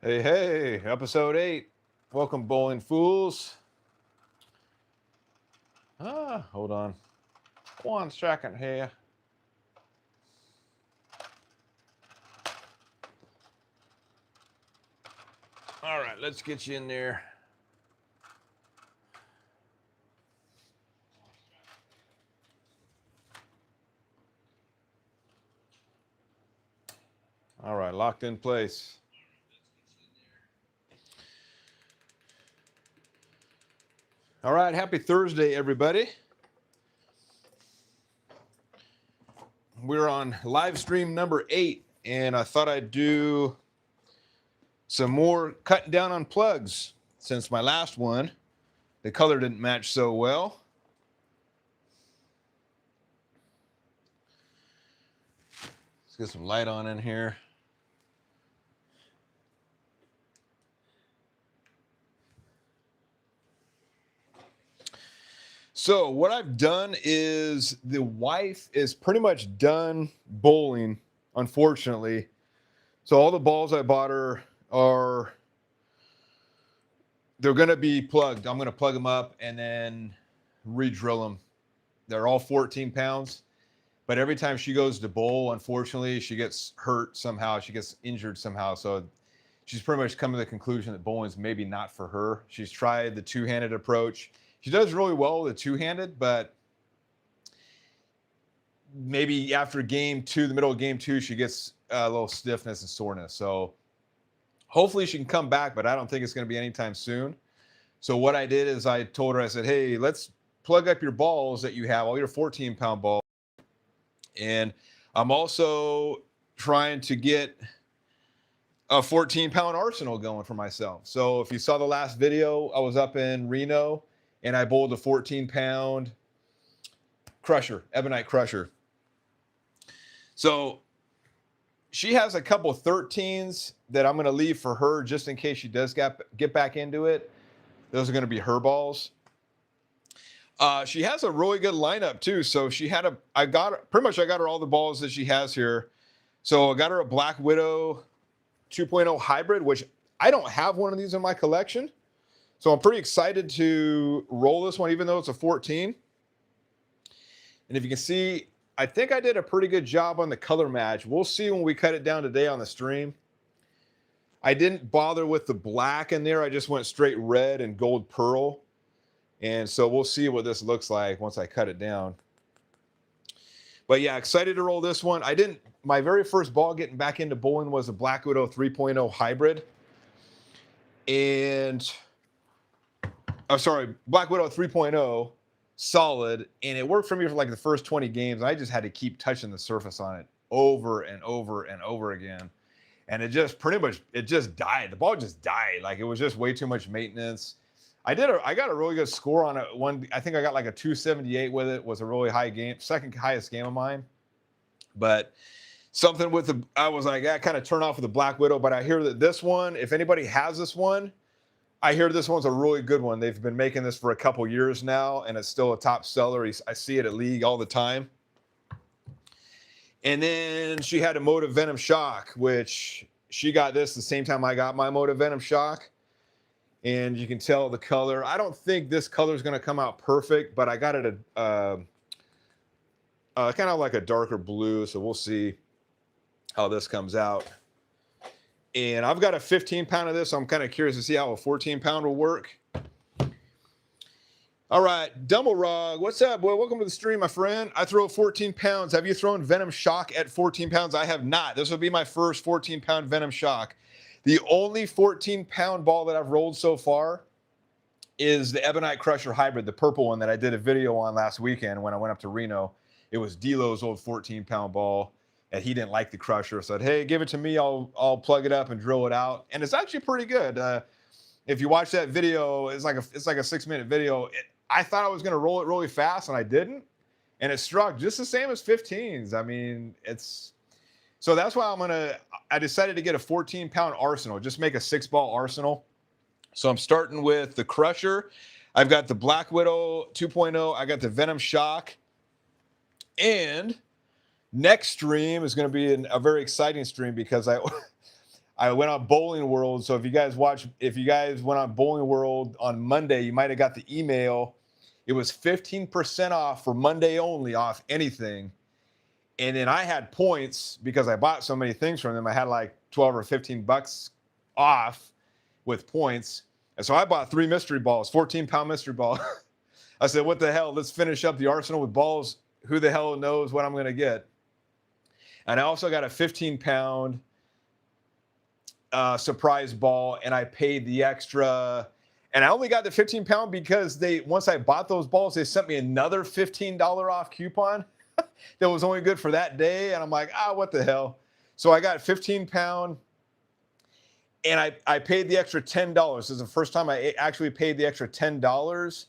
Hey, hey, episode 8. Welcome, bowling fools. Hold on. 1 second here. All right, let's get you in there. All right, locked in place. All right, happy Thursday, everybody. We're on live stream number 8, and I thought I'd do some more cutting down on plugs since my last one. The color didn't match so well. Let's get some light on in here. So what I've done is the wife is pretty much done bowling, unfortunately. So all the balls I bought her they're going to be plugged. I'm going to plug them up and then re-drill them. They're all 14 pounds. But every time she goes to bowl, unfortunately, she gets hurt somehow. She gets injured somehow. So she's pretty much come to the conclusion that bowling is maybe not for her. She's tried the two-handed approach. She does really well with the two-handed, but maybe after game 2, the middle of game 2, she gets a little stiffness and soreness. So hopefully she can come back, but I don't think it's going to be anytime soon. So what I did is I told her, I said, hey, let's plug up your balls that you have, all your 14-pound balls. And I'm also trying to get a 14-pound arsenal going for myself. So if you saw the last video, I was up in Reno and I bowled a 14-pound crusher, Ebonite crusher. So she has a couple 13s that I'm going to leave for her just in case she does get back into it. Those are going to be her balls. She has a really good lineup too. So I got her all the balls that she has here. So I got her a Black Widow 2.0 hybrid, which I don't have one of these in my collection. So I'm pretty excited to roll this one, even though it's a 14. And if you can see, I think I did a pretty good job on the color match. We'll see when we cut it down today on the stream. I didn't bother with the black in there. I just went straight red and gold pearl. And so we'll see what this looks like once I cut it down. But yeah, excited to roll this one. My very first ball getting back into bowling was a Black Widow 3.0 hybrid. And Black Widow 3.0 solid, and it worked for me for like the first 20 games. I just had to keep touching the surface on it over and over and over again, and it just died. The ball just died. Like, it was just way too much maintenance. I got a really good score on it. I think I got like a 278 with it. It was a really high game, second highest game of mine. But something with I was like, I kind of turn off with the Black Widow. But I hear that this one, if anybody has this one, I hear this one's a really good one. They've been making this for a couple years now, and it's still a top seller. I see it at League all the time. And then she had a Motive Venom Shock, which she got this the same time I got my Motive Venom Shock. And you can tell the color. I don't think this color is going to come out perfect, but I got it kind of like a darker blue, so we'll see how this comes out. And I've got a 15-pound of this, so I'm kind of curious to see how a 14-pound will work. All right, Dumble Rog, what's up, boy? Welcome to the stream, my friend. I throw 14 pounds. Have you thrown Venom Shock at 14 pounds? I have not. This will be my first 14-pound Venom Shock. The only 14-pound ball that I've rolled so far is the Ebonite Crusher Hybrid, the purple one that I did a video on last weekend when I went up to Reno. It was D'Lo's old 14-pound ball. And he didn't like the crusher. Said, hey, give it to me. I'll plug it up and drill it out. And it's actually pretty good. If you watch that video, it's like a 6-minute video. I thought I was going to roll it really fast, and I didn't. And it struck just the same as 15s. I mean, so that's why I decided to get a 14-pound arsenal. Just make a 6-ball arsenal. So I'm starting with the crusher. I've got the Black Widow 2.0. I got the Venom Shock. And next stream is going to be a very exciting stream because I went on Bowling World. So if you guys went on Bowling World on Monday, you might have got the email. It was 15% off for Monday only, off anything. And then I had points because I bought so many things from them. I had like 12 or 15 bucks off with points. And so I bought 3 mystery balls, 14-pound mystery ball. I said, what the hell? Let's finish up the arsenal with balls. Who the hell knows what I'm going to get? And I also got a 15-pound surprise ball, and I paid the extra. And I only got the 15-pound because once I bought those balls, they sent me another $15 off coupon that was only good for that day. And I'm like, what the hell? So I got 15-pound, and I paid the extra $10. This is the first time I actually paid the extra $10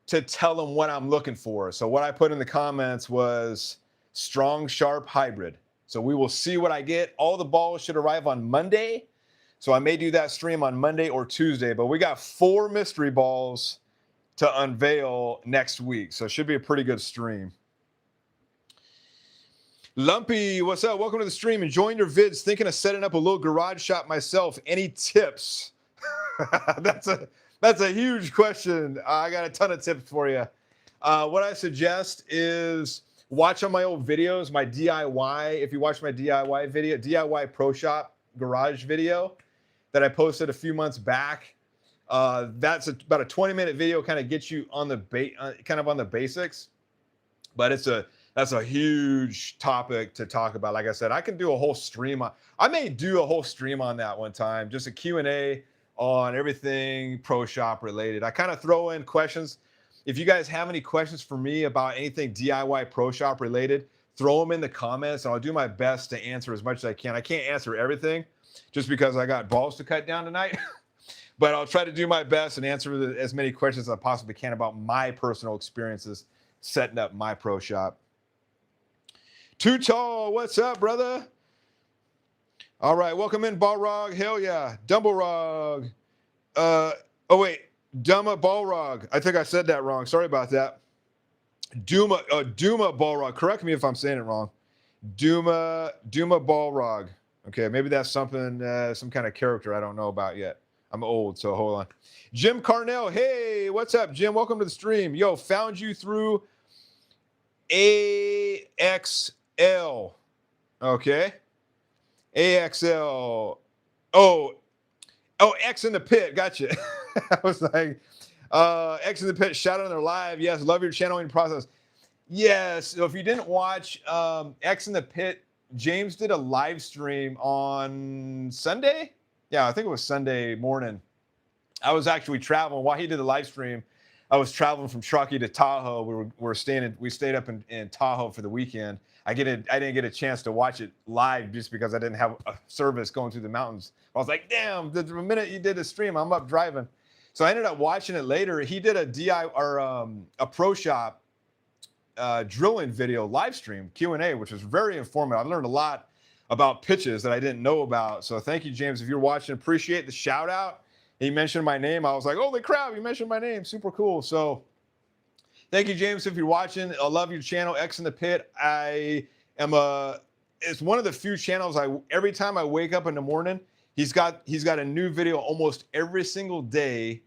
to tell them what I'm looking for. So what I put in the comments was strong, sharp hybrid. So we will see what I get. All the balls should arrive on Monday. So I may do that stream on Monday or Tuesday, but we got 4 mystery balls to unveil next week. So it should be a pretty good stream. Lumpy, what's up? Welcome to the stream. Enjoying your vids. Thinking of setting up a little garage shop myself. Any tips? That's a huge question. I got a ton of tips for you. What I suggest is watch on my old videos, my DIY. If you watch my DIY video, DIY Pro Shop garage video that I posted a few months back, that's about a 20-minute video. Kind of gets you on the on the basics, but that's a huge topic to talk about. Like I said, I can do a whole stream I may do a whole stream on that one time, just a Q&A on everything Pro Shop related. I kind of throw in questions. If you guys have any questions for me about anything DIY Pro Shop related, throw them in the comments, and I'll do my best to answer as much as I can. I can't answer everything just because I got balls to cut down tonight, but I'll try to do my best and answer as many questions as I possibly can about my personal experiences setting up my Pro Shop. Too Tall, what's up, brother? All right, welcome in, Balrog. Hell yeah. Dumblerog. Duma Balrog. I think I said that wrong. Sorry about that. Duma Balrog. Correct me if I'm saying it wrong. Duma Balrog. Okay, maybe that's something, some kind of character I don't know about yet. I'm old, so hold on. Jim Carnell. Hey, what's up, Jim? Welcome to the stream. Yo, found you through AXL. Okay. AXL. Oh, X in the Pit. Gotcha. I was like, X in the Pit, shout out on their live. Yes, love your channeling process. Yes. So if you didn't watch X in the Pit, James did a live stream on Sunday. Yeah, I think it was Sunday morning. I was actually traveling while he did the live stream. I was traveling from Truckee to Tahoe. We stayed up in Tahoe for the weekend. I didn't get a chance to watch it live just because I didn't have a service going through the mountains. I was like, damn, the minute you did the stream, I'm up driving. So I ended up watching it later. He did a Pro Shop drilling video live stream Q&A, which was very informative. I learned a lot about pitches that I didn't know about. So thank you, James. If you're watching, appreciate the shout out. He mentioned my name. I was like, holy crap, you mentioned my name. Super cool. So thank you, James. If you're watching, I love your channel, X in the Pit. It's one of the few channels every time I wake up in the morning, he's got a new video almost every single day.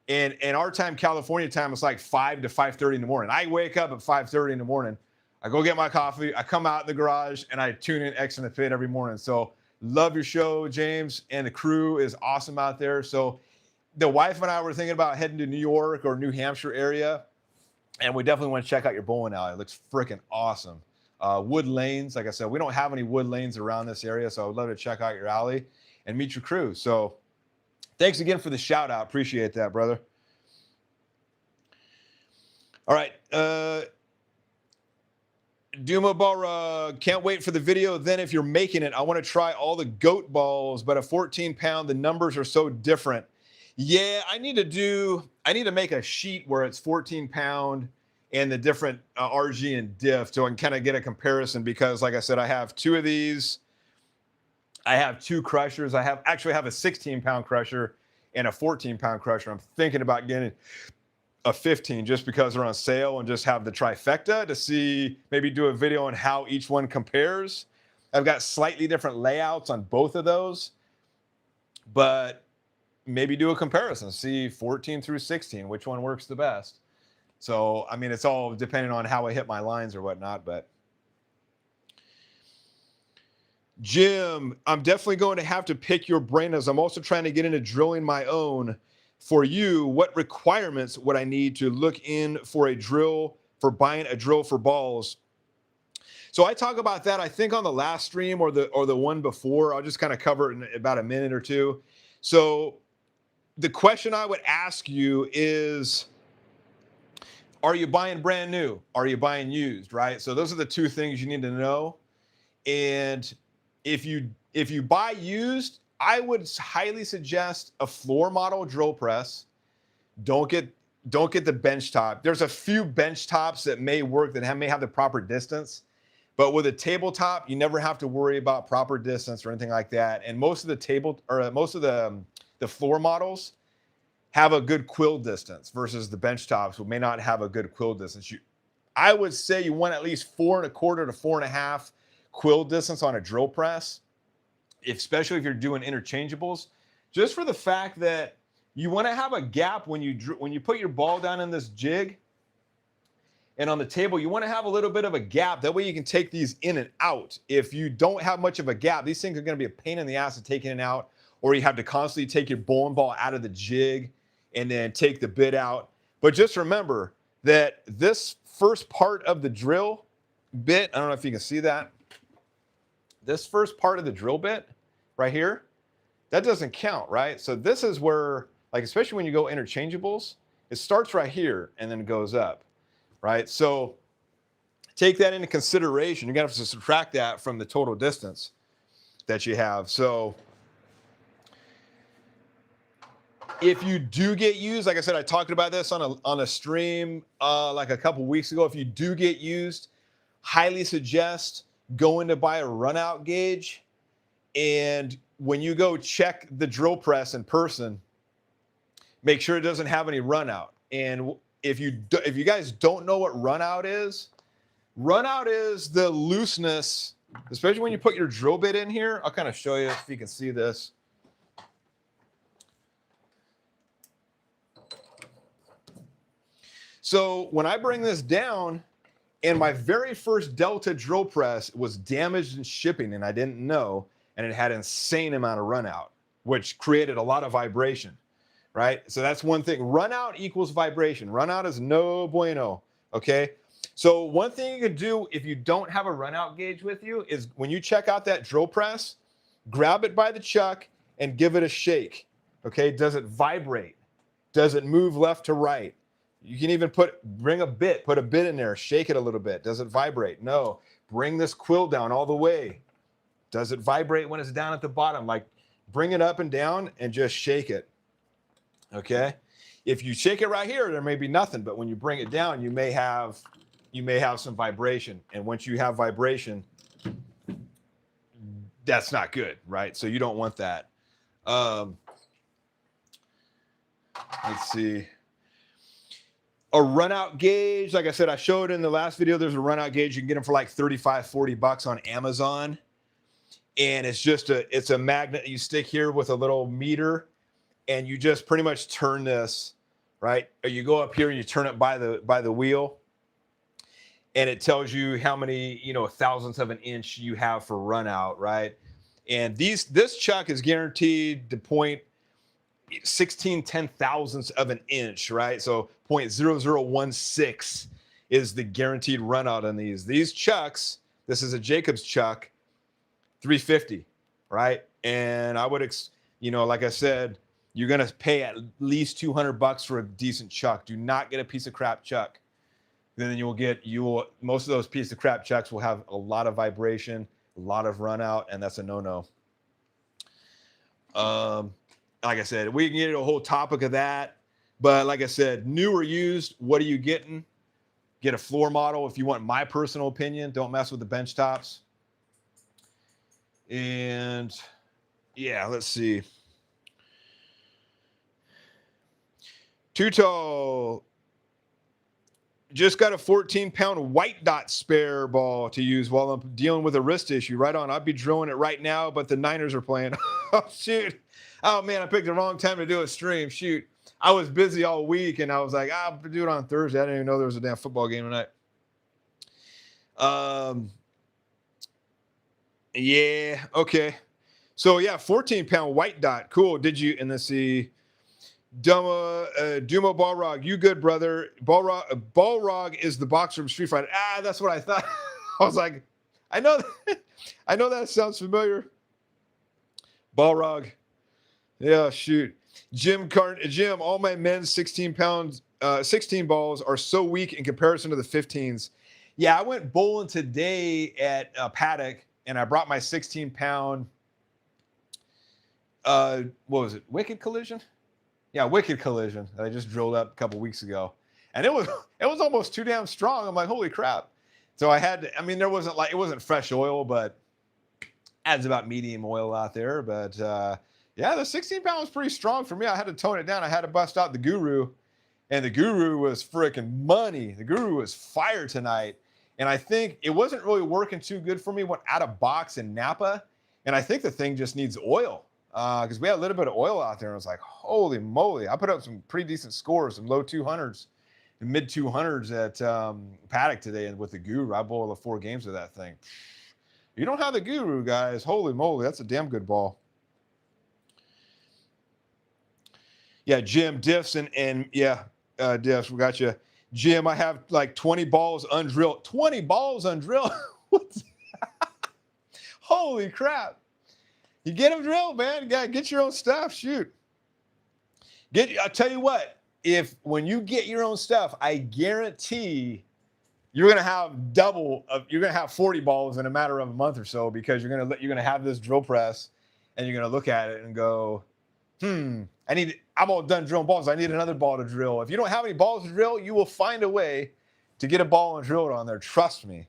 And in our time, California time, it's like 5 to 5:30 in the morning. I wake up at 5:30 in the morning. I go get my coffee. I come out in the garage and I tune in X in the Pit every morning. So love your show, James, and the crew is awesome out there. So the wife and I were thinking about heading to New York or New Hampshire area, and we definitely want to check out your bowling alley. It looks freaking awesome. Wood lanes, like I said, we don't have any wood lanes around this area, so I would love to check out your alley and meet your crew. So thanks again for the shout out. Appreciate that, brother. All right. Duma Balra, can't wait for the video. Then if you're making it, I want to try all the goat balls, but a 14-pound, the numbers are so different. Yeah, I need to make a sheet where it's 14-pound and the different RG and diff so I can kind of get a comparison because, like I said, I have 2 of these. I have 2 crushers. I actually have a 16-pound crusher and a 14-pound crusher. I'm thinking about getting a 15 just because they're on sale and just have the trifecta to see, maybe do a video on how each one compares. I've got slightly different layouts on both of those. but maybe do a comparison, see 14 through 16, which one works the best. So, I mean, it's all depending on how I hit my lines or whatnot, but Jim, I'm definitely going to have to pick your brain as I'm also trying to get into drilling my own. For you, what requirements would I need to look in for a drill, for buying a drill for balls? So I talk about that, I think, on the last stream or the one before. I'll just kind of cover it in about a minute or two. So the question I would ask you is, are you buying brand new? Are you buying used, right? So those are the two things you need to know. And if you buy used, I would highly suggest a floor model drill press. Don't get the bench top. There's a few bench tops that may work that may have the proper distance, but with a tabletop, you never have to worry about proper distance or anything like that. And most of the floor models have a good quill distance versus the bench tops who may not have a good quill distance. I would say you want at least 4.25 to 4.5 quill distance on a drill press, especially if you're doing interchangeables, just for the fact that you want to have a gap when you put your ball down in this jig and on the table, you want to have a little bit of a gap. That way you can take these in and out. If you don't have much of a gap, these things are going to be a pain in the ass to take in and out, or you have to constantly take your bowling ball out of the jig and then take the bit out. But just remember that this first part of the drill bit, I don't know if you can see that, this first part of the drill bit right here, that doesn't count, right? So this is where, like, especially when you go interchangeables, it starts right here and then goes up, right? So take that into consideration. You're gonna have to subtract that from the total distance that you have. So if you do get used, like I said, I talked about this on a stream like a couple weeks ago. If you do get used, highly suggest going to buy a run out gauge. And when you go check the drill press in person, make sure it doesn't have any run out. And if you guys don't know what run out is the looseness, especially when you put your drill bit in here. I'll kind of show you if you can see this. So when I bring this down, and my very first Delta drill press was damaged in shipping and I didn't know, and it had an insane amount of run out, which created a lot of vibration, right? So that's one thing. Run out equals vibration. Run out is no bueno, okay? So one thing you could do if you don't have a run out gauge with you is when you check out that drill press, grab it by the chuck and give it a shake, okay? Does it vibrate? Does it move left to right? You can even put a bit in there, shake it a little bit. Does it vibrate? No. Bring this quill down all the way. Does it vibrate when it's down at the bottom? Like, bring it up and down and just shake it. Okay. If you shake it right here, there may be nothing, but when you bring it down, you may have some vibration. And once you have vibration, that's not good, right? So you don't want that. Let's see. A run out gauge, like I said, I showed in the last video, there's a run out gauge. You can get them for like 35, 40 bucks on Amazon. And it's a magnet you stick here with a little meter, and you just pretty much turn this, right? Or you go up here and you turn it by the wheel, and it tells you how many, thousandths of an inch you have for run out, right? And this chuck is guaranteed to point 16/10,000ths of an inch, right? So 0.0016 is the guaranteed run out on these. These chucks, this is a Jacobs chuck, $350, right? And I would, like I said, you're gonna pay at least $200 for a decent chuck. Do not get a piece of crap chuck. Then most of those pieces of crap chucks will have a lot of vibration, a lot of run out, and that's a no-no. Like I said, we can get into a whole topic of that. But like I said, new or used, what are you getting? Get a floor model. If you want my personal opinion, don't mess with the bench tops. And yeah, let's see. Tuto, just got a 14-pound white dot spare ball to use while I'm dealing with a wrist issue. Right on. I'd be drilling it right now, but the Niners are playing. Oh, shoot. Oh, man, I picked the wrong time to do a stream. Shoot. I was busy all week, and I was like, I'll do it on Thursday. I didn't even know there was a damn football game tonight. Yeah, okay. So, yeah, 14-pound white dot. Cool. Did you, and let's see. Duma Balrog, you good, brother. Balrog is the boxer from Street Fighter. That's what I thought. I was like, I know that sounds familiar. Balrog. Yeah, shoot. Jim, all my men's 16 balls are so weak in comparison to the 15s. Yeah, I went bowling today at Paddock, and I brought my 16-pound, what was it, Wicked Collision? Yeah, Wicked Collision that I just drilled up a couple weeks ago. And it was almost too damn strong. I'm like, holy crap. So it wasn't fresh oil, but adds about medium oil out there. But yeah, the 16-pound was pretty strong for me. I had to tone it down. I had to bust out the Guru. And the Guru was freaking money. The Guru was fire tonight. And I think it wasn't really working too good for me. Went out of box in Napa. And I think the thing just needs oil. Because we had a little bit of oil out there. And I was like, holy moly. I put up some pretty decent scores, some low 200s and mid 200s at Paddock today. And with the Guru, I bowled 4 games of that thing. You don't have the Guru, guys. Holy moly. That's a damn good ball. Yeah, Jim, diffs and yeah, diffs. We got you. Jim, I have like 20 balls undrilled. 20 balls undrilled? Holy crap. You get them drilled, man. You got to get your own stuff. Shoot. I'll tell you what, when you get your own stuff, I guarantee you're going to have you're going to have 40 balls in a matter of a month or so, because you're going to have this drill press and you're going to look at it and go, I'm all done drilling balls. I need another ball to drill. If you don't have any balls to drill, you will find a way to get a ball and drill it on there. Trust me.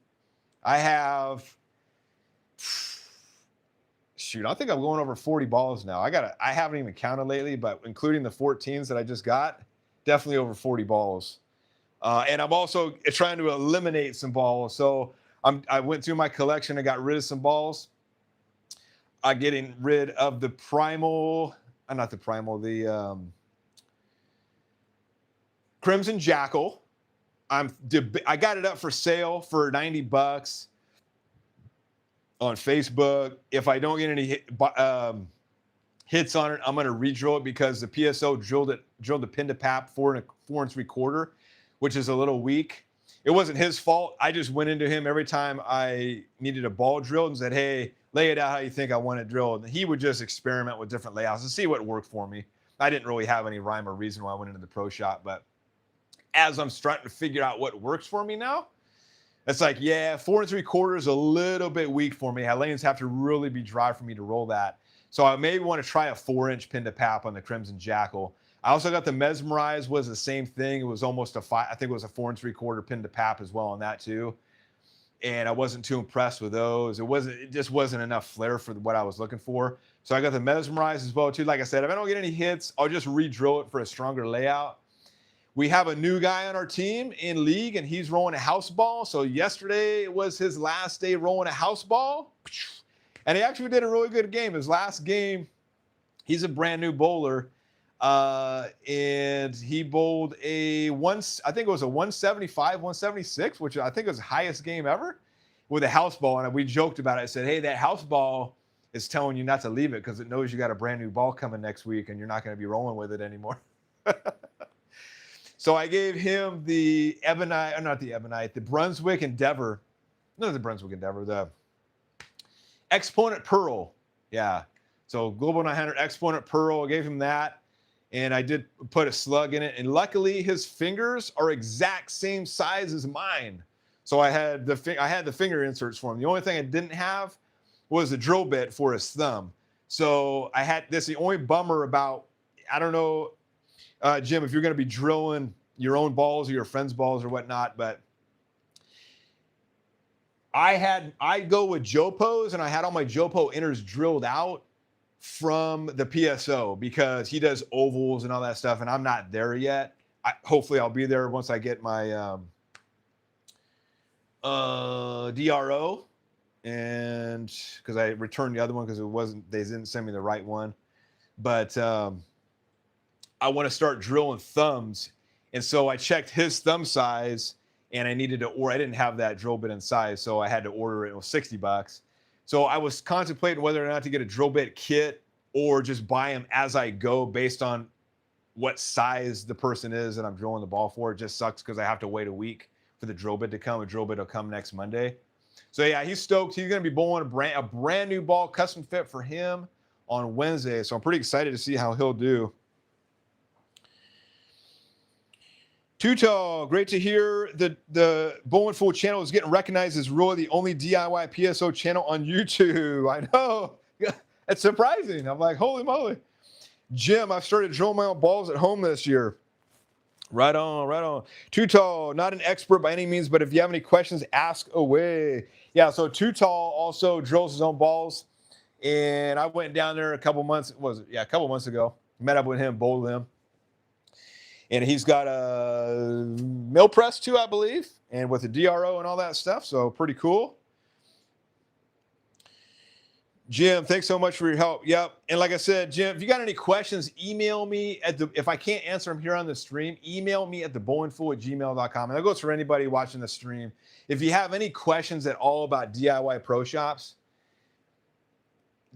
I think I'm going over 40 balls now. I haven't even counted lately, but including the 14s that I just got, definitely over 40 balls. And I'm also trying to eliminate some balls. So I went through my collection and got rid of some balls. I'm getting rid of the Crimson Jackal. I got it up for sale for $90 on Facebook. If I don't get any hits on it, I'm going to re-drill it, because the PSO drilled the pin to pap 4 3/4, which is a little weak. It wasn't his fault. I just went into him every time I needed a ball drilled and said, hey, lay it out how you think I want it drilled. And he would just experiment with different layouts and see what worked for me. I didn't really have any rhyme or reason why I went into the pro shop, but as I'm starting to figure out what works for me now, it's like, yeah, 4 3/4 is a little bit weak for me. Lanes have to really be dry for me to roll that. So I maybe want to try a 4-inch pin to pap on the Crimson Jackal. I also got the Mesmerize, was the same thing. It was almost I think it was a 4 3/4 pin to pap as well on that too. And I wasn't too impressed with those. It just wasn't enough flair for what I was looking for. So I got the Mesmerize as well too. Like I said, if I don't get any hits, I'll just re-drill it for a stronger layout. We have a new guy on our team in league, and he's rolling a house ball. So yesterday was his last day rolling a house ball. And he actually did a really good game. His last game, he's a brand new bowler. And he bowled I think it was a 175, 176, which I think was the highest game ever, with a house ball. And we joked about it. I said, hey, that house ball is telling you not to leave it, because it knows you got a brand new ball coming next week and you're not going to be rolling with it anymore. So I gave him the Brunswick Endeavor. No, the Brunswick Endeavor, the Exponent Pearl. Yeah. So Global 900 Exponent Pearl, I gave him that. And I did put a slug in it. And luckily his fingers are exact same size as mine. So I had the finger inserts for him. The only thing I didn't have was the drill bit for his thumb. So I had this, the only bummer about, I don't know, Jim, if you're going to be drilling your own balls or your friends' balls or whatnot, but I go with Jopos, and I had all my Jopo inners drilled out from the PSO, because he does ovals and all that stuff, and I'm not there yet. Hopefully I'll be there once I get my DRO, and because I returned the other one because they didn't send me the right one. But I want to start drilling thumbs, and so I checked his thumb size, and I needed to order. I didn't have that drill bit in size, so I had to order it. It was $60. So I was contemplating whether or not to get a drill bit kit or just buy them as I go based on what size the person is that I'm drilling the ball for. It just sucks because I have to wait a week for the drill bit to come. A drill bit will come next Monday. So yeah, he's stoked. He's going to be bowling a brand new ball, custom fit for him on Wednesday. So I'm pretty excited to see how he'll do. Tutal, great to hear the Bowling Fool channel is getting recognized as really the only DIY PSO channel on YouTube. I know. It's surprising. I'm like, holy moly. Jim, I've started drilling my own balls at home this year. Right on, right on. Tutal, not an expert by any means, but if you have any questions, ask away. Yeah, so Tutal also drills his own balls. And I went down there a couple months ago. Met up with him, bowled with him. And he's got a mill press too, I believe, and with the DRO and all that stuff. So pretty cool. Jim, thanks so much for your help. Yep. And like I said, Jim, if you got any questions, email me if I can't answer them here on the stream, email me at thebowlingfool@gmail.com. And that goes for anybody watching the stream. If you have any questions at all about DIY pro shops,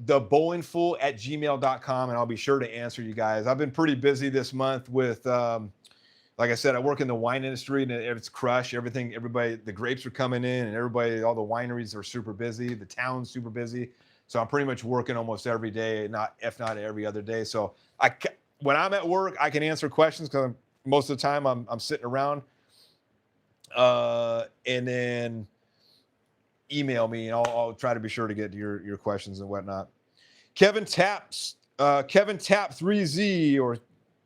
thebowlingfool@gmail.com, and I'll be sure to answer you guys. I've been pretty busy this month with, like I said, I work in the wine industry and it's crush. Everybody, the grapes are coming in and all the wineries are super busy. The town's super busy. So I'm pretty much working almost every day, if not every other day. So when I'm at work, I can answer questions because most of the time I'm sitting around. And then email me and I'll try to be sure to get to your questions and whatnot. Kevin Tap 3Z, or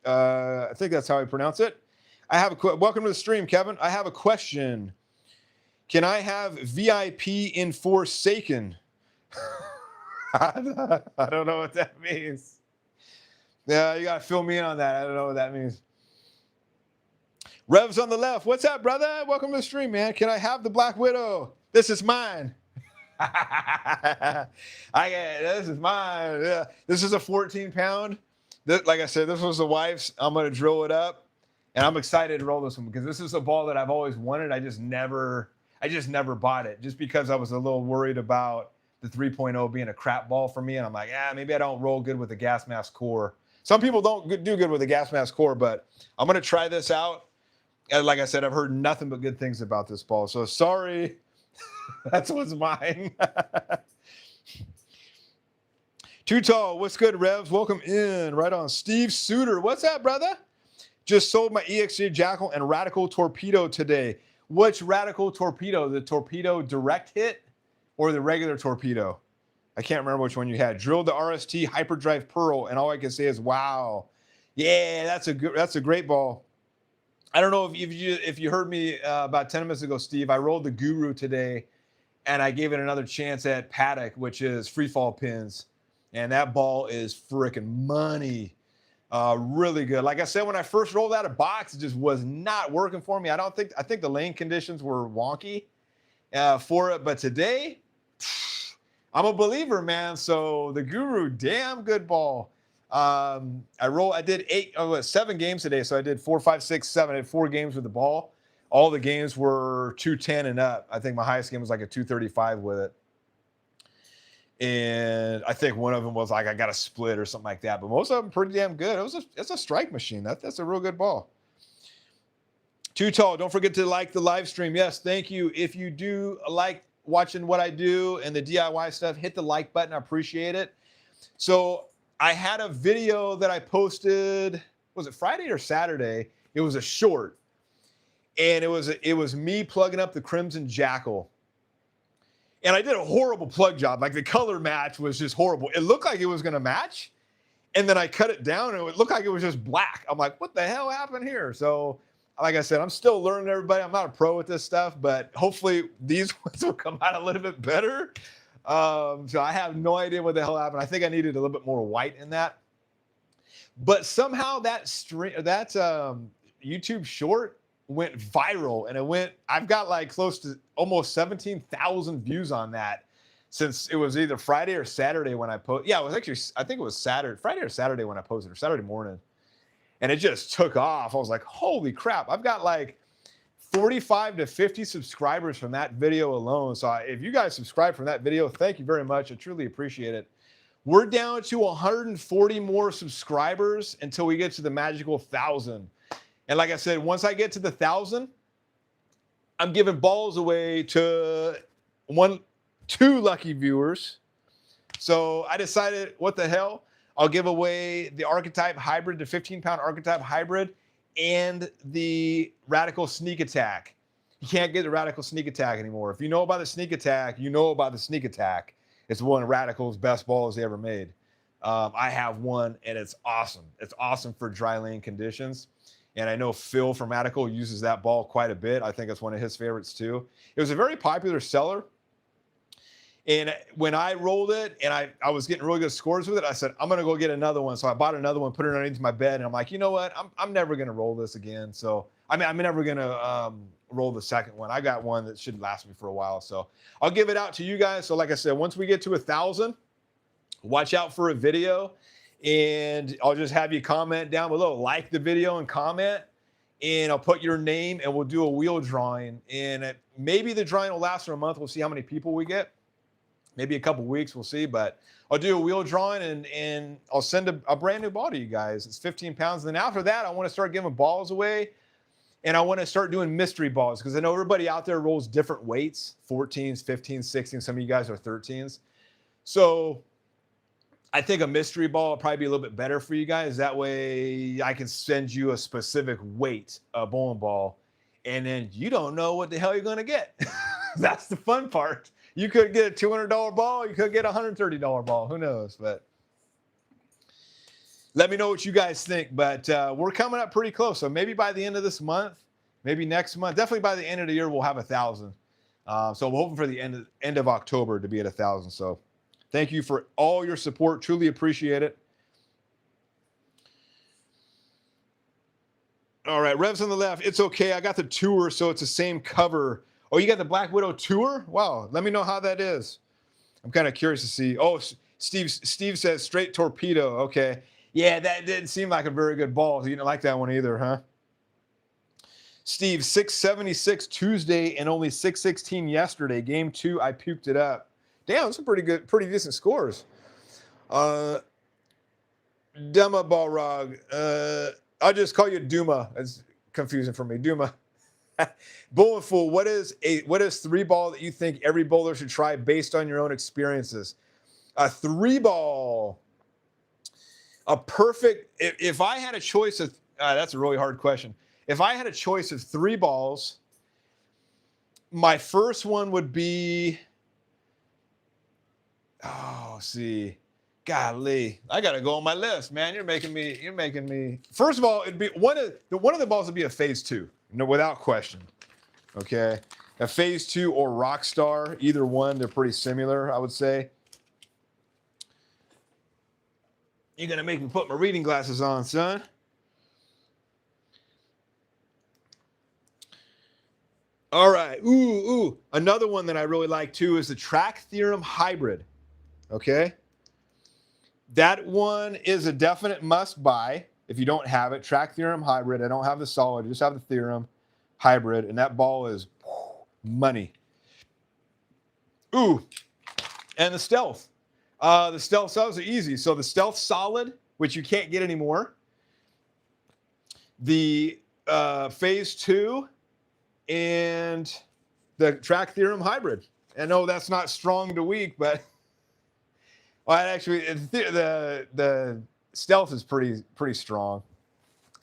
I think that's how I pronounce it. Welcome to the stream, Kevin. I have a question. Can I have VIP in Forsaken? I don't know what that means. Yeah, you gotta fill me in on that. I don't know what that means. Revs on the left. What's up, brother? Welcome to the stream, man. Can I have the Black Widow? This is mine. This is mine. Yeah. This is a 14-pound. Like I said, this was the wife's. I'm gonna drill it up, and I'm excited to roll this one because this is a ball that I've always wanted. I just never bought it just because I was a little worried about the 3.0 being a crap ball for me. And I'm like, maybe I don't roll good with the gas mask core. Some people don't do good with the gas mask core, but I'm going to try this out. And like I said, I've heard nothing but good things about this ball. So sorry, that's what's mine. Too Tall, what's good, Revs? Welcome in. Right on. Steve Suter, what's up, brother? Just sold my EXJ Jackal and Radical Torpedo today. Which Radical Torpedo? The Torpedo Direct Hit or the regular torpedo? I can't remember which one you had. Drilled the RST Hyperdrive Pearl, and all I can say is, wow. Yeah, that's a great ball. I don't know if you heard me about 10 minutes ago, Steve. I rolled the Guru today, and I gave it another chance at Paddock, which is free fall pins, and that ball is freaking money. Really good. Like I said, when I first rolled out of box, it just was not working for me. I think the lane conditions were wonky for it, but today, I'm a believer, man. So the Guru, damn good ball. I did 7 games today. So I did 4, 5, 6, 7. I had 4 games with the ball. All the games were 210 and up. I think my highest game was like a 235 with it. And I think one of them was like, I got a split or something like that. But most of them pretty damn good. It's a strike machine. That's a real good ball. Too Tall, don't forget to like the live stream. Yes, thank you. If you do like watching what I do and the DIY stuff, hit the like button. I appreciate it. So I had a video that I posted, was it Friday or Saturday? It was a short. And it was me plugging up the Crimson Jackal. And I did a horrible plug job. Like the color match was just horrible. It looked like it was going to match. And then I cut it down and it looked like it was just black. I'm like, what the hell happened here? So like I said, I'm still learning, everybody. I'm not a pro at this stuff, but hopefully these ones will come out a little bit better. So I have no idea what the hell happened. I think I needed a little bit more white in that. But somehow that YouTube short went viral, and I've got like close to almost 17,000 views on that since it was either Friday or Saturday when I posted. Yeah, it was actually, I think it was Friday or Saturday when I posted, or Saturday morning. And it just took off. I was like, holy crap. I've got like 45 to 50 subscribers from that video alone. So if you guys subscribe from that video, thank you very much. I truly appreciate it. We're down to 140 more subscribers until we get to the magical 1,000. And like I said, once I get to the 1,000, I'm giving balls away to two lucky viewers. So I decided, what the hell? I'll give away the Archetype Hybrid, the 15-pound Archetype Hybrid, and the Radical Sneak Attack. You can't get the Radical Sneak Attack anymore. If you know about the Sneak Attack, you know about the Sneak Attack. It's one of Radical's best balls they ever made. I have one, and it's awesome. It's awesome for dry lane conditions. And I know Phil from Radical uses that ball quite a bit. I think it's one of his favorites too. It was a very popular seller. And when I rolled it and I was getting really good scores with it, I said, I'm going to go get another one. So I bought another one, put it underneath my bed. And I'm like, you know what? I'm never going to roll this again. So, I'm never going to roll the second one. I got one that should last me for a while. So I'll give it out to you guys. So like I said, once we get to 1,000, watch out for a video. And I'll just have you comment down below, like the video and comment. And I'll put your name and we'll do a wheel drawing. And maybe the drawing will last for a month. We'll see how many people we get. Maybe a couple weeks, we'll see. But I'll do a wheel drawing and I'll send a brand new ball to you guys. It's 15 pounds. And then after that, I want to start giving balls away. And I want to start doing mystery balls because I know everybody out there rolls different weights, 14s, 15s, 16s. Some of you guys are 13s. So I think a mystery ball will probably be a little bit better for you guys. That way I can send you a specific weight, a bowling ball, and then you don't know what the hell you're going to get. That's the fun part. You could get a $200 ball. You could get a $130 ball. Who knows? But let me know what you guys think. But we're coming up pretty close. So maybe by the end of this month, maybe next month, definitely by the end of the year, we'll have 1,000. So we're hoping for the end of October to be at 1,000. So thank you for all your support. Truly appreciate it. All right, Revs on the left. It's okay. I got the tour, so it's the same cover. Oh, you got the Black Widow tour? Wow. Let me know how that is. I'm kind of curious to see. Oh, Steve says straight torpedo. Okay. Yeah, that didn't seem like a very good ball. You didn't like that one either, huh? Steve, 676 Tuesday and only 616 yesterday. Game 2, I puked it up. Damn, that's some pretty decent scores. Duma Balrog. I'll just call you Duma. It's confusing for me. Duma. Bowling Fool, what is 3-ball that you think every bowler should try based on your own experiences? A 3-ball. A perfect, if I had a choice of, that's a really hard question. If I had a choice of 3 balls, my first one would be, golly, I got to go on my list, man. You're making me, first of all, it'd be one of the balls would be a phase 2. No, without question. Okay. A phase 2 or Rockstar, either one, they're pretty similar, I would say. You're going to make me put my reading glasses on, son. All right. Ooh. Another one that I really like too is the Track Theorem Hybrid. Okay. That one is a definite must buy. If you don't have it, Track Theorem Hybrid. I don't have the solid, I just have the Theorem Hybrid, and that ball is money. Ooh, and the Stealth. The Stealth cells are easy. So the Stealth Solid, which you can't get anymore. The Phase 2 and the Track Theorem Hybrid. I know that's not strong to weak, but well, actually, the Stealth is pretty strong.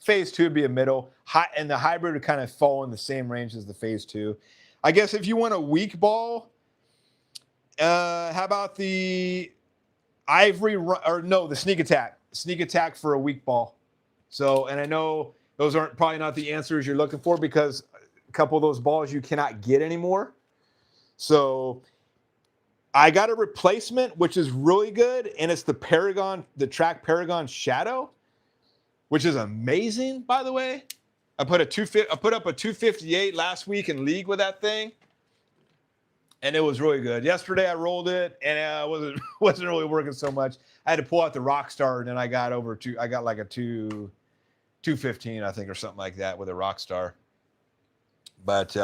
Phase 2 would be a middle, and the Hybrid would kind of fall in the same range as the Phase 2. I guess if you want a weak ball, how about the the Sneak Attack? Sneak Attack for a weak ball. So, and I know those aren't probably not the answers you're looking for because a couple of those balls you cannot get anymore. So I got a replacement, which is really good, and it's the Track Paragon Shadow, which is amazing, by the way. I put up a 258 last week in league with that thing, and it was really good. Yesterday I rolled it, and it wasn't really working so much. I had to pull out the Rockstar, and then I got like a 215, I think, or something like that with a Rockstar. But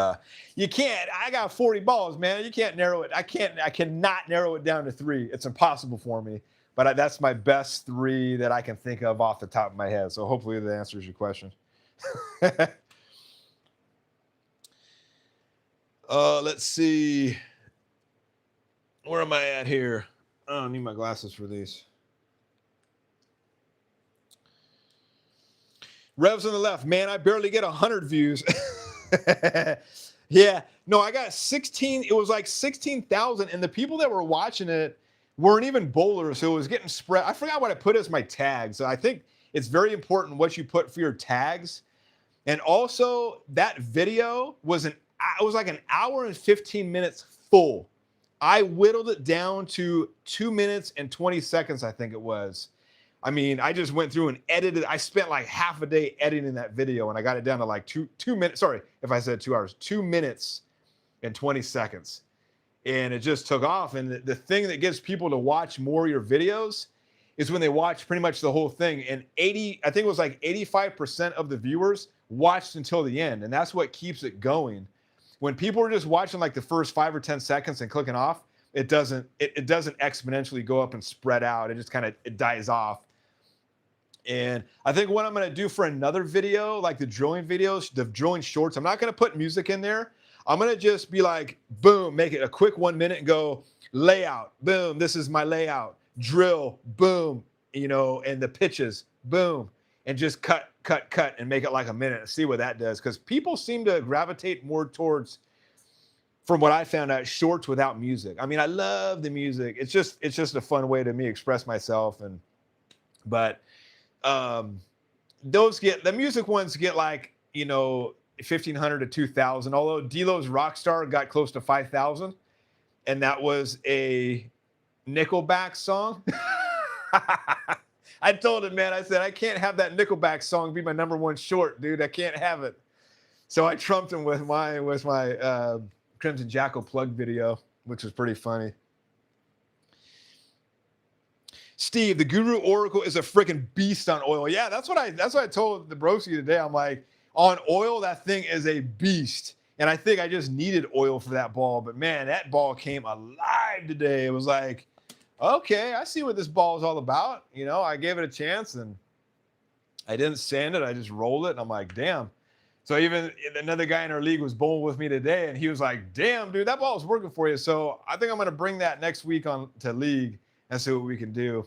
you can't. I got 40 balls, man. You can't narrow it. I cannot narrow it down to 3. It's impossible for me. But that's my best 3 that I can think of off the top of my head. So hopefully that answers your question. Let's see. Where am I at here? I don't need my glasses for these. Revs on the left, man. I barely get 100 views. Yeah, no, I got 16. It was like 16,000, and the people that were watching it weren't even bowlers, so it was getting spread. I forgot what I put as my tags. So I think it's very important what you put for your tags. And also, that video was like an hour and 15 minutes full. I whittled it down to 2 minutes and 20 seconds, I think it was. I mean, I just went through and edited. I spent like half a day editing that video, and I got it down to like 2 minutes. Sorry if I said 2 hours. 2 minutes and 20 seconds. And it just took off. And the thing that gets people to watch more of your videos is when they watch pretty much the whole thing. And I think it was like 85% of the viewers watched until the end. And that's what keeps it going. When people are just watching like the first 5 or 10 seconds and clicking off, it doesn't exponentially go up and spread out. It just it dies off. And I think what I'm going to do for another video, like the drilling videos, the drilling shorts, I'm not going to put music in there. I'm going to just be like, boom, make it a quick 1 minute and go layout, boom, this is my layout, drill, boom, and the pitches, boom, and just cut, and make it like a minute and see what that does. Because people seem to gravitate more towards, from what I found out, shorts without music. I mean, I love the music. It's just a fun way to me express myself. But the music ones get like, 1,500 to 2,000, although D-Lo's Rockstar got close to 5,000, and that was a Nickelback song. I told him, man, I said, I can't have that Nickelback song be my #1 short, dude. I can't have it. So I trumped him with my Crimson Jackal plug video, which was pretty funny. Steve, the Guru Oracle is a freaking beast on oil. Yeah, that's what I told the broski today. I'm like, on oil, that thing is a beast. And I think I just needed oil for that ball. But man, that ball came alive today. It was like, okay, I see what this ball is all about. I gave it a chance, and I didn't sand it. I just rolled it. And I'm like, damn. So even another guy in our league was bowling with me today, and he was like, damn, dude, that ball is working for you. So I think I'm going to bring that next week on to league and see what we can do.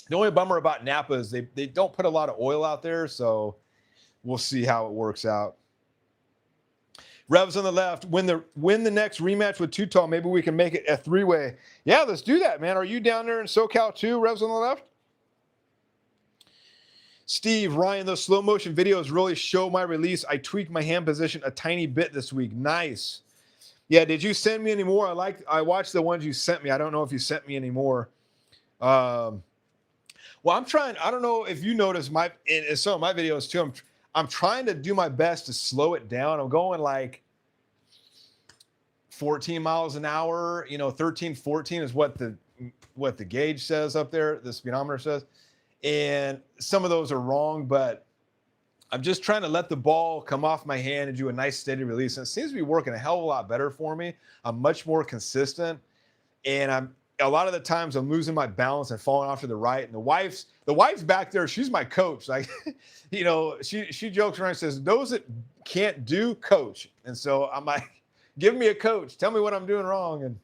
The only bummer about Napa is they don't put a lot of oil out there, so we'll see how it works out. Revs on the left, win the next rematch with Too Tall. Maybe we can make it a 3-way. Yeah, let's do that, man. Are you down there in SoCal too, Revs on the left? Steve, Ryan, those slow motion videos really show my release. I tweaked my hand position a tiny bit this week. Nice. Yeah, did you send me any more? I watched the ones you sent me. I don't know if you sent me any more. Well, I'm trying. I don't know if you noticed in some of my videos too. I'm trying to do my best to slow it down. I'm going like 14 miles an hour. 13, 14 is what the gauge says up there. The speedometer says, and some of those are wrong. But I'm just trying to let the ball come off my hand and do a nice steady release. And it seems to be working a hell of a lot better for me. I'm much more consistent, and a lot of the times I'm losing my balance and falling off to the right. And the wife's back there. She's my coach. Like, she jokes around and says, those that can't do, coach. And so I'm like, give me a coach. Tell me what I'm doing wrong. And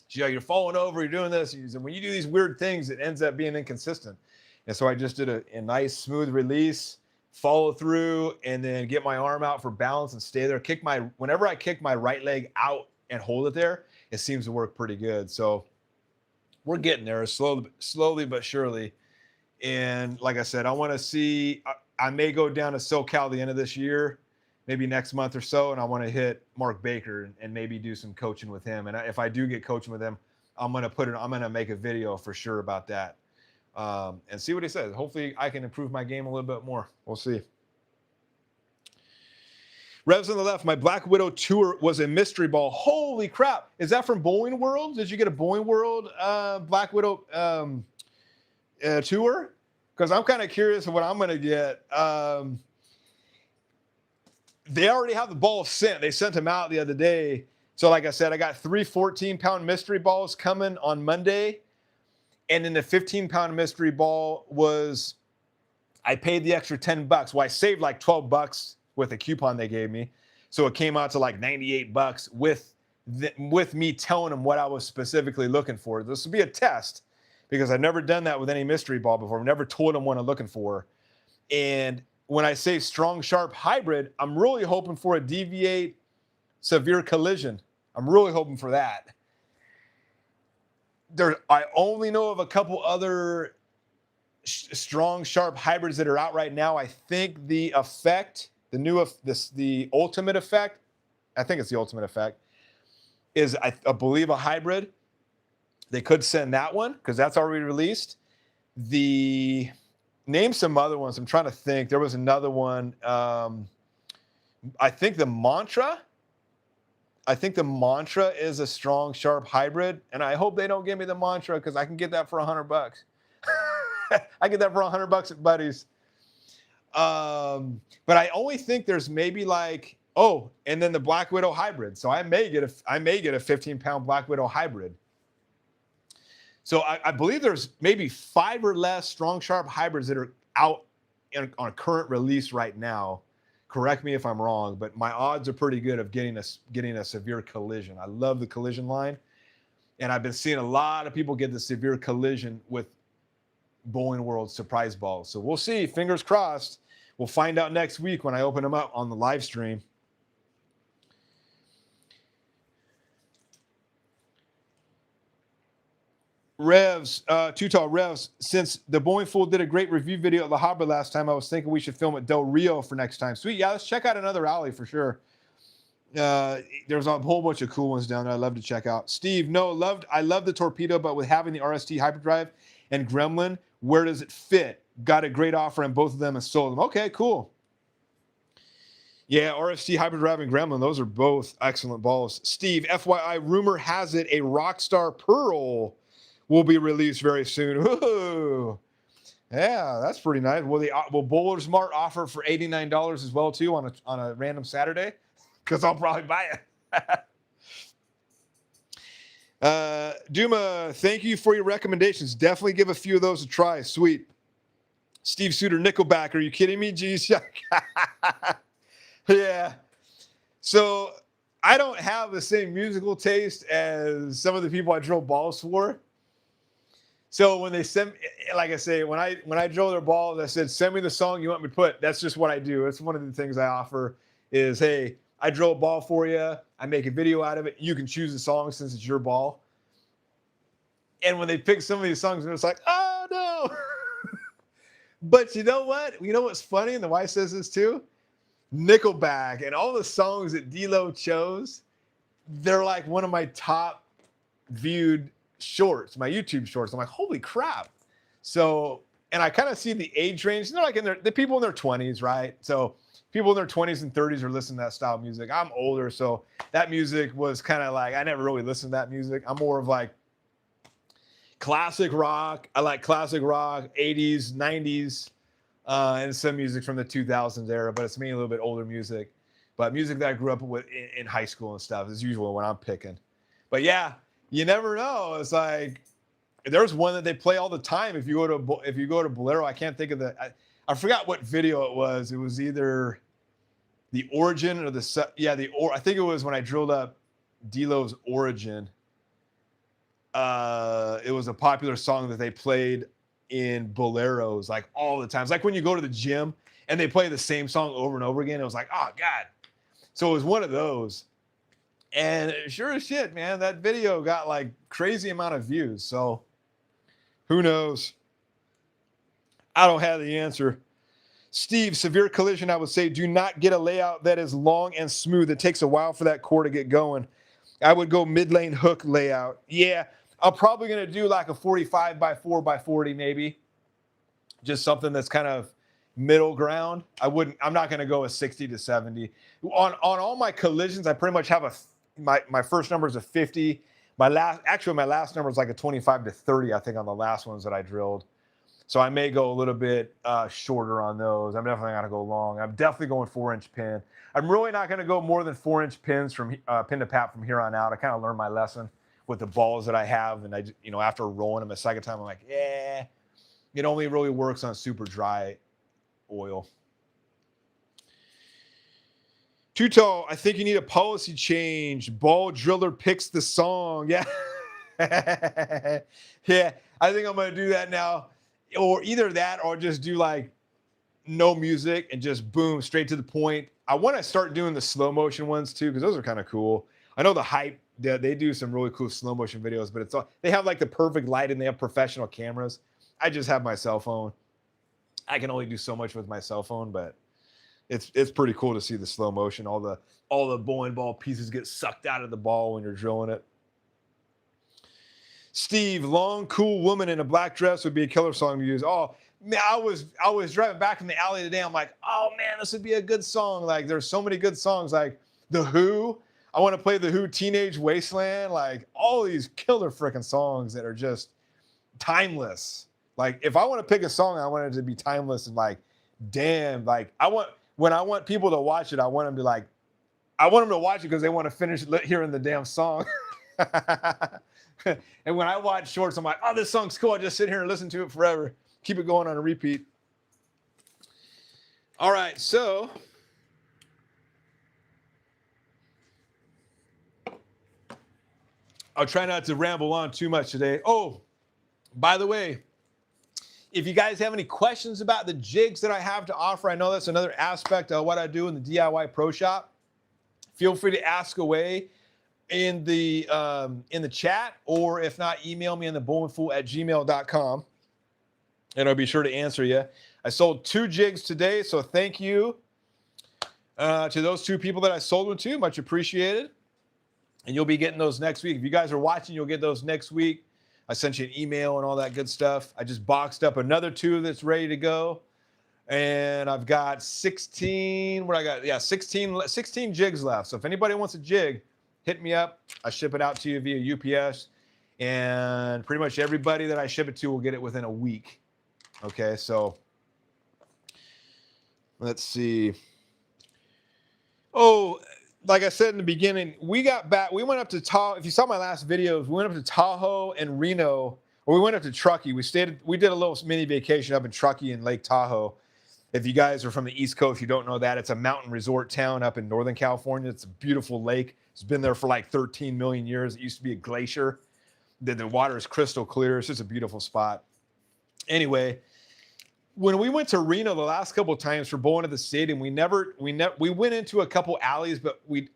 she's like, you're falling over. You're doing this. And when you do these weird things, it ends up being inconsistent. And so I just did a nice smooth release, follow through, and then get my arm out for balance and stay there. Whenever I kick my right leg out and hold it there, it seems to work pretty good. So we're getting there slowly but surely. And like I said, I want to see, I may go down to SoCal the end of this year, maybe next month or so. And I want to hit Mark Baker and maybe do some coaching with him. And if I do get coaching with him, I'm going to make a video for sure about that. And see what he says. Hopefully I can improve my game a little bit more. We'll see. Revs on the left, my Black Widow tour was a mystery ball. Holy crap. Is that from Bowling World? Did you get a Bowling World Black Widow tour? Because I'm kind of curious of what I'm going to get. They already have the balls sent. They sent them out the other day. So like I said, I got 3 14-pound mystery balls coming on Monday. And then the 15-pound mystery ball was, I paid the extra $10. Well, I saved like $12 with a coupon they gave me. So it came out to like $98 with me telling them what I was specifically looking for. This would be a test because I've never done that with any mystery ball before. I've never told them what I'm looking for. And when I say strong, sharp hybrid, I'm really hoping for a Deviate severe collision. I'm really hoping for that. I only know of a couple other strong, sharp hybrids that are out right now. I think the effect, the ultimate effect, I think it's the ultimate effect, is I believe a hybrid. They could send that one because that's already released. Name some other ones. I'm trying to think. There was another one. I think the Mantra. I think the Mantra is a strong, sharp hybrid, and I hope they don't give me the Mantra because I can get that for $100. I get that for $100 at Buddy's. But I only think there's maybe like, and then the Black Widow hybrid. So I may get a 15-pound Black Widow hybrid. So I believe there's maybe 5 or less strong, sharp hybrids that are out on a current release right now. Correct me if I'm wrong, but my odds are pretty good of getting a severe collision. I love the collision line, and I've been seeing a lot of people get the severe collision with Bowling World surprise balls. So we'll see. Fingers crossed. We'll find out next week when I open them up on the live stream. Revs, Tutah Revs, since the Bowling Fool did a great review video at La Habra last time, I was thinking we should film at Del Rio for next time. Sweet. Yeah, let's check out another alley for sure. There's a whole bunch of cool ones down there I'd love to check out. Steve, no, I love the Torpedo, but with having the RST Hyperdrive and Gremlin, where does it fit? Got a great offer on both of them and sold them. Okay, cool. Yeah, RST Hyperdrive and Gremlin, those are both excellent balls. Steve, FYI, rumor has it a Rockstar Pearl will be released very soon. Ooh. Yeah, that's pretty nice. Will Bowler Smart offer for $89 as well too on a random Saturday? Because I'll probably buy it. Duma, thank you for your recommendations. Definitely give a few of those a try. Sweet. Steve Suter, Nickelback. Are you kidding me? Geez. Yeah. So I don't have the same musical taste as some of the people I drill balls for. So when they send, like I say, when I drill their balls, I said, send me the song you want me to put. That's just what I do. It's one of the things I offer is, hey, I drill a ball for you. I make a video out of it. You can choose the song since it's your ball. And when they pick some of these songs, it's like, oh, no. But you know what? You know what's funny? And the wife says this too? Nickelback and all the songs that D-Lo chose, they're like one of my top viewed shorts, my YouTube shorts. I'm like, holy crap. So, and I kind of see the age range. They're like the people in their 20s, right? So people in their 20s and 30s are listening to that style of music. I'm older, so that music was kind of like, I never really listened to that music. I'm more of like classic rock. I like classic rock, 80s, 90s, and some music from the 2000s era, but it's mainly a little bit older music. But music that I grew up with in high school and stuff is usually what I'm picking. But yeah, you never know. It's like there's one that they play all the time. If you go to Bolero, I can't think of I forgot what video it was. It was either the Origin or I think it was when I drilled up D-Lo's Origin. It was a popular song that they played in Boleros like all the time. It's like when you go to the gym and they play the same song over and over again. It was like, oh God. So it was one of those. And sure as shit, man, that video got like crazy amount of views. So who knows? I don't have the answer. Steve, severe collision, I would say do not get a layout that is long and smooth. It takes a while for that core to get going. I would go mid-lane hook layout. Yeah, I'm probably going to do like a 45 by 4 by 40 maybe. Just something that's kind of middle ground. I'm not going to go a 60 to 70. On all my collisions, I pretty much have my first number is a 50. My last number is like a 25 to 30, I think, on the last ones that I drilled. So I may go a little bit shorter on those. I'm definitely not going to go long. I'm definitely going 4-inch pin. I'm really not going to go more than 4-inch pins from pin to pat from here on out. I kind of learned my lesson with the balls that I have. And after rolling them a second time, I'm like, yeah, it only really works on super dry oil. Too tall. I think you need a policy change. Ball driller picks the song. Yeah. Yeah. I think I'm going to do that now. Or either that or just do like no music and just boom, straight to the point. I want to start doing the slow motion ones too, because those are kind of cool. I know the Hype, they do some really cool slow motion videos, but they have like the perfect light and they have professional cameras. I just have my cell phone. I can only do so much with my cell phone, but it's pretty cool to see the slow motion. All the bowling ball pieces get sucked out of the ball when you're drilling it. Steve, long, cool woman in a black dress would be a killer song to use. Oh, man, I was driving back from the alley today. I'm like, oh man, this would be a good song. Like, there's so many good songs. Like The Who. I want to play The Who, Teenage Wasteland. Like all these killer freaking songs that are just timeless. Like if I want to pick a song, I want it to be timeless and like, damn, like when I want people to watch it, I want them to watch it because they want to finish hearing the damn song. And when I watch shorts, I'm like, oh, this song's cool. I just sit here and listen to it forever. Keep it going on a repeat. All right, so I'll try not to ramble on too much today. Oh, by the way, if you guys have any questions about the jigs that I have to offer, I know that's another aspect of what I do in the DIY Pro Shop. Feel free to ask away in the chat, or if not, email me in the bowlingfool@gmail.com, and I'll be sure to answer you. I sold 2 jigs today, so thank you to those 2 people that I sold them to. Much appreciated. And you'll be getting those next week. If you guys are watching, you'll get those next week. I sent you an email and all that good stuff. I just boxed up another 2 that's ready to go. And I've got 16, 16 jigs left. So if anybody wants a jig, hit me up. I ship it out to you via UPS. And pretty much everybody that I ship it to will get it within a week. Okay, so let's see. Oh, like I said in the beginning, we went up to Tahoe. If you saw my last videos, we went up to Tahoe and Reno, or we went up to Truckee. We did a little mini vacation up in Truckee and Lake Tahoe. If you guys are from the East Coast, you don't know that. It's a mountain resort town up in Northern California. It's a beautiful lake. It's been there for like 13 million years. It used to be a glacier. The water is crystal clear. It's just a beautiful spot. Anyway, when we went to Reno the last couple of times for bowling at the stadium, we went into a couple alleys, but we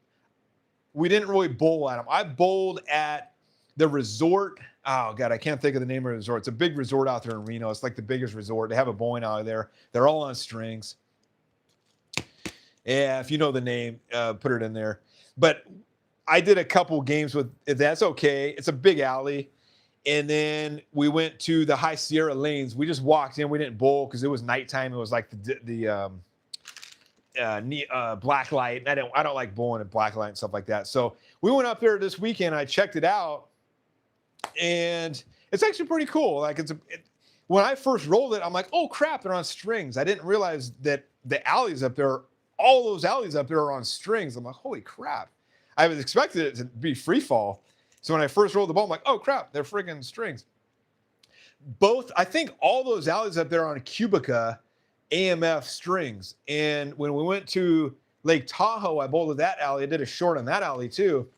didn't really bowl at them. I bowled at the resort. Oh God, I can't think of the name of the resort. It's a big resort out there in Reno. It's like the biggest resort. They have a bowling alley there. They're all on strings. Yeah, if you know the name, put it in there. But I did a couple games with. That's okay. It's a big alley. And then we went to the High Sierra Lanes. We just walked in. We didn't bowl because it was nighttime. It was like the black light. And I don't like bowling in black light and stuff like that. So we went up there this weekend. I checked it out, and it's actually pretty cool. Like when I first rolled it, I'm like, oh crap, they're on strings. I didn't realize that the alleys up there, all those alleys up there are on strings. I'm like, holy crap. I was expecting it to be free fall. So when I first rolled the ball, I'm like, oh crap, they're friggin' strings. I think all those alleys up there are on Cubica AMF strings. And when we went to Lake Tahoe, I bowled at that alley. I did a short on that alley too.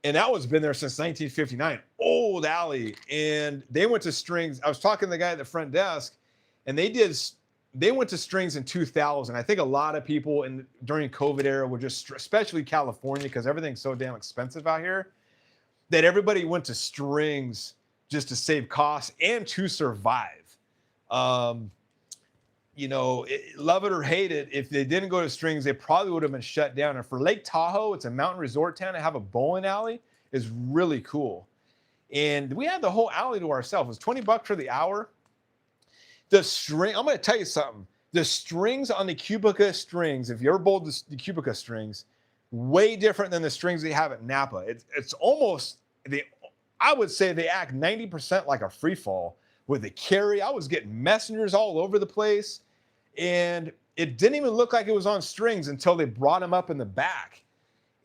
And that one's been there since 1959, old alley. And they went to strings. I was talking to the guy at the front desk, and they went to strings in 2000. I think a lot of people during COVID era were just, especially California, because everything's so damn expensive out here, that everybody went to strings just to save costs and to survive. Love it or hate it, if they didn't go to strings, they probably would have been shut down. And for Lake Tahoe, it's a mountain resort town, to have a bowling alley is really cool. And we had the whole alley to ourselves. It was $20 for the hour. The string, I'm going to tell you something. The strings on the Cubica strings, if you ever bowled the Cubica strings, way different than the strings they have at Napa. It's almost, I would say they act 90% like a free fall with the carry. I was getting messengers all over the place, and it didn't even look like it was on strings until they brought them up in the back.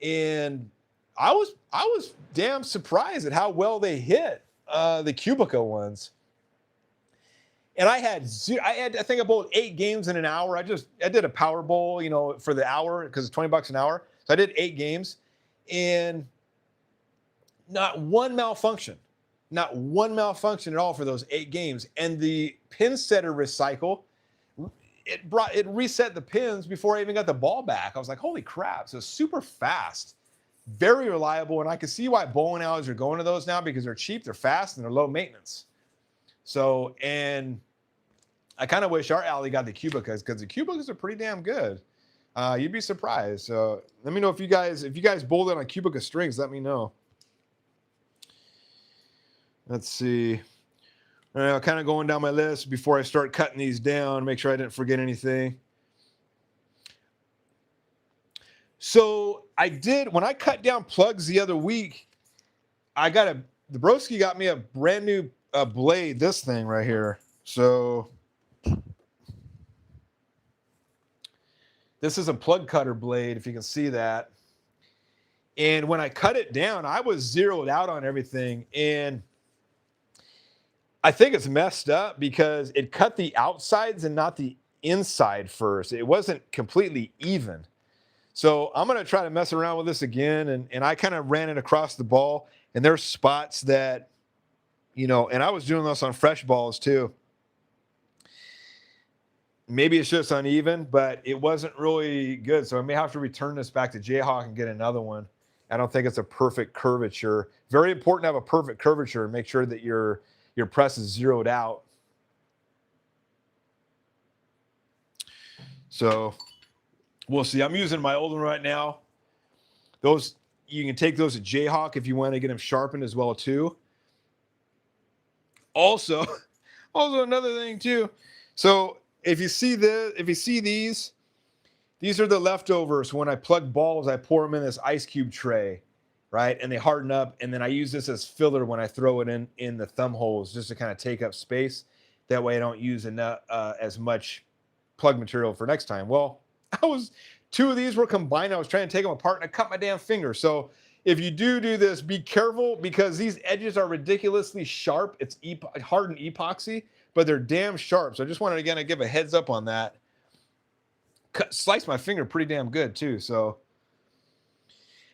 And I was damn surprised at how well they hit the Cubica ones. And I think I bowled 8 games in an hour. I did a power bowl, for the hour because it's $20 an hour. So I did 8 games, and not one malfunction at all for those 8 games. And the pin setter recycle, it reset the pins before I even got the ball back. I was like, holy crap. So super fast, very reliable. And I can see why bowling alleys are going to those now, because they're cheap, they're fast, and they're low maintenance. So, and I kind of wish our alley got the Cubicas, because the Cubicas are pretty damn good. You'd be surprised. So let me know if you guys bowled it on Cubica strings, let me know. Let's see. Kind of going down my list before I start cutting these down, make sure I didn't forget anything. So I did, when I cut down plugs the other week, the broski got me a brand new blade, this thing right here. So this is a plug cutter blade, if you can see that. And when I cut it down, I was zeroed out on everything. And I think it's messed up because it cut the outsides and not the inside first. It wasn't completely even. So I'm going to try to mess around with this again. And I kind of ran it across the ball. And there's spots that, and I was doing this on fresh balls too. Maybe it's just uneven, but it wasn't really good. So I may have to return this back to Jayhawk and get another one. I don't think it's a perfect curvature. Very important to have a perfect curvature and make sure that your press is zeroed out. So we'll see. I'm using my old one right now. Those, you can take those at Jayhawk if you want to get them sharpened as well too. Also another thing too. So if you see these are the leftovers. When I plug balls, I pour them in this ice cube tray, right? And they harden up. And then I use this as filler when I throw it in the thumb holes, just to kind of take up space. That way I don't use enough, as much plug material for next time. Well, 2 of these were combined. I was trying to take them apart and I cut my damn finger. So if you do this, be careful, because these edges are ridiculously sharp. It's hardened epoxy, but they're damn sharp. So I just wanted, again, to give a heads up on that. Sliced my finger pretty damn good too. So,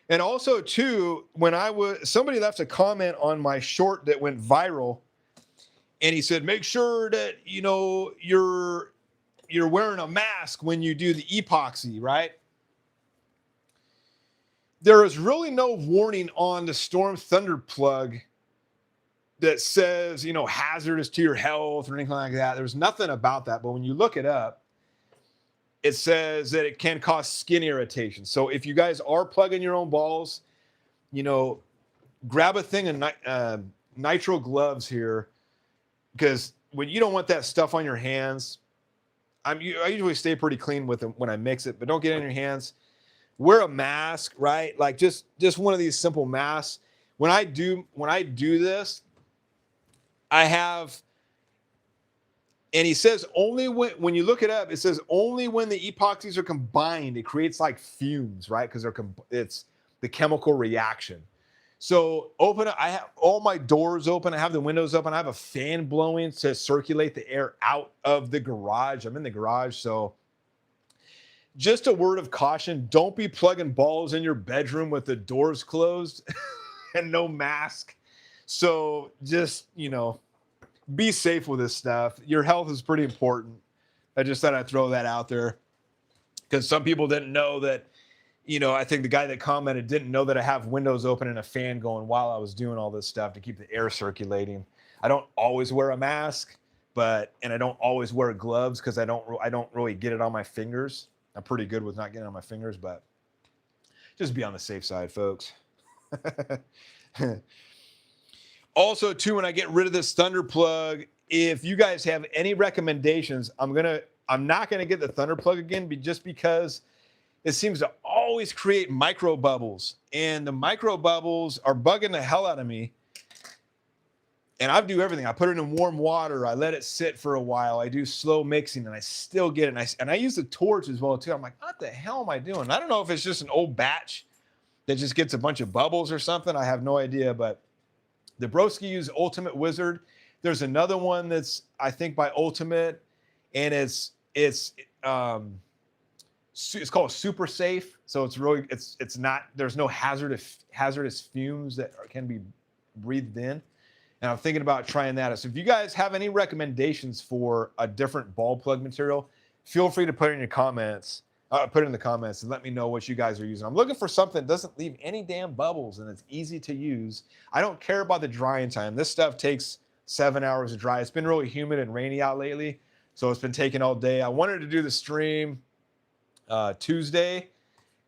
and also too, when somebody left a comment on my short that went viral, and he said, make sure that, you're wearing a mask when you do the epoxy, right? There is really no warning on the Storm Thunder plug that says, hazardous to your health or anything like that. There's nothing about that. But when you look it up, it says that it can cause skin irritation. So if you guys are plugging your own balls, grab a thing of nitrile gloves here, because when you don't want that stuff on your hands, I usually stay pretty clean with them when I mix it, but don't get it in your hands. Wear a mask, right? Like just one of these simple masks. When I do this, I have, and he says only when you look it up, it says only when the epoxies are combined, it creates like fumes, right? Because it's the chemical reaction. So I have all my doors open. I have the windows open. I have a fan blowing to circulate the air out of the garage. I'm in the garage. So just a word of caution, don't be plugging balls in your bedroom with the doors closed and no mask. So just, be safe with this stuff. Your health is pretty important. I just thought I'd throw that out there, because some people didn't know that, I think the guy that commented didn't know that I have windows open and a fan going while I was doing all this stuff to keep the air circulating. I don't always wear a mask, and I don't always wear gloves, because I don't really get it on my fingers. I'm pretty good with not getting it on my fingers, but just be on the safe side, folks. Also, too, when I get rid of this Thunder plug, if you guys have any recommendations, I'm not gonna get the Thunder Plug again, just because it seems to always create micro bubbles, and the micro bubbles are bugging the hell out of me. And I do everything. I put it in warm water. I let it sit for a while. I do slow mixing, and I still get it. And I use the torch as well too. I'm like, what the hell am I doing? I don't know if it's just an old batch that just gets a bunch of bubbles or something. I have no idea. But the Broski used Ultimate Wizard. There's another one that's, I think, by Ultimate, and it's called Super Safe. So it's really it's not, there's no hazardous fumes that can be breathed in. And I'm thinking about trying that. So if you guys have any recommendations for a different ball plug material, feel free to put it in your comments. Put it in the comments and let me know what you guys are using. I'm looking for something that doesn't leave any damn bubbles and it's easy to use. I don't care about the drying time. This stuff takes 7 hours to dry. It's been really humid and rainy out lately, so it's been taking all day. I wanted to do the stream Tuesday.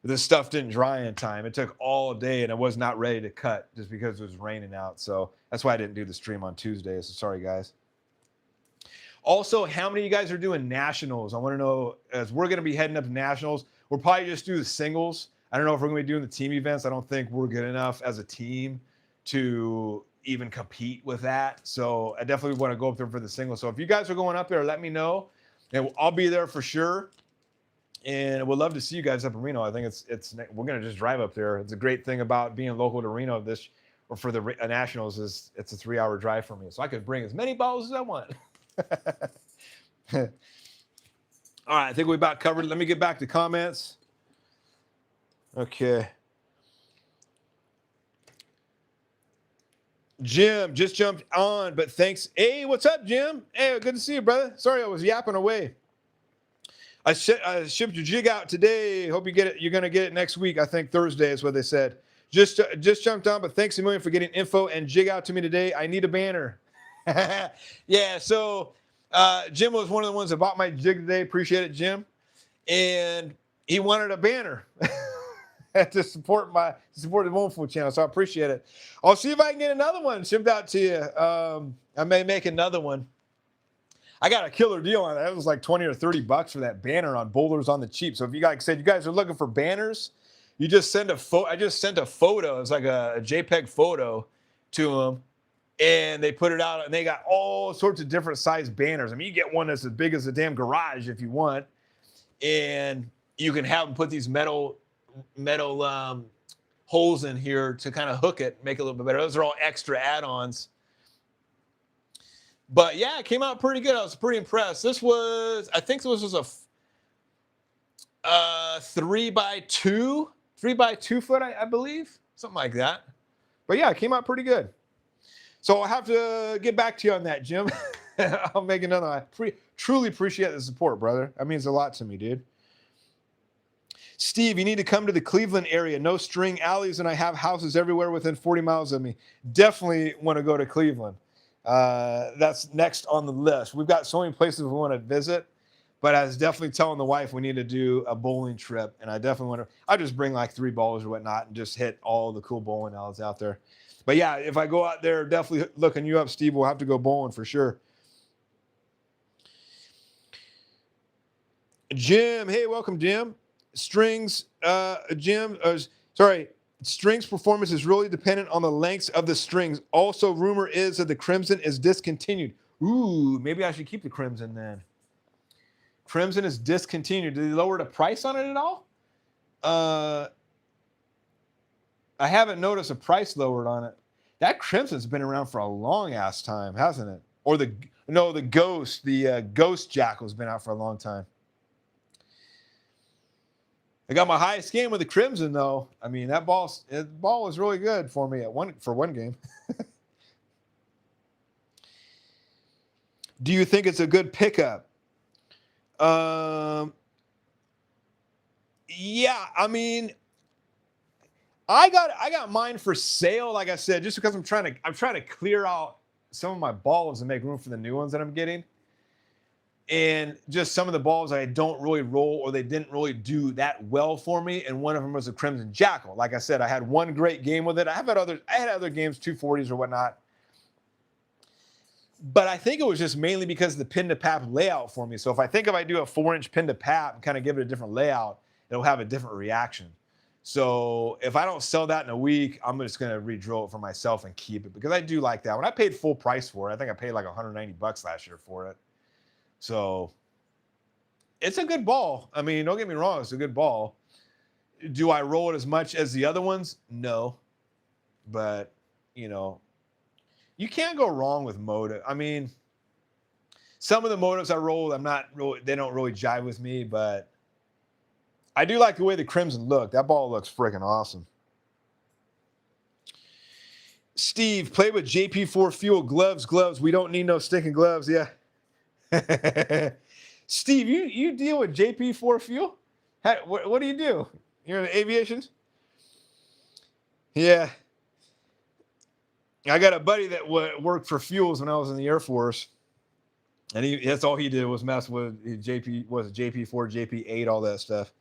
This stuff didn't dry in time. It took all day, and I was not ready to cut just because it was raining out. So that's why I didn't do the stream on Tuesday. So sorry, guys. Also, how many of you guys are doing nationals? I want to know, as we're going to be heading up to nationals, we'll probably just do the singles. I don't know if we're going to be doing the team events. I don't think we're good enough as a team to even compete with that. So I definitely want to go up there for the singles. So if you guys are going up there, let me know, and I'll be there for sure. And we'd love to see you guys up in Reno. I think we're gonna just drive up there. It's a great thing about being local to Reno or for the nationals is it's a 3-hour drive for me, so I could bring as many balls as I want. All right, I think we about covered. Let me get back to comments. Okay. Jim just jumped on, but thanks. Hey, what's up, Jim? Hey, good to see you, brother. Sorry, I was yapping away. I shipped your jig out today. Hope you get it. You're going to get it next week. I think Thursday is what they said. Just jumped on, but thanks a million for getting info and jig out to me today. I need a banner. Yeah, so Jim was one of the ones that bought my jig today. Appreciate it, Jim. And he wanted a banner to support the Wonderful channel, so I appreciate it. I'll see if I can get another one shipped out to you. I may make another one. I got a killer deal on it. It was like 20 or 30 bucks for that banner on Boulders on the Cheap. So if you guys are looking for banners, you just send a photo. I just sent a photo. It's like a JPEG photo to them, and they put it out, and they got all sorts of different size banners. I mean, you get one that's as big as a damn garage if you want, and you can have them put these metal holes in here to kind of hook it, make it a little bit better. Those are all extra add-ons. But yeah, it came out pretty good. I was pretty impressed. I think this was a 3x2 foot, I believe, something like that. But yeah, it came out pretty good. So I'll have to get back to you on that, Jim. I'll make another. I truly appreciate the support, brother. That means a lot to me, dude. Steve, you need to come to the Cleveland area. No string alleys, and I have houses everywhere within 40 miles of me. Definitely want to go to Cleveland. That's next on the list. We've got so many places we want to visit, but I was definitely telling the wife we need to do a bowling trip, and I definitely want to. I just bring like 3 balls or whatnot and just hit all the cool bowling alleys out there. But yeah, if I go out there, definitely looking you up, Steve. We'll have to go bowling for sure. Jim, hey, welcome, Jim. Strings performance is really dependent on the lengths of the strings. Also, rumor is that the Crimson is discontinued. Ooh, maybe I should keep the Crimson then. Crimson is discontinued. Did they lower the price on it at all? I haven't noticed a price lowered on it. That Crimson's been around for a long ass time, hasn't it? Or the Ghost Jackal's been out for a long time. I got my highest game with the Crimson, though. I mean, that ball was really good for me for one game. Do you think it's a good pickup? Yeah, I mean, I got mine for sale, like I said, just because I'm trying to clear out some of my balls and make room for the new ones that I'm getting. And just some of the balls I don't really roll, or they didn't really do that well for me. And one of them was a Crimson Jackal. Like I said, I had one great game with it. I had other games, 240s or whatnot. But I think it was just mainly because of the pin to pap layout for me. So if I do a 4-inch pin to pap and kind of give it a different layout, it'll have a different reaction. So if I don't sell that in a week, I'm just going to re-drill it for myself and keep it, because I do like that. When I paid full price for it, I think I paid like $190 last year for it. So it's a good ball. I mean, don't get me wrong, it's a good ball. Do I roll it as much as the other ones? No. But, you know, you can't go wrong with motive. I mean, some of the motives I roll, they don't really jive with me, but I do like the way the Crimson look. That ball looks freaking awesome. Steve, play with JP4 Fuel gloves. We don't need no stinking gloves. Yeah. Steve, you deal with JP4 Fuel? What do you do? You're in aviation? Yeah. I got a buddy that worked for Fuels when I was in the Air Force, and that's all he did was mess with JP4, JP8, all that stuff.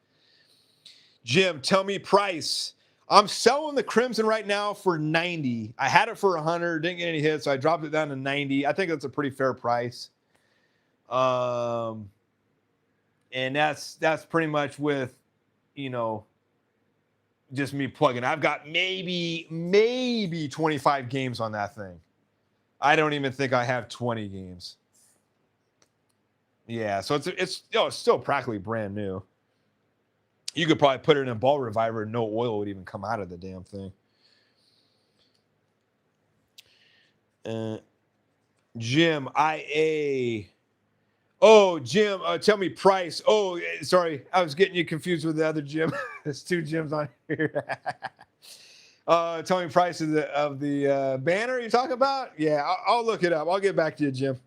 Jim, tell me price. I'm selling the Crimson right now for 90. I had it for 100, didn't get any hits, so I dropped it down to 90. I think that's a pretty fair price. And that's pretty much with, you know, just me plugging. I've got maybe 25 games on that thing. I don't even think I have 20 games. Yeah, so it's still practically brand new. You could probably put it in a ball reviver and no oil would even come out of the damn thing. Jim, IA. Oh, Jim, tell me price. Oh, sorry. I was getting you confused with the other Jim. There's two Jims on here. Tell me price of the banner you're talking about? Yeah, I'll look it up. I'll get back to you, Jim.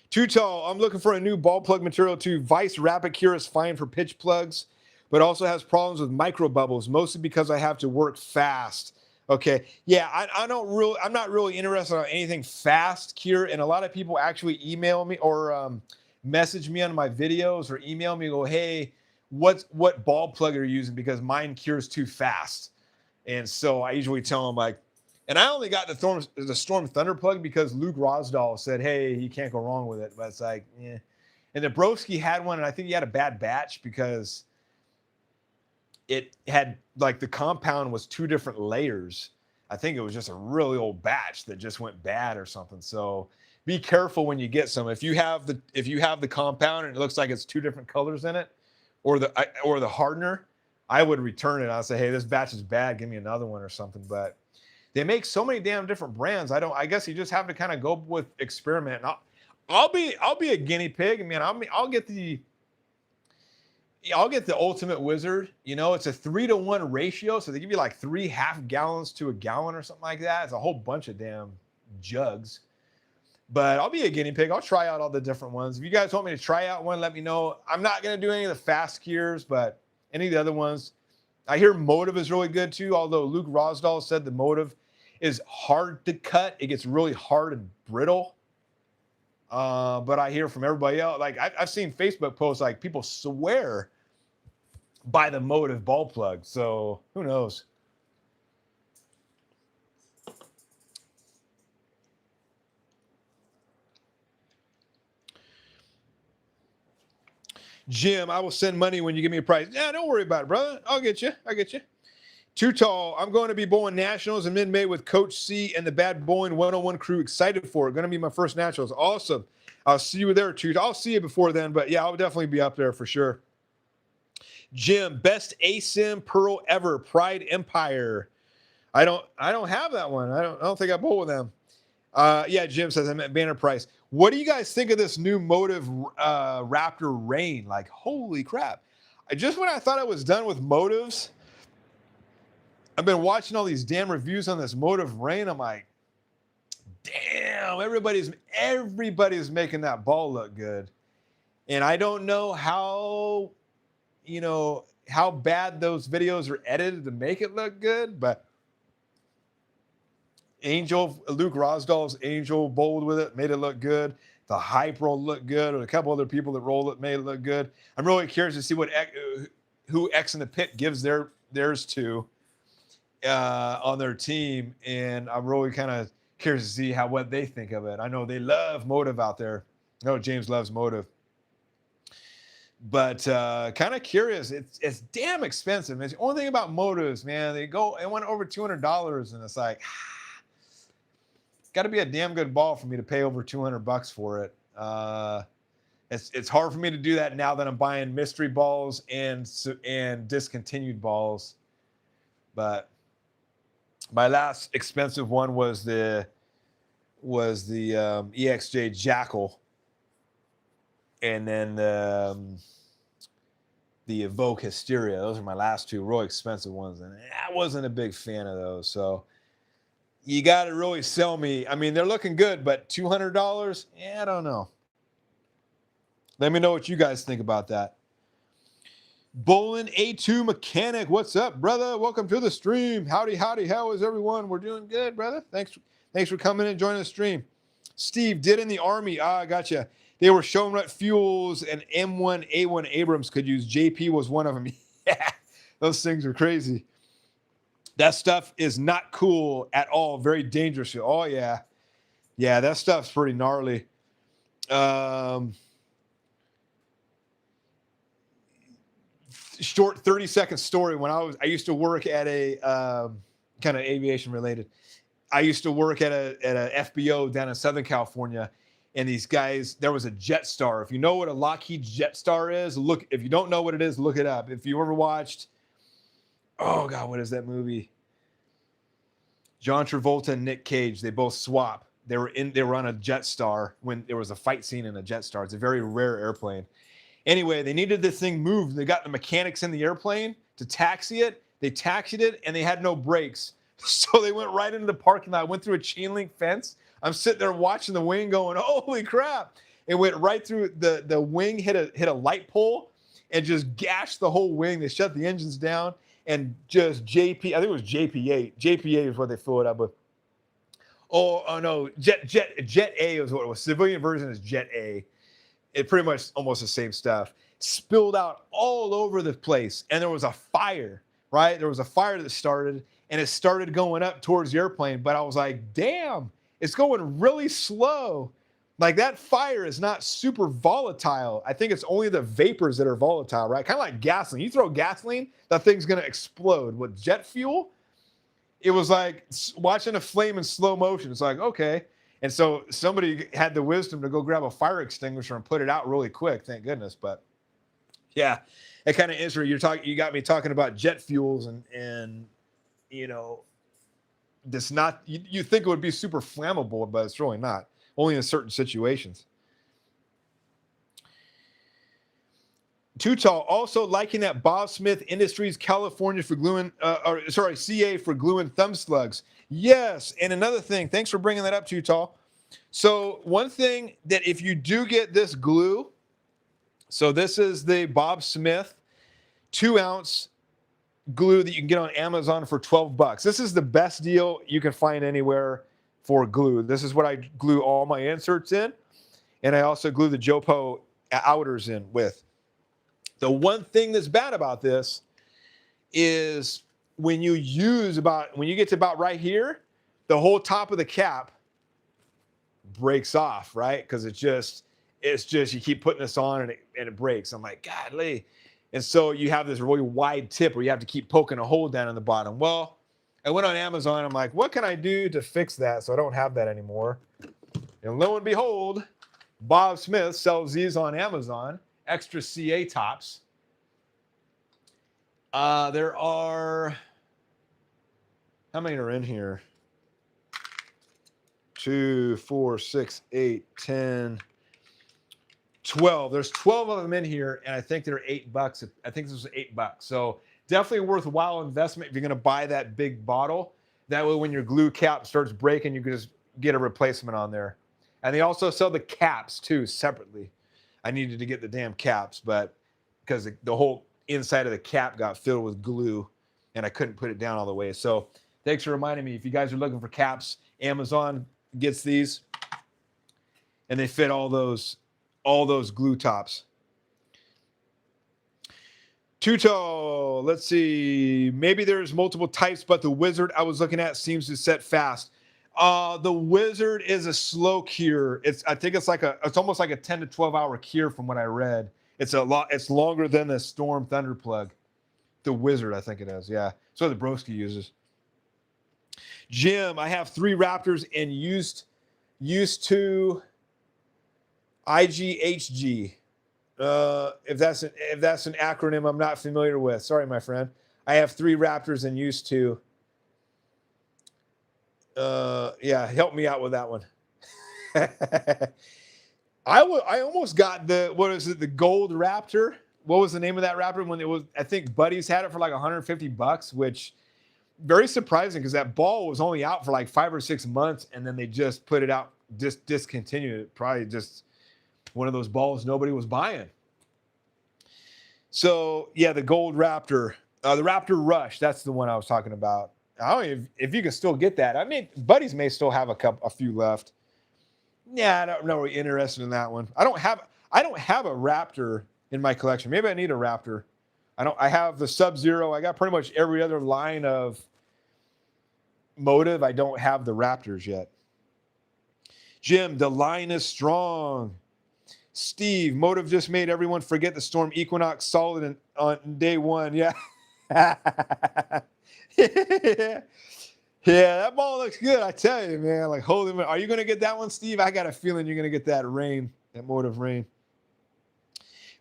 Too Tall. I'm looking for a new ball plug material too. Vice Rapid Cure is fine for pitch plugs, but also has problems with micro bubbles, mostly because I have to work fast. Okay. Yeah, I'm not really interested on anything fast cure. And a lot of people actually email me or message me on my videos or email me and go, hey, what ball plug are you using? Because mine cures too fast. And so I usually tell them, like, and I only got the Storm Thunder plug because Luke Rosdahl said, hey, you can't go wrong with it. But it's like, yeah. And the Broski had one, and I think he had a bad batch because it had, like, the compound was 2 different layers. I think it was just a really old batch that just went bad or something. So be careful when you get some. If you have the compound and it looks like it's 2 different colors in it, or the hardener, I would return it. I'll say, hey, this batch is bad. Give me another one or something. But they make so many damn different brands. I guess you just have to kind of go with experiment. And I'll be a guinea pig. I mean, I'll get the Ultimate Wizard. You know, it's a 3-to-1 ratio, so they give you like 3 half gallons to a gallon or something like that. It's a whole bunch of damn jugs. But I'll be a guinea pig. I'll try out all the different ones. If you guys want me to try out one, let me know. I'm not gonna do any of the fast cures, but any of the other ones. I hear Motive is really good too, although Luke Rosdahl said the Motive is hard to cut. It gets really hard and brittle. But I hear from everybody else, like I've seen Facebook posts, like people swear by the Motive ball plug. So who knows? Jim, I will send money when you give me a price. Yeah, don't worry about it, brother. I'll get you. Too Tall. I'm going to be bowling nationals in mid-May with Coach C and the Bad Bowling 101 crew. Excited for it. Going to be my first nationals. Awesome. I'll see you there, Too. I'll see you before then, but yeah, I'll definitely be up there for sure. Jim, best ASIM Pearl ever. Pride Empire. I don't have that one. I don't think I bowl with them. Yeah, Jim says I meant banner price. What do you guys think of this new Motive Raptor Rain? Like, holy crap. Just when I thought I was done with Motives, I've been watching all these damn reviews on this Motive Rain. I'm like, damn, everybody's making that ball look good. And I don't know how bad those videos are edited to make it look good, but Luke Rosdahl's Angel bowled with it, made it look good. The Hype roll looked good, and a couple other people that rolled it made it look good. I'm really curious to see who X in the Pit gives theirs to on their team, and I'm really kind of Curious to see what they think of it. I know they love Motive out there. I know James loves Motive. But kind of curious. It's damn expensive. It's the only thing about Motives, man. It went over $200, and it's like, got to be a damn good ball for me to pay over $200 for it. It's hard for me to do that now that I'm buying mystery balls and discontinued balls. But my last expensive one was the EXJ Jackal, and then the Evoke Hysteria. Those are my last two real expensive ones, and I wasn't a big fan of those. So you got to really sell me. I mean, they're looking good, but $200? Yeah, I don't know. Let me know what you guys think about that. Bolin A2 Mechanic, what's up, brother? Welcome to the stream. Howdy. How is everyone? We're doing good, brother. Thanks for coming and joining the stream. Steve did in the Army. I gotcha. They were showing what fuels and M1A1 Abrams could use. JP was one of them. Yeah, those things are crazy. That stuff is not cool at all. Very dangerous. Oh, yeah. Yeah, that stuff's pretty gnarly. Short 30-second story. When I used to work at a kind of aviation related. I used to work at a FBO down in Southern California, and these guys, there was a Jetstar. If you know what a Lockheed Jetstar is, look. If you don't know what it is, look it up. If you ever watched, oh God, what is that movie? John Travolta and Nick Cage, they both swap. They were on a Jetstar when there was a fight scene in a Jetstar. It's a very rare airplane. Anyway, they needed this thing moved. They got the mechanics in the airplane to taxi it. They taxied it, and they had no brakes. So they went right into the parking lot, went through a chain link fence. I'm sitting there watching the wing going, holy crap. It went right through the wing, hit a light pole, and just gashed the whole wing. They shut the engines down, and just I think it was JP8. JP8 is what they flew it up with. Oh no, Jet A is what it was. Civilian version is Jet A. It pretty much almost the same stuff. Spilled out all over the place, and there was a fire, right? There was a fire that started, and it started going up towards the airplane, but I was like, damn, it's going really slow. Like, that fire is not super volatile. I think it's only the vapors that are volatile, right? Kind of like gasoline. You throw gasoline, that thing's going to explode. With jet fuel, it was like watching a flame in slow motion. It's like, okay. And so somebody had the wisdom to go grab a fire extinguisher and put it out really quick. Thank goodness. But yeah, it kind of is where you got me talking about jet fuels and you know, this not, you think it would be super flammable, but it's really not. Only in certain situations. Too Tall also liking that Bob Smith Industries California for gluing, CA for gluing thumb slugs. Yes, and another thing, thanks for bringing that up, Too Tall. So one thing that if you do get this glue, so this is the Bob Smith 2-ounce glue that you can get on Amazon for $12. This is the best deal you can find anywhere for glue. This is what I glue all my inserts in, and I also glue the Jopo outers in with. The one thing that's bad about this is when you get to about right here, the whole top of the cap breaks off, right? Because it's just you keep putting this on and it breaks. I'm like, godly. And so you have this really wide tip where you have to keep poking a hole down in the bottom. Well, I went on Amazon. I'm like, what can I do to fix that so I don't have that anymore? And lo and behold, Bob Smith sells these on Amazon, extra CA tops. There are, how many are in here? 2, 4, 6, 8, 10, 12. There's 12 of them in here, and I think they're $8. I think this was $8. So definitely a worthwhile investment if you're going to buy that big bottle. That way, when your glue cap starts breaking, you can just get a replacement on there. And they also sell the caps too separately. I needed to get the damn caps, but because the whole inside of the cap got filled with glue, and I couldn't put it down all the way. So thanks for reminding me. If you guys are looking for caps, Amazon gets these, and they fit all those glue tops. Tuto, let's see. Maybe there's multiple types, but the wizard I was looking at seems to set fast. The Wizard is a slow cure. I think it's almost like a 10 to 12 hour cure from what I read. It's longer than the Storm Thunder plug. The Wizard, I think it is. Yeah. So the Broski uses. Jim, I have 3 Raptors and used to IGHG. If that's an acronym I'm not familiar with. Sorry, my friend. I have 3 Raptors and used to. Yeah, help me out with that one. I almost got the gold Raptor. What was the name of that Raptor when it was? I think Buddies had it for like $150, which very surprising because that ball was only out for like 5 or 6 months, and then they just put it out, discontinued it. Probably just one of those balls nobody was buying. So yeah, the gold Raptor, the Raptor Rush, that's the one I was talking about. I don't know if you can still get that. I mean, Buddies may still have a few left. Yeah, I'm not really interested in that one. I don't have a Raptor in my collection. Maybe I need a Raptor. I have the Sub-Zero. I got pretty much every other line of Motive. I don't have the Raptors yet. Jim, the line is strong. Steve, Motive just made everyone forget the Storm Equinox solid on day 1. Yeah. Yeah, that ball looks good. I tell you, man. Like, holy man. Are you going to get that one, Steve? I got a feeling you're going to get that Motive Rain.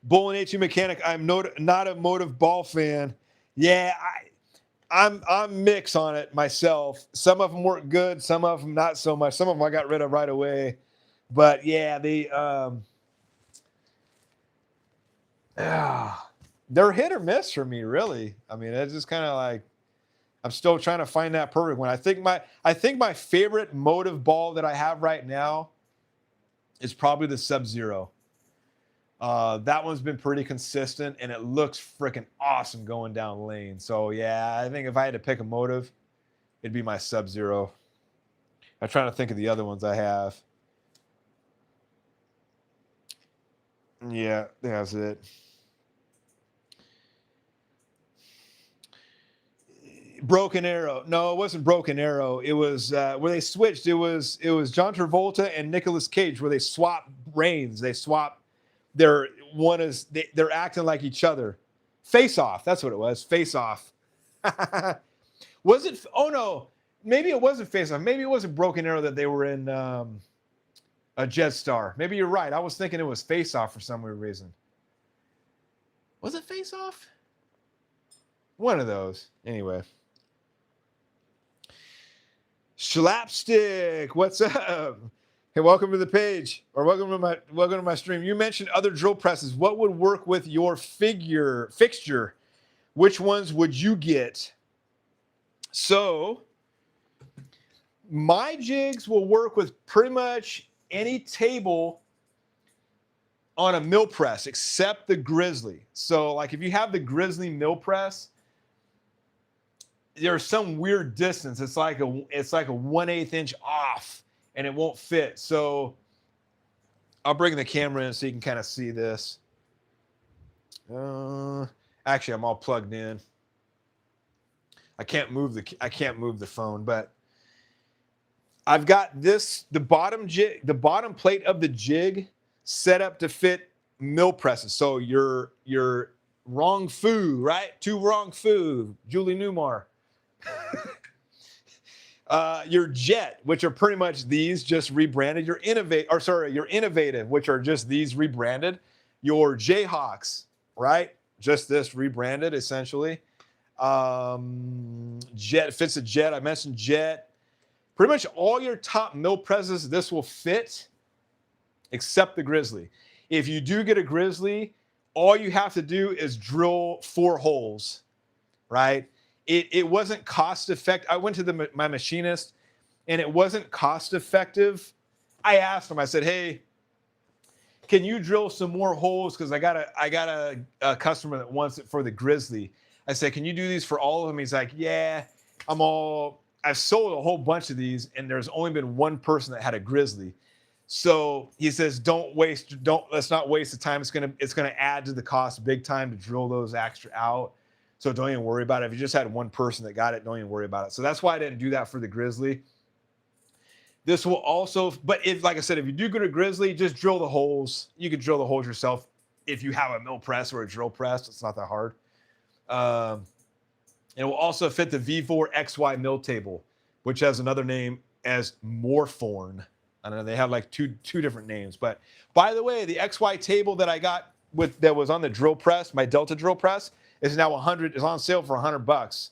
Bull and HE Mechanic, I'm not a Motive ball fan. Yeah, I'm mixed on it myself. Some of them work good, some of them not so much. Some of them I got rid of right away. But yeah, they're hit or miss for me, really. I mean, it's just kind of like I'm still trying to find that perfect one. I think my favorite Motive ball that I have right now is probably the Sub-Zero. That one's been pretty consistent, and it looks freaking awesome going down lane. So yeah, I think if I had to pick a Motive, it'd be my Sub-Zero. I'm trying to think of the other ones I have. Yeah, that's it. Broken Arrow. No, it wasn't Broken Arrow. It was where they switched. It was John Travolta and Nicolas Cage where they swap reigns. They swap they're acting like each other. Face Off. That's what it was. Face Off. Was it? Oh no. Maybe it wasn't Face Off. Maybe it wasn't Broken Arrow that they were in a Jetstar. Maybe you're right. I was thinking it was Face Off for some weird reason. Was it Face Off? One of those. Anyway. Slapstick, what's up? Hey, welcome to the page, or welcome to my stream. You mentioned other drill presses. What would work with your fixture? Which ones would you get? So, my jigs will work with pretty much any table on a mill press except the Grizzly. So, like if you have the Grizzly mill press, there's some weird distance. It's like a 1/8 inch off, and it won't fit. So I'll bring the camera in so you can kind of see this. Actually, I'm all plugged in. I can't move the phone, but I've got the bottom plate of the jig set up to fit mill presses. So your wrong foo, right? Two wrong foo, Julie Newmar. Your Jet, which are pretty much these just rebranded. Your Innovative, which are just these rebranded. Your Jayhawks, right? Just this rebranded essentially. Jet fits a Jet. I mentioned Jet. Pretty much all your top mill presses, this will fit, except the Grizzly. If you do get a Grizzly, all you have to do is drill 4 holes, right? It wasn't cost effective. I went to my machinist, and it wasn't cost effective. I asked him. I said, "Hey, can you drill some more holes? Because I got a customer that wants it for the Grizzly." I said, "Can you do these for all of them?" He's like, "Yeah, I've sold a whole bunch of these, and there's only been one person that had a Grizzly." So he says, let's not waste the time. It's gonna add to the cost big time to drill those extra out. So don't even worry about it. If you just had one person that got it, don't even worry about it. So that's why I didn't do that for the Grizzly. This will also, but if, like I said, if you do go to Grizzly, just drill the holes. You can drill the holes yourself if you have a mill press or a drill press. It's not that hard. It will also fit the V4 XY mill table, which has another name as Morphorn. I don't know. They have like two different names. But by the way, the XY table that I got that was on the drill press, my Delta drill press, is now is on sale for $100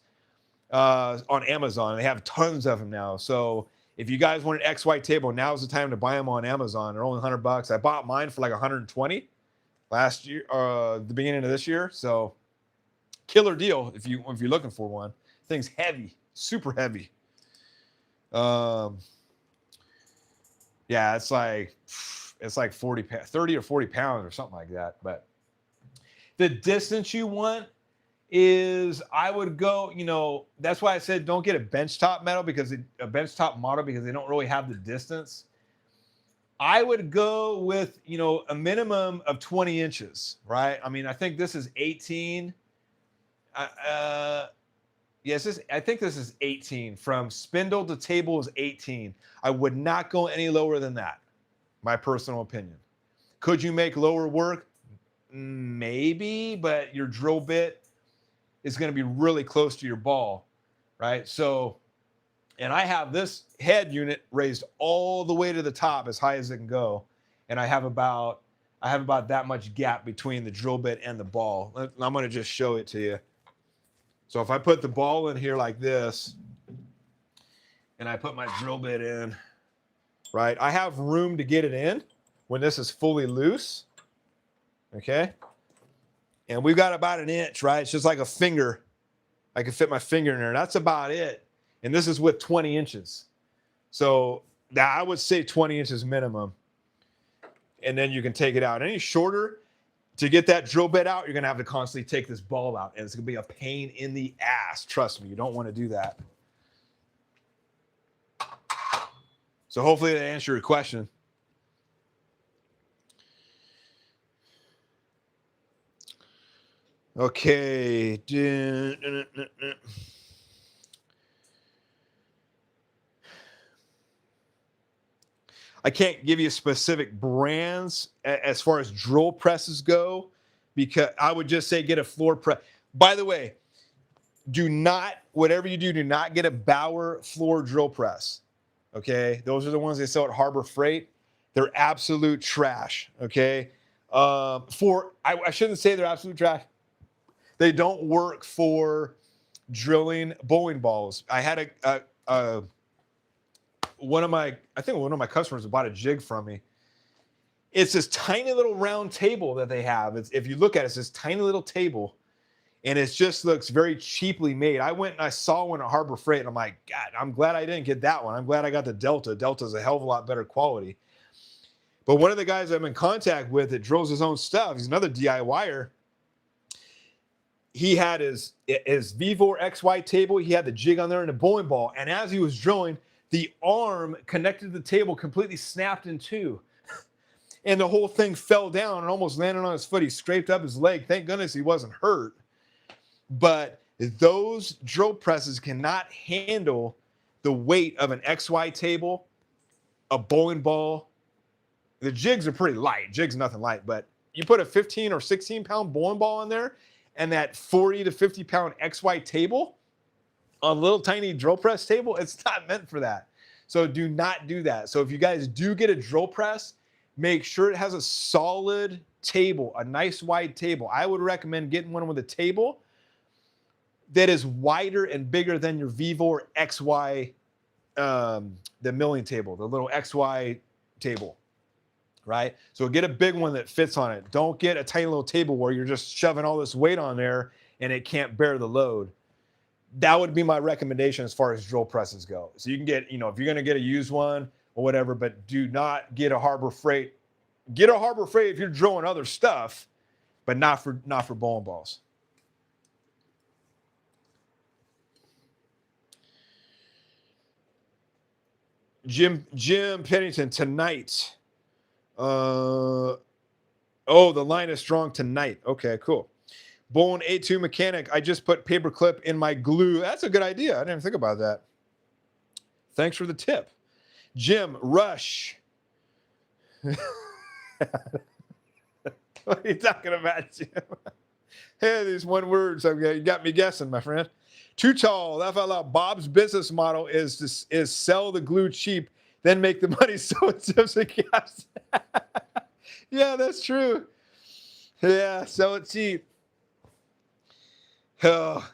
on Amazon. They have tons of them now. So if you guys want an XY table, now's the time to buy them on Amazon. They're only $100. I bought mine for like 120 last year, the beginning of this year. So killer deal if you're looking for one. Thing's heavy, super heavy. Yeah, it's like 30 or 40 pounds or something like that. But the distance you want is, I would go, that's why I said don't get a benchtop model because they don't really have the distance. I would go with, a minimum of 20 inches, right? I mean, I think this is 18. Yes, I think this is 18. From spindle to table is 18. I would not go any lower than that, my personal opinion. Could you make lower work? Maybe, but your drill bit is going to be really close to your ball, right? So, and I have this head unit raised all the way to the top as high as it can go. And I have about that much gap between the drill bit and the ball. I'm going to just show it to you. So if I put the ball in here like this, and I put my drill bit in, right? I have room to get it in when this is fully loose, okay? And we've got about an inch, right? It's just like a finger. I can fit my finger in there. That's about it. And this is with 20 inches. So now I would say 20 inches minimum. And then you can take it out. Any shorter, to get that drill bit out, you're going to have to constantly take this ball out. And it's going to be a pain in the ass. Trust me, you don't want to do that. So hopefully that answered your question. Okay. I can't give you specific brands as far as drill presses go, because I would just say get a floor press. By the way, whatever you do not get a Bauer floor drill press. Okay. Those are the ones they sell at Harbor Freight. They're absolute trash. Okay. I shouldn't say they're absolute trash. They don't work for drilling bowling balls. I had one of my customers bought a jig from me. It's this tiny little round table that they have. If you look at it, it's this tiny little table, and it just looks very cheaply made. I went and I saw one at Harbor Freight, and I'm like, God, I'm glad I didn't get that one. I'm glad I got the Delta. Delta's a hell of a lot better quality. But one of the guys I'm in contact with that drills his own stuff, he's another DIYer. He had his V4 XY table. He had the jig on there and a bowling ball. And as he was drilling, the arm connected to the table completely snapped in two. And the whole thing fell down and almost landed on his foot. He scraped up his leg. Thank goodness he wasn't hurt. But those drill presses cannot handle the weight of an XY table, a bowling ball. The jigs are pretty light. Jig's nothing light. But you put a 15 or 16 pound bowling ball in there, and that 40 to 50 pound XY table on a little tiny drill press table, it's not meant for that. So do not do that. So if you guys do get a drill press, make sure it has a solid table, a nice wide table. I would recommend getting one with a table that is wider and bigger than your V4 XY, the milling table, the little XY table. Right? So get a big one that fits on it. Don't get a tiny little table where you're just shoving all this weight on there and it can't bear the load. That would be my recommendation as far as drill presses go. So you can get, if you're going to get a used one or whatever, but do not get a Harbor Freight. Get a Harbor Freight if you're drilling other stuff, but not for bowling balls. Jim Pennington tonight. The line is strong tonight. Okay, cool. Bowling A2 mechanic. I just put paper clip in my glue. That's a good idea. I didn't even think about that. Thanks for the tip. Jim, Rush. What are you talking about, Jim? Hey, these one words, you got me guessing, my friend. Too tall. Laugh out loud. Bob's business model is sell the glue cheap, then make the money so it tips and gas. Yeah, that's true. Yeah, sell it cheap. Oh,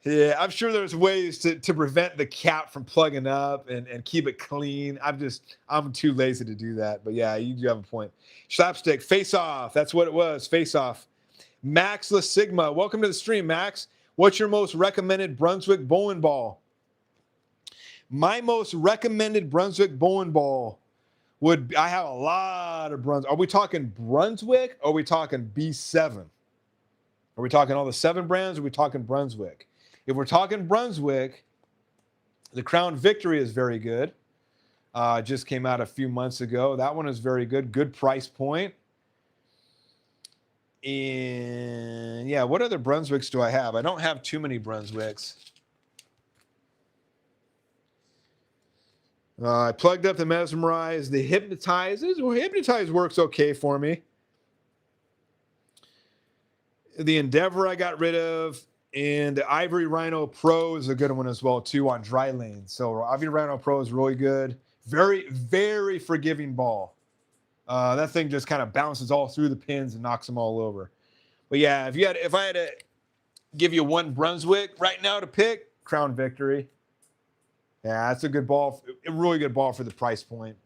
yeah, I'm sure there's ways to prevent the cap from plugging up and keep it clean. I'm too lazy to do that. But yeah, you do have a point. Slapstick, face off. That's what it was. Face off. Max La Sigma, welcome to the stream, Max. What's your most recommended Brunswick bowling ball? My most recommended Brunswick bowling ball I have a lot of Brunswick. Are we talking Brunswick or are we talking B7? Are we talking all the 7 brands or are we talking Brunswick? If we're talking Brunswick, the Crown Victory is very good. Just came out a few months ago. That one is very good. Good price point. And yeah, what other Brunswicks do I have? I don't have too many Brunswicks. I plugged up the Mesmerize, the Hypnotize. Well, Hypnotize works okay for me. The Endeavor I got rid of, and the Ivory Rhino Pro is a good one as well too on dry lanes. So Ivory Rhino Pro is really good. Very, very forgiving ball. That thing just kind of bounces all through the pins and knocks them all over. But yeah, if I had to give you one Brunswick right now to pick, Crown Victory. Yeah, that's a good ball, a really good ball for the price point.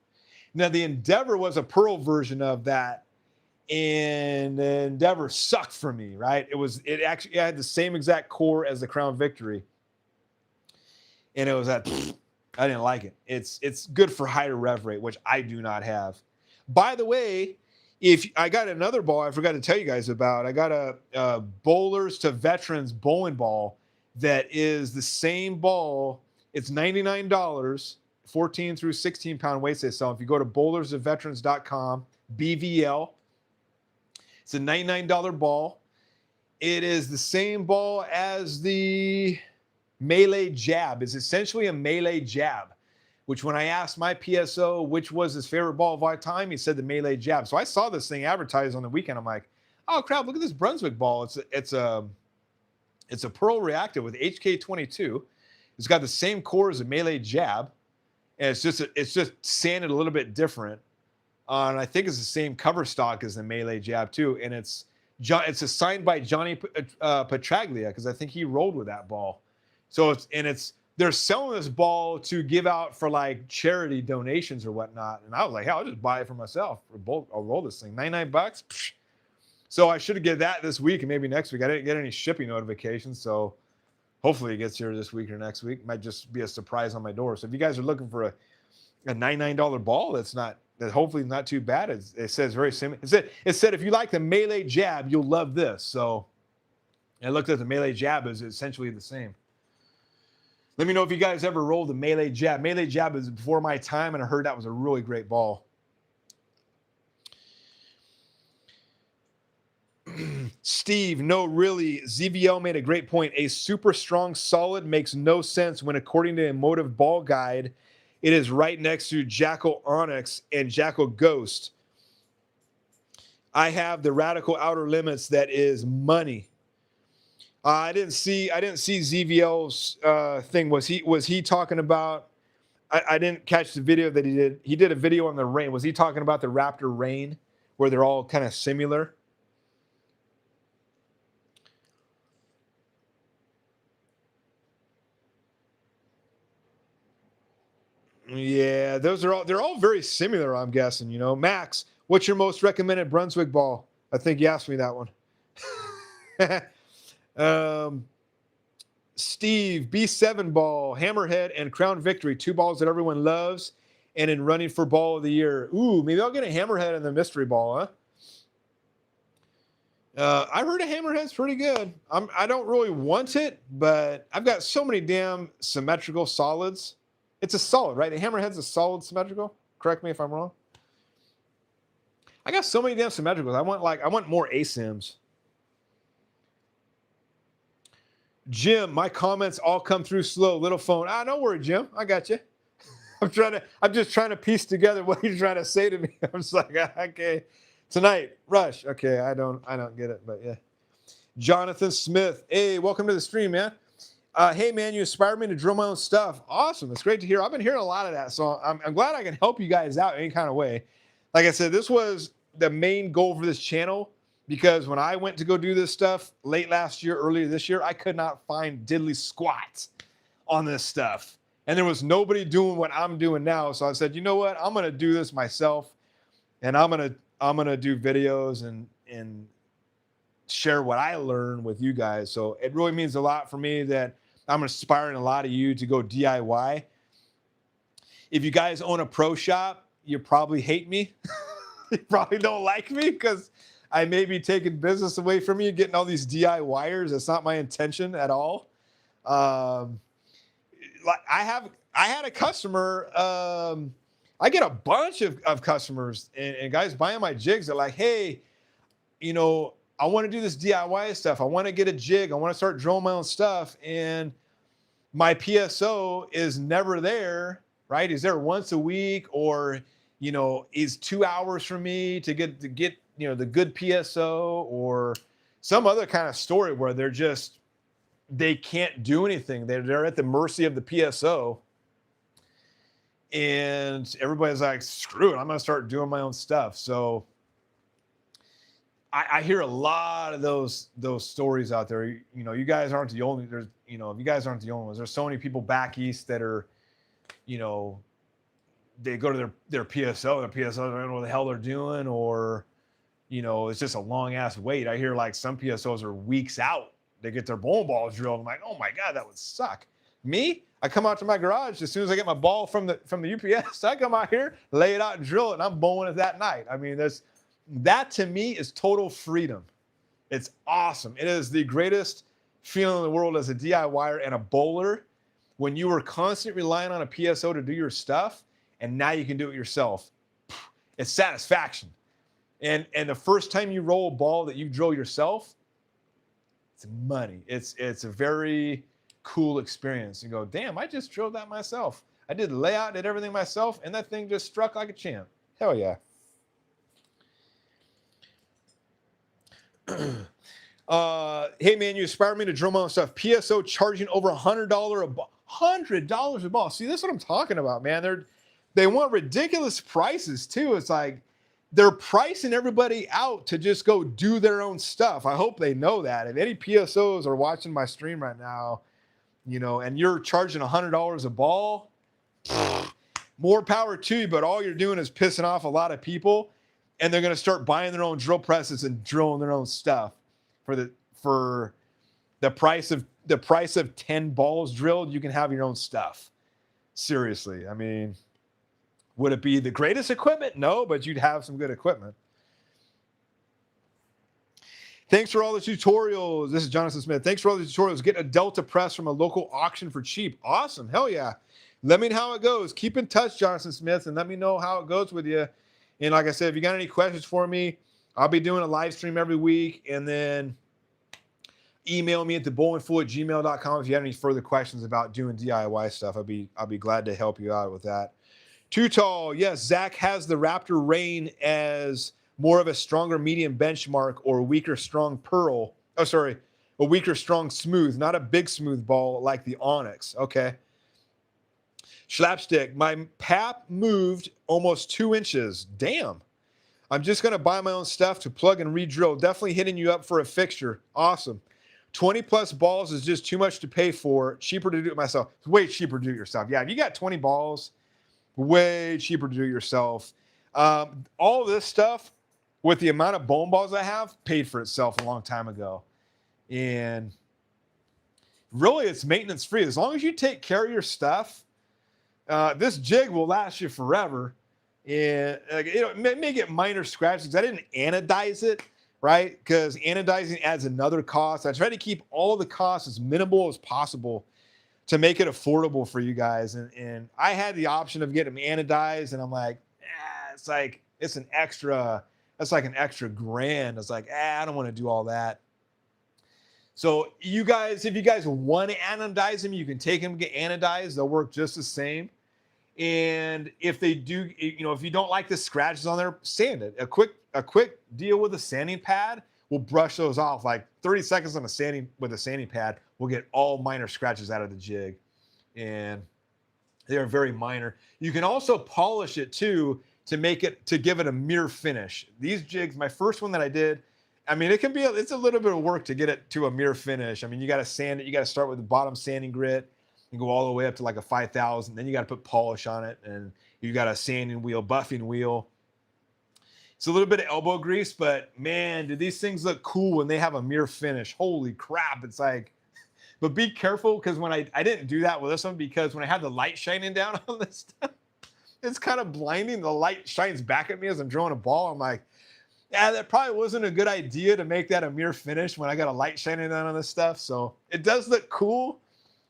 Now the Endeavor was a Pearl version of that, and the Endeavor sucked for me, right? It actually had the same exact core as the Crown Victory, and it was that I didn't like it. It's good for higher rev rate, which I do not have. By the way, if I got another ball I forgot to tell you guys about, I got a Bowlers to Veterans bowling ball that is the same ball. It's $99, 14 through 16 pound weights they sell. If you go to bowlersofveterans.com, BVL, it's a $99 ball. It is the same ball as the Melee Jab. It's essentially a Melee Jab, which when I asked my PSO which was his favorite ball of all time, he said the Melee Jab. So I saw this thing advertised on the weekend. I'm like, oh crap, look at this Brunswick ball. It's a Pearl Reactive with HK22. It's got the same core as a Melee Jab, and it's just sanded a little bit different. And I think it's the same cover stock as the Melee Jab too. And it's assigned by Johnny Petraglia because I think he rolled with that ball. So they're selling this ball to give out for like charity donations or whatnot. And I was like, hell, I'll just buy it for myself. I'll roll this thing, $99. Psh. So I should have get that this week and maybe next week. I didn't get any shipping notifications, so. Hopefully it gets here this week or next week. Might just be a surprise on my door. So if you guys are looking for a $99 ball, that's hopefully not too bad. It says very similar. It said if you like the Melee Jab, you'll love this. So I looked at the Melee Jab is essentially the same. Let me know if you guys ever rolled the Melee Jab. Melee Jab is before my time, and I heard that was a really great ball. Steve, no, really, ZVL made a great point. A super strong solid makes no sense when, according to Emotive Ball Guide, it is right next to Jackal Onyx and Jackal Ghost. I have the Radical Outer Limits that is money. I didn't see ZVL's thing. Was he talking about? I didn't catch the video that he did. He did a video on the Rain. Was he talking about the Raptor Rain, where they're all kind of similar? Yeah, they're all very similar, I'm guessing, you know. Max, what's your most recommended Brunswick ball? I think you asked me that one. Steve, B7 ball, Hammerhead, and Crown Victory, 2 balls that everyone loves, and in running for ball of the year. Ooh, maybe I'll get a Hammerhead in the mystery ball, huh? I've heard a Hammerhead's pretty good. I don't really want it, but I've got so many damn symmetrical solids. It's a solid, right? The Hammerhead's a solid symmetrical. Correct me if I'm wrong. I got so many damn symmetricals. I want more ASIMs. Jim, my comments all come through slow. Little phone. Don't worry, Jim. I got you. I'm just trying to piece together what you're trying to say to me. I'm just like, okay, tonight, Rush. Okay, I don't get it, but yeah. Jonathan Smith, hey, welcome to the stream, man. Hey, man, you inspired me to drill my own stuff. Awesome, it's great to hear. I've been hearing a lot of that, so I'm glad I can help you guys out in any kind of way. Like I said, this was the main goal for this channel, because when I went to go do this stuff late last year, earlier this year, I could not find diddly squat on this stuff. And there was nobody doing what I'm doing now. So I said, you know what? I'm going to do this myself, and I'm going to do videos and share what I learned with you guys. So it really means a lot for me that I'm inspiring a lot of you to go DIY. If you guys own a pro shop, you probably hate me. You probably don't like me because I may be taking business away from you, getting all these DIYers. That's not my intention at all. Like I had a customer. I get a bunch of customers and guys buying my jigs. They're like, hey, you know, I want to do this DIY stuff. I want to get a jig. I want to start drilling my own stuff. And my PSO is never there, right? He's there once a week, or, you know, is 2 hours from me to get, you know, the good PSO, or some other kind of story where they can't do anything. They're at the mercy of the PSO. And everybody's like, screw it, I'm going to start doing my own stuff. So I hear a lot of those stories out there. You know, you guys aren't the only, you guys aren't the only ones. There's so many people back east that are, you know, they go to their PSO, don't know what the hell they're doing, or, you know, it's just a long ass wait. I hear like some PSOs are weeks out. They get their bowling balls drilled. I'm like, oh my God, that would suck. Me, I come out to my garage as soon as I get my ball from the UPS. I come out here, lay it out and drill it, and I'm bowling it that night. I mean, that to me is total freedom. It's awesome. It is the greatest feeling in the world as a DIYer and a bowler, when you were constantly relying on a PSO to do your stuff, and now you can do it yourself. It's satisfaction. And the first time you roll a ball that you drill yourself, it's money. It's a very cool experience. You go, damn, I just drilled that myself. I did the layout, did everything myself, and that thing just struck like a champ. Hell yeah. Hey man, you inspired me to drill my own stuff. PSO charging over $100 a ball. $100 a ball. See, this is what I'm talking about, man. They want ridiculous prices too. It's like they're pricing everybody out to just go do their own stuff. I hope they know that. If any PSOs are watching my stream right now, you know, and you're charging $100 a ball, more power to you, but all you're doing is pissing off a lot of people, and they're going to start buying their own drill presses and drilling their own stuff for the price of 10 balls drilled. You can have your own stuff. Seriously. I mean, would it be the greatest equipment? No, but you'd have some good equipment. Thanks for all the tutorials. This is Jonathan Smith. Thanks for all the tutorials. Get a Delta press from a local auction for cheap. Awesome. Hell yeah. Let me know how it goes. Keep in touch, Jonathan Smith, and let me know how it goes with you. And like I said, if you got any questions for me, I'll be doing a live stream every week. And then email me at thebowlingfool@gmail.com if you have any further questions about doing DIY stuff. I'll be glad to help you out with that. Too Tall. Yes, Zach has the Raptor Rain as more of a stronger medium benchmark, or a weaker strong pearl. Oh, sorry. A weaker strong smooth, not a big smooth ball like the Onyx. Okay. Schlapstick. My pap moved almost 2 inches. Damn. I'm just going to buy my own stuff to plug and re-drill. Definitely hitting you up for a fixture. Awesome. 20 plus balls is just too much to pay for. Cheaper to do it myself. It's way cheaper to do it yourself. Yeah, if you got 20 balls, way cheaper to do it yourself. All this stuff, with the amount of bone balls I have, paid for itself a long time ago. And really, it's maintenance free. As long as you take care of your stuff, this jig will last you forever. And it may get minor scratches. I didn't anodize it, right? Because anodizing adds another cost. I try to keep all of the costs as minimal as possible to make it affordable for you guys. And I had the option of getting them anodized, and I'm like, it's like an extra grand. It's like, I don't want to do all that. So you guys, if you guys want to anodize them, you can take them, get anodized. They'll work just the same. And if they do, if you don't like the scratches on there, sand it. A quick deal with a sanding pad will brush those off. Like 30 seconds on a sanding pad will get all minor scratches out of the jig. And they are very minor. You can also polish it too to give it a mirror finish. These jigs, my first one that I did, I mean, it's a little bit of work to get it to a mirror finish. I mean, you got to sand it. You got to start with the bottom sanding grit and go all the way up to like a 5,000. Then you got to put polish on it, and you got a sanding wheel, buffing wheel. It's a little bit of elbow grease, but man, do these things look cool when they have a mirror finish. Holy crap. It's like, but be careful, because when I didn't do that with this one, because when I had the light shining down on this stuff, it's kind of blinding. The light shines back at me as I'm drawing a ball. I'm like, yeah, that probably wasn't a good idea to make that a mirror finish when I got a light shining down on this stuff. So it does look cool.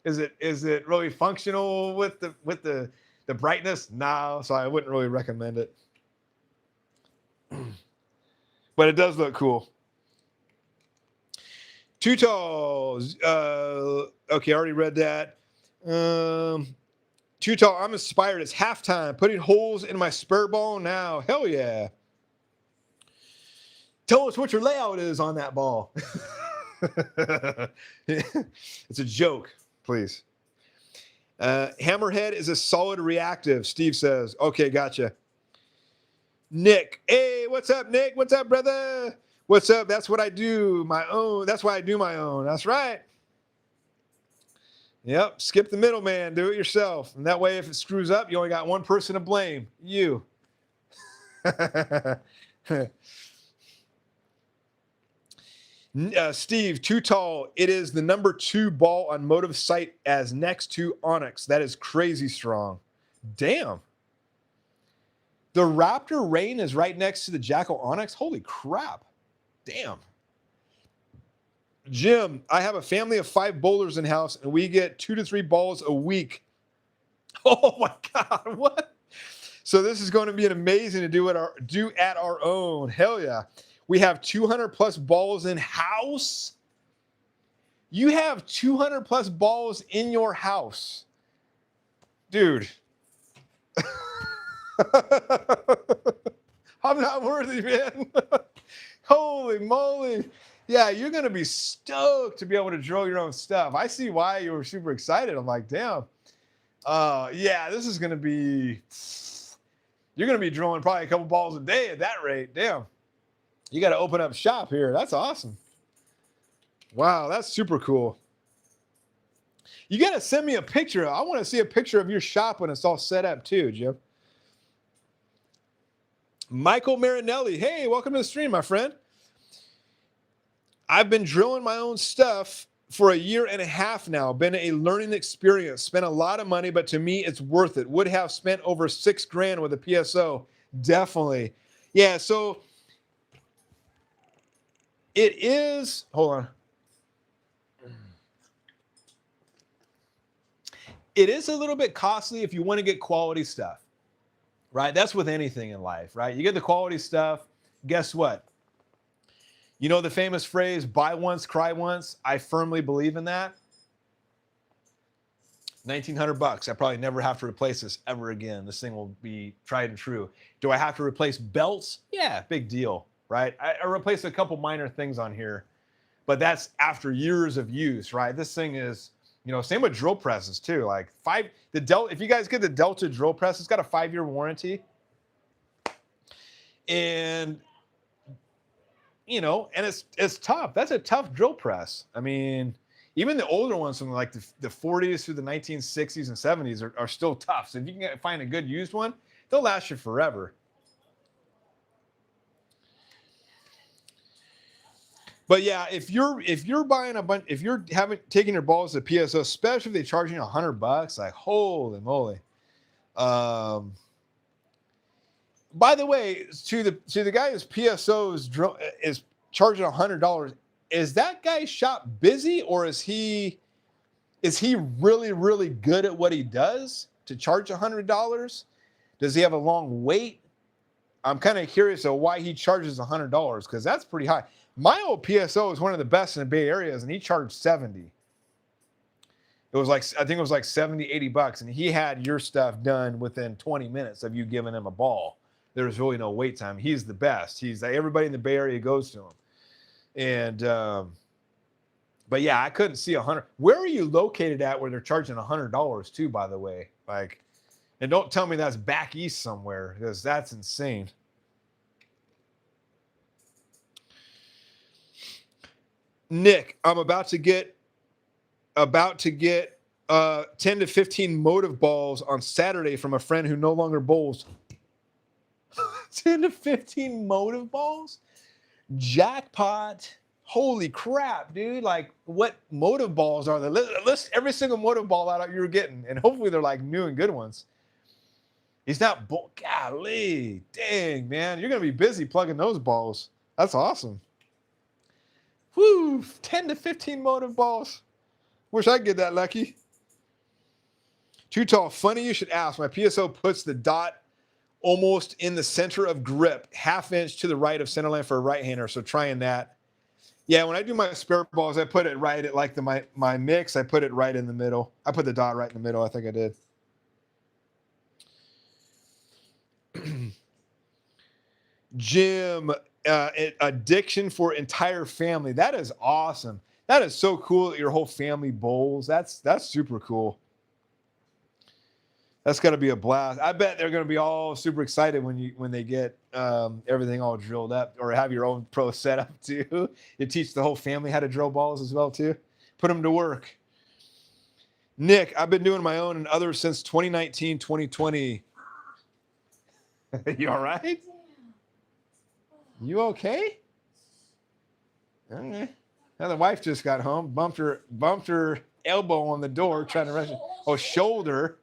Is it really functional with the brightness? No, so I wouldn't really recommend it. But it does look cool. Too tall. Okay, I already read that. Too tall. I'm inspired. It's halftime. Putting holes in my spur ball now. Hell yeah. Tell us what your layout is on that ball. It's a joke, please. Hammerhead is a solid reactive, Steve says. Okay, gotcha. Nick. Hey, what's up, Nick? What's up, brother? What's up? That's what I do. My own. That's why I do my own. That's right. Yep. Skip the middleman. Do it yourself. And that way, if it screws up, you only got one person to blame. You. Steve, too tall. It is the number 2 ball on Motive site as next to Onyx. That is crazy strong. Damn. The Raptor Rain is right next to the Jackal Onyx. Holy crap. Damn. Jim, I have a family of 5 bowlers in house, and we get 2 to 3 balls a week. Oh my God, what? So this is going to be an amazing to do at our own. Hell yeah. We have 200 plus balls in house. You have 200 plus balls in your house. Dude. I'm not worthy, man. Holy moly. Yeah, you're going to be stoked to be able to drill your own stuff. I see why you were super excited. I'm like, damn. Yeah, this is going to be, you're going to be drilling probably a couple balls a day at that rate. Damn. You got to open up shop here. That's awesome. Wow, that's super cool. You got to send me a picture. I want to see a picture of your shop when it's all set up too, Jim. Michael Marinelli. Hey, welcome to the stream, my friend. I've been drilling my own stuff for 1.5 years now. Been a learning experience. Spent a lot of money, but to me, it's worth it. Would have spent over $6,000 with a PSO. Definitely. Yeah, so it is, hold on. It is a little bit costly if you want to get quality stuff, right? That's with anything in life, right? You get the quality stuff, guess what? You know the famous phrase, buy once, cry once? I firmly believe in that. $1,900. I probably never have to replace this ever again. This thing will be tried and true. Do I have to replace belts? Yeah, big deal, right? I replaced a couple minor things on here, but that's after years of use, right? This thing is, same with drill presses too. Like if you guys get the Delta drill press, it's got a 5-year warranty. And and it's tough. That's a tough drill press. I mean, even the older ones from like the 40s through the 1960s and 70s are still tough. So if you can find a good used one, they'll last you forever. But yeah, if you're buying a bunch, if you're taking your balls to PSO, especially if they charge you $100, like holy moly. By the way, to the guy whose PSO is charging $100, is that guy's shop busy, or is he really, really good at what he does to charge $100? Does he have a long wait? I'm kind of curious of why he charges $100, because that's pretty high. My old PSO is one of the best in the Bay Area, and he charged $70. It was like, I think it was like 70, $80. And he had your stuff done within 20 minutes of you giving him a ball. There was really no wait time. He's the best. He's like, everybody in the Bay Area goes to him. And, but yeah, I couldn't see 100. Where are you located at where they're charging $100 too, by the way? Like, and don't tell me that's back east somewhere, because that's insane. Nick, I'm about to get 10 to 15 motive balls on Saturday from a friend who no longer bowls. 10 to 15 motive balls? Jackpot. Holy crap, dude. Like, what motive balls are there? List every single motive ball out you're getting, and hopefully they're like new and good ones. He's not, golly, dang, man. You're going to be busy plugging those balls. That's awesome. Woo, 10 to 15 motive balls. Wish I could get that lucky. Too tall. Funny you should ask. My PSO puts the dot almost in the center of grip, ½ inch to the right of center line for a right-hander. So trying that. Yeah, when I do my spare balls, I put it right at like my mix. I put it right in the middle. I put the dot right in the middle. I think I did. Jim, addiction for entire family. That is awesome. That is so cool that your whole family bowls. That's super cool. That's got to be a blast. I bet they're going to be all super excited when they get everything all drilled up, or have your own pro setup too. You teach the whole family how to drill balls as well too. Put them to work. Nick, I've been doing my own and others since 2019, 2020. You all right? You okay? Okay. Now the wife just got home, bumped her elbow on the door, trying to rush. Oh, shoulder,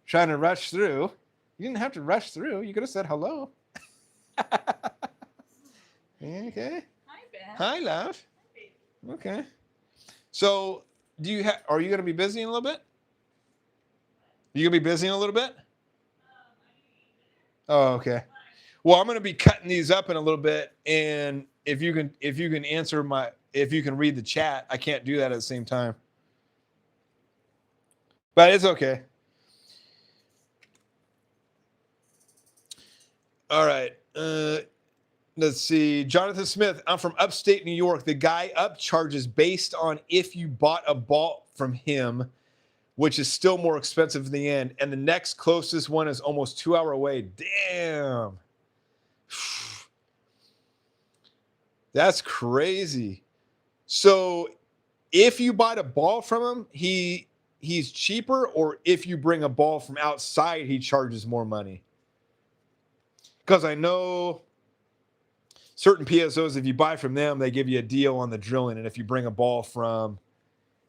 trying to rush through. You didn't have to rush through. You could have said hello. Okay. Hi, Ben. Hi, love. Okay. So, are you going to be busy in a little bit? You going to be busy in a little bit? Oh, okay. Well, I'm going to be cutting these up in a little bit, and if you can read the chat, I can't do that at the same time. But it's okay. All right. Let's see. Jonathan Smith, I'm from upstate New York. The guy upcharges based on if you bought a ball from him, which is still more expensive in the end. And the next closest one is almost 2 hours away. Damn. That's crazy. So if you buy a ball from him, he's cheaper, or if you bring a ball from outside, he charges more money. Because I know certain PSOs, if you buy from them, they give you a deal on the drilling. And if you bring a ball from,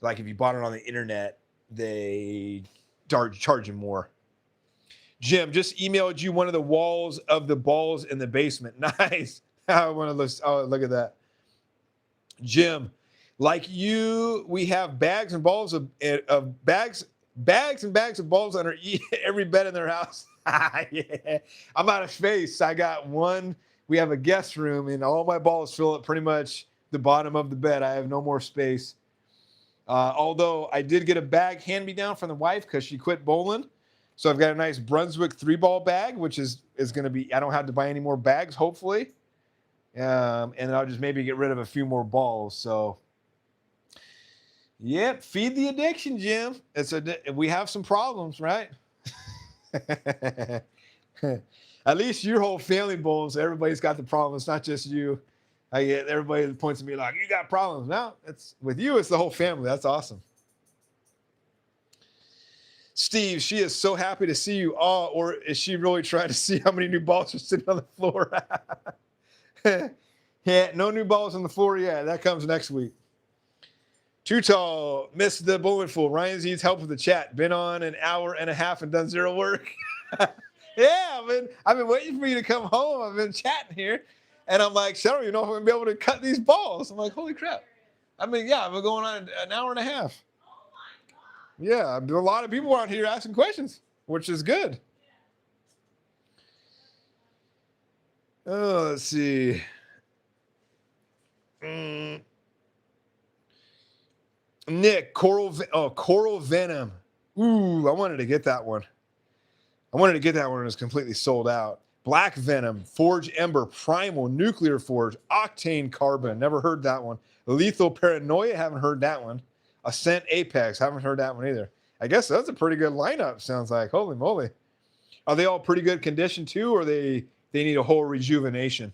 like if you bought it on the internet, they charge you more. Jim, just emailed you one of the walls of the balls in the basement. Nice. I want to look at that. Jim, like you, we have bags and balls of bags and bags of balls under every bed in their house. Yeah, I'm out of space. I got one. We have a guest room, and all my balls fill up pretty much the bottom of the bed. I have no more space. Although I did get a bag hand-me-down from the wife because she quit bowling. So I've got a nice Brunswick 3-ball bag, which is going to be, I don't have to buy any more bags, hopefully. And then I'll just maybe get rid of a few more balls. So, yep, feed the addiction, Jim. We have some problems, right? At least your whole family bowls, everybody's got the problem. It's not just you. I get everybody that points at me like, you got problems. No, it's with you, it's the whole family. That's awesome. Steve, she is so happy to see you all, or is she really trying to see how many new balls are sitting on the floor? Yeah, no new balls on the floor yet. That comes next week. Too tall, missed the bowling fool. Ryan needs help with the chat. Been on an hour and a half and done zero work. Yeah, I've been waiting for you to come home. I've been chatting here. And I'm like, I don't even know if I'm going to be able to cut these balls. I'm like, holy crap. I've been going on an hour and a half. Yeah, a lot of people around here asking questions, which is good. Oh, let's see. Nick, Coral Venom. Ooh, I wanted to get that one. When it was completely sold out. Black Venom, Forge Ember, Primal, Nuclear Forge, Octane Carbon. Never heard that one. Lethal Paranoia, haven't heard that one. Ascent Apex, haven't heard that one either. I guess that's a pretty good lineup, sounds like. Holy moly. Are they all pretty good condition too, or they need a whole rejuvenation?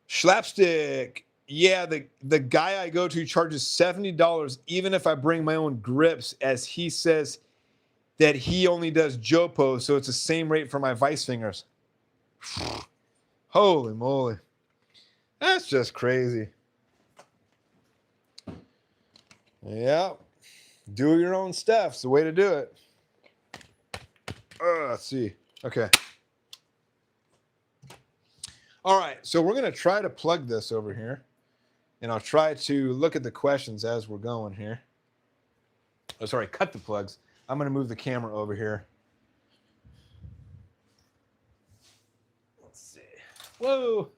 Schlapstick. Yeah, the guy I go to charges $70 even if I bring my own grips, as he says that he only does Jopo, so it's the same rate for my vice fingers. Holy moly. That's just crazy. Yeah. Do your own stuff. It's the way to do it. Let's see. Okay. All right. So we're going to try to plug this over here. And I'll try to look at the questions as we're going here. Oh, sorry, cut the plugs. I'm going to move the camera over here. Let's see. Whoa.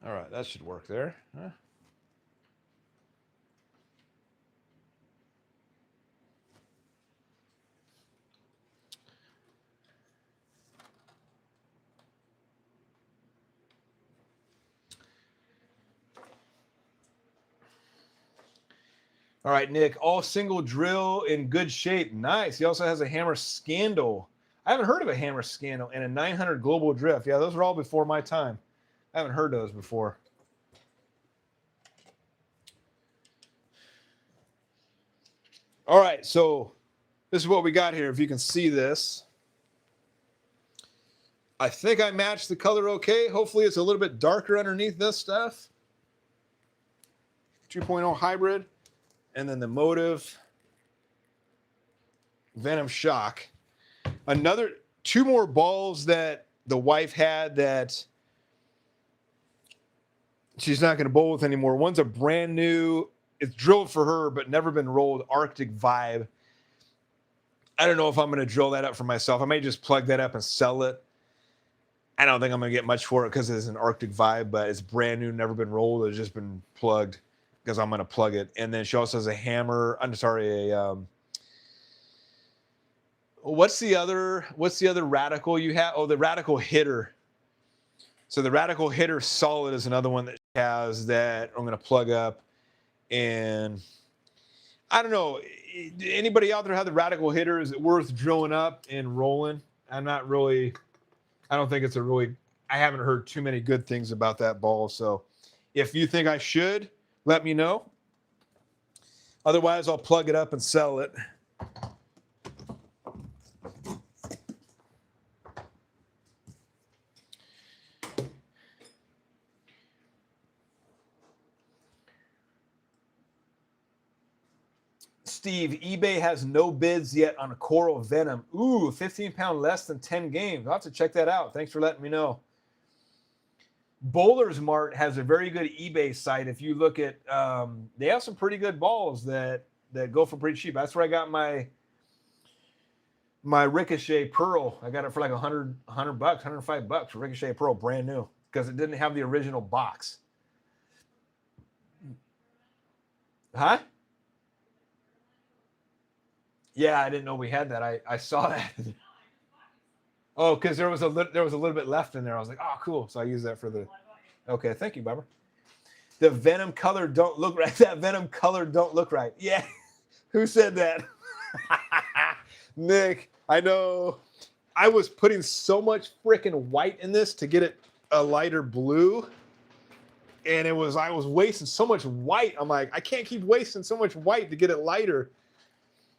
All right, that should work there. Huh? All right, Nick, all single drill in good shape. Nice. He also has a Hammer Scandal. I haven't heard of a Hammer Scandal and a 900 Global Drift. Yeah, those are all before my time. I haven't heard those before. All right, so this is what we got here. If you can see this. I think I matched the color okay. Hopefully it's a little bit darker underneath this stuff. 2.0 hybrid. And then the Motive Venom Shock. Two more balls that the wife had that she's not going to bowl with anymore. One's a brand new, it's drilled for her, but never been rolled, Arctic Vibe. I don't know if I'm going to drill that up for myself. I may just plug that up and sell it. I don't think I'm going to get much for it because it's an Arctic Vibe, but it's brand new, never been rolled. It's just been plugged because I'm going to plug it. And then she also has a Hammer. I'm sorry, what's the other Radical you have? Oh, the Radical Hitter. So the Radical Hitter Solid is another one that she has that I'm going to plug up. And I don't know. Anybody out there have the Radical Hitter? Is it worth drilling up and rolling? I don't think it's I haven't heard too many good things about that ball. So if you think I should, let me know. Otherwise, I'll plug it up and sell it. Steve, eBay has no bids yet on a Coral Venom. Ooh, 15-pound less than 10 games. I'll have to check that out. Thanks for letting me know. Bowlers Mart has a very good eBay site. If you look at, they have some pretty good balls that go for pretty cheap. That's where I got my Ricochet Pearl. I got it for like $100, $105 for Ricochet Pearl, brand new, because it didn't have the original box. Huh? Yeah, I didn't know we had that. I saw that. Oh, because there was a little bit left in there. I was like, oh, cool. So I used that for the. Okay, thank you, Barbara. The Venom color don't look right. That Venom color don't look right. Yeah, who said that? Nick, I know. I was putting so much freaking white in this to get it a lighter blue, and I was wasting so much white. I'm like, I can't keep wasting so much white to get it lighter.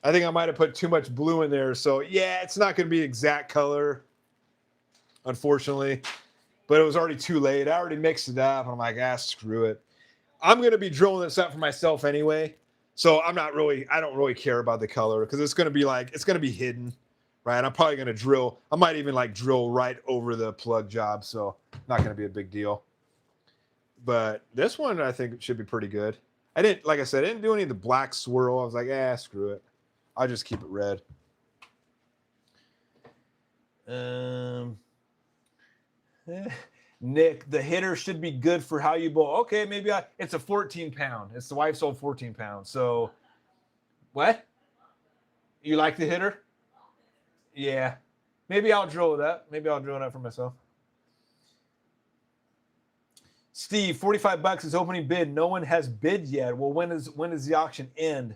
I think I might have put too much blue in there. So, yeah, it's not going to be exact color, unfortunately. But it was already too late. I already mixed it up. I'm like, screw it. I'm going to be drilling this up for myself anyway. So I don't really care about the color because it's going to be hidden, right? I'm probably going to drill. I might even drill right over the plug job. So not going to be a big deal. But this one I think should be pretty good. I didn't, like I said, I didn't do any of the black swirl. I was like, screw it. I'll just keep it red. Nick, the hitter should be good for how you bowl. Okay, maybe it's a 14 pound. It's the wife's old 14 pound. So, what? You like the hitter? Yeah. Maybe I'll drill it up. Maybe I'll drill it up for myself. Steve, $45 is opening bid. No one has bid yet. Well, when does the auction end?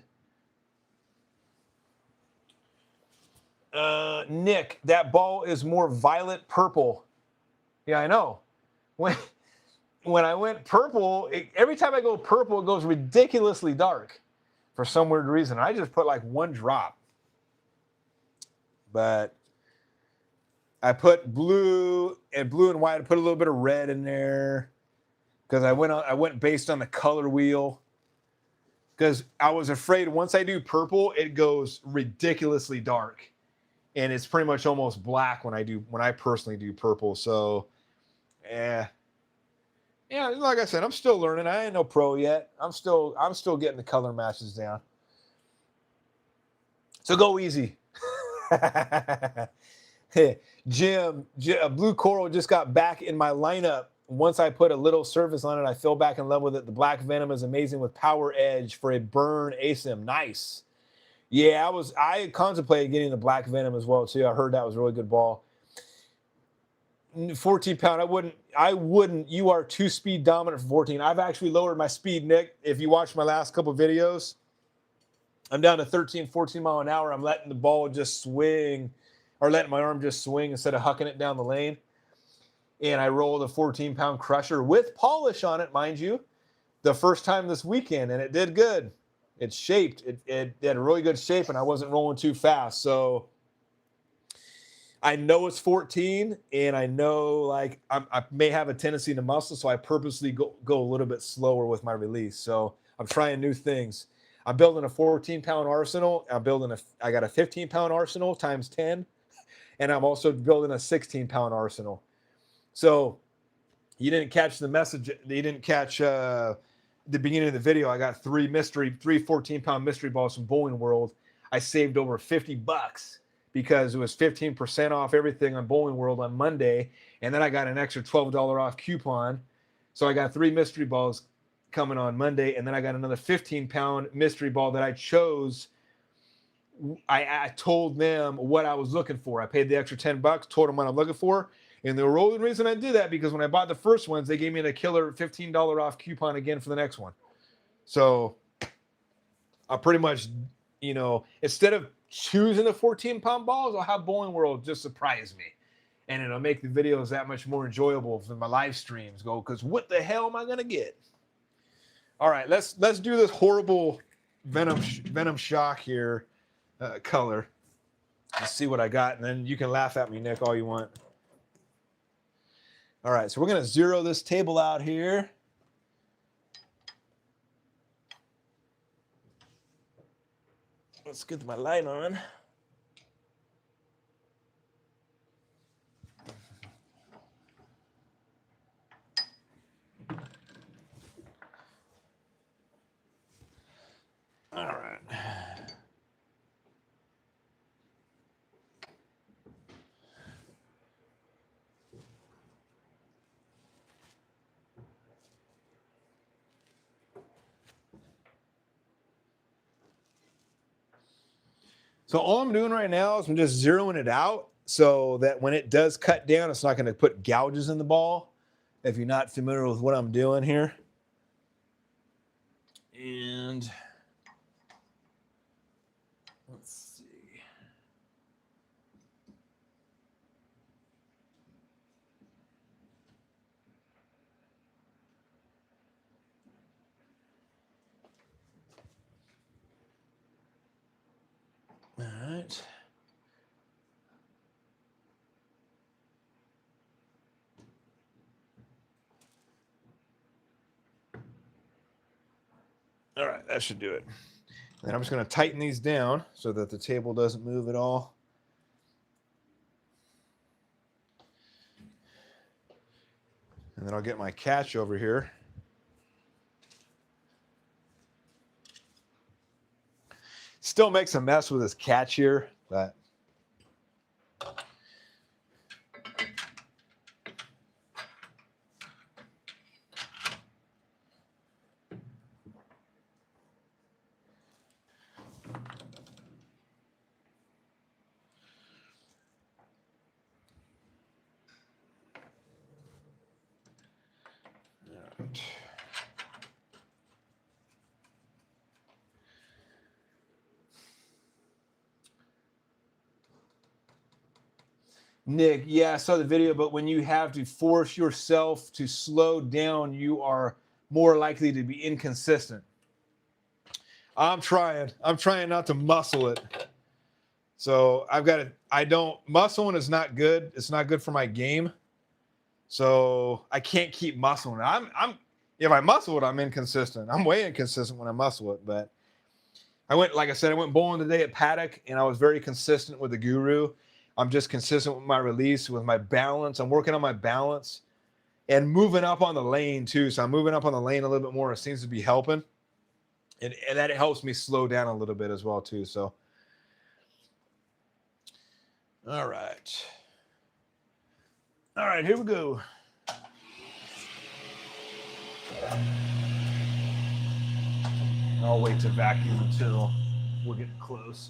Nick, that ball is more violet purple. Yeah, I know. When I went purple, every time I go purple, it goes ridiculously dark for some weird reason. I just put like one drop. But I put blue and white. I put a little bit of red in there because I went based on the color wheel. Because I was afraid once I do purple, it goes ridiculously dark. And it's pretty much almost black when I personally do purple. So, yeah, like I said, I'm still learning. I ain't no pro yet. I'm still getting the color matches down. So go easy. Hey, Jim, Blue Coral just got back in my lineup. Once I put a little surface on it, I fell back in love with it. The Black Venom is amazing with Power Edge for a burn ASIM. Nice. Yeah, I contemplated getting the Black Venom as well too. I heard that was a really good ball. 14 pound, I wouldn't. You are 2-speed dominant for 14. I've actually lowered my speed, Nick. If you watch my last couple of videos, I'm down to 13, 14 mile an hour. I'm letting the ball just swing, or letting my arm just swing instead of hucking it down the lane. And I rolled a 14-pound crusher with polish on it, mind you, the first time this weekend, and it did good. It's shaped. It had a really good shape, and I wasn't rolling too fast. So I know it's 14, and I know like I may have a tendency to muscle, so I purposely go a little bit slower with my release. So I'm trying new things. I'm building a 14-pound arsenal. I got a 15-pound arsenal times 10, and I'm also building a 16-pound arsenal. So you didn't catch the message. You didn't catch the beginning of the video. I got three 14-pound mystery balls from Bowling World. I saved over $50 because it was 15% off everything on Bowling World on Monday, and then I got an extra $12 off coupon. So I got 3 mystery balls coming on Monday, and then I got another 15-pound mystery ball that I chose. I told them what I was looking for. I paid the extra $10, told them what I'm looking for. And the only reason I did that because when I bought the first ones, they gave me a killer $15 off coupon again for the next one. So I pretty much, instead of choosing the 14-pound balls, I'll have Bowling World just surprise me. And it'll make the videos that much more enjoyable for my live streams go, because what the hell am I going to get? All right, let's do this horrible Venom Shock here color. Let's see what I got, and then you can laugh at me, Nick, all you want. All right, so we're going to zero this table out here. Let's get my light on. All right. So all I'm doing right now is I'm just zeroing it out so that when it does cut down, it's not going to put gouges in the ball, if you're not familiar with what I'm doing here. And let's see. All right. All right, that should do it. And I'm just going to tighten these down so that the table doesn't move at all. And then I'll get my catch over here. still makes a mess with his catch here, but Nick, yeah, I saw the video, but when you have to force yourself to slow down, you are more likely to be inconsistent. I'm trying not to muscle it. So muscling is not good. It's not good for my game. So I can't keep muscling it. If I muscle it, I'm inconsistent. I'm way inconsistent when I muscle it, but like I said, I went bowling today at Paddock, and I was very consistent with the Guru. I'm just consistent with my release, with my balance. I'm working on my balance and moving up on the lane too. So I'm moving up on the lane a little bit more. It seems to be helping. And that helps me slow down a little bit as well too. So, all right, here we go. I'll wait to vacuum until we're getting close.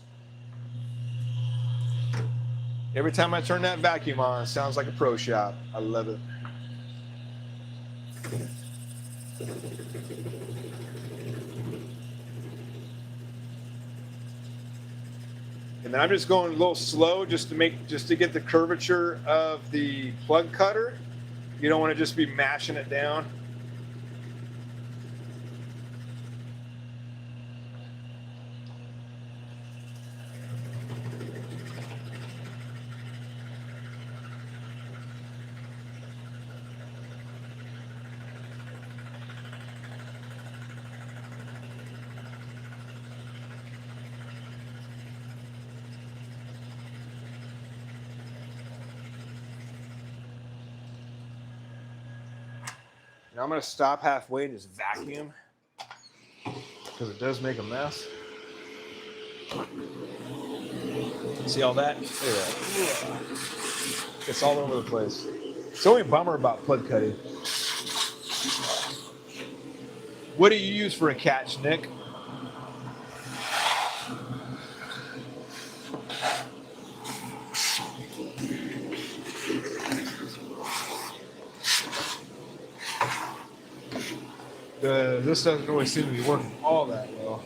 Every time I turn that vacuum on, it sounds like a pro shop. I love it. And then I'm just going a little slow just to get the curvature of the plug cutter. You don't want to just be mashing it down. Now I'm going to stop halfway and just vacuum because it does make a mess. See all that? Look at that. It's all over the place. It's the only bummer about plug cutting. What do you use for a catch, Nick? This doesn't really seem to be working all that well.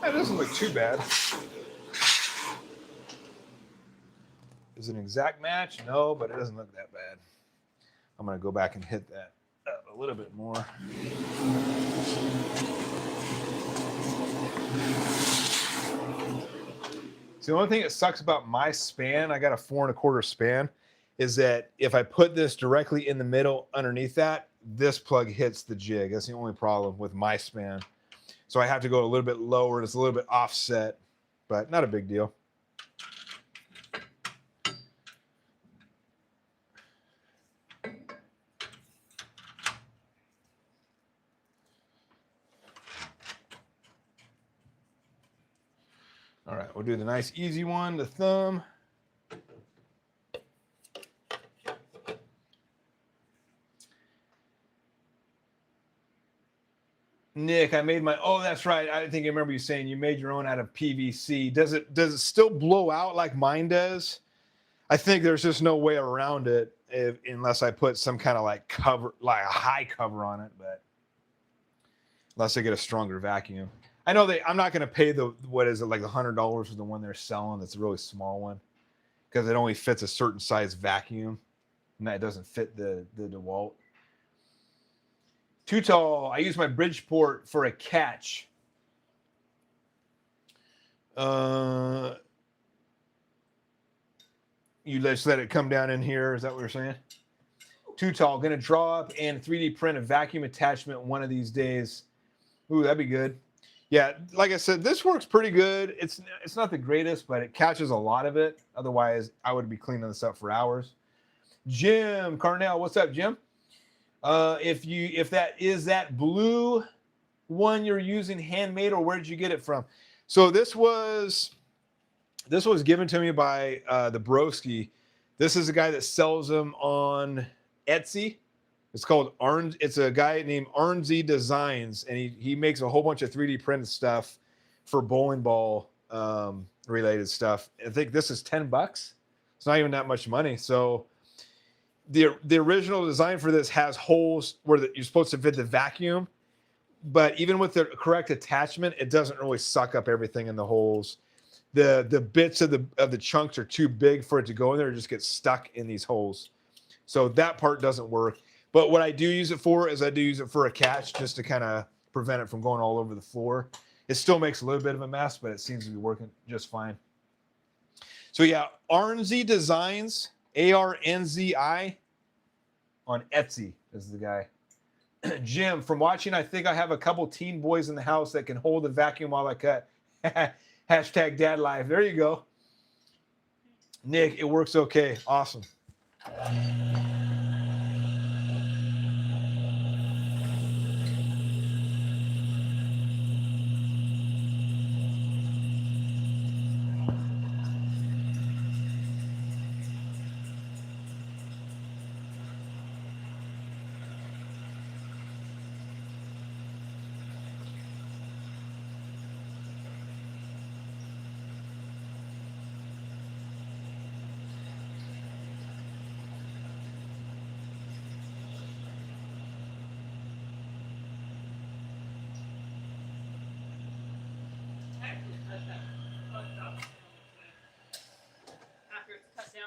That doesn't look too bad. Is it an exact match? No, but it doesn't look that bad. I'm going to go back and hit that a little bit more. So the only thing that sucks about my span, I got a 4 1/4 span, is that if I put this directly in the middle underneath that, this plug hits the jig. That's the only problem with my span. So I have to go a little bit lower. It's a little bit offset, but not a big deal. All right, we'll do the nice easy one, the thumb. Nick, I made my, oh, that's right. I think I remember you saying you made your own out of PVC. Does it still blow out like mine does? I think there's just no way around it unless I put some kind of like cover, like a high cover on it, but unless I get a stronger vacuum. I know I'm not going to pay what is it, like $100 for the one they're selling. That's a really small one because it only fits a certain size vacuum and that doesn't fit the DeWalt. Too tall. I use my Bridgeport for a catch. You just let it come down in here. Is that what you're saying? Too tall. Going to draw up and 3D print a vacuum attachment one of these days. Ooh, that'd be good. Yeah, like I said, this works pretty good. It's not the greatest, but it catches a lot of it. Otherwise, I would be cleaning this up for hours. Jim Carnell, what's up, Jim? If that is that blue one you're using handmade, or where did you get it from? So this was given to me by the Broski. This is a guy that sells them on Etsy. It's called Arns. It's a guy named Arnsy Designs, and he makes a whole bunch of 3D printed stuff for bowling ball related stuff. I think this is $10. It's not even that much money. So the original design for this has holes where you're supposed to fit the vacuum, but even with the correct attachment, it doesn't really suck up everything in the holes. The bits of the chunks are too big for it to go in there. It just gets stuck in these holes. So that part doesn't work. But what I do use it for is I do use it for a catch just to kind of prevent it from going all over the floor. It still makes a little bit of a mess, but it seems to be working just fine. So yeah, Arnsy Designs, ARNZI on Etsy is the guy. Jim, from watching, I think I have a couple teen boys in the house that can hold the vacuum while I cut. Hashtag dad life. There you go. Nick, it works okay. Awesome.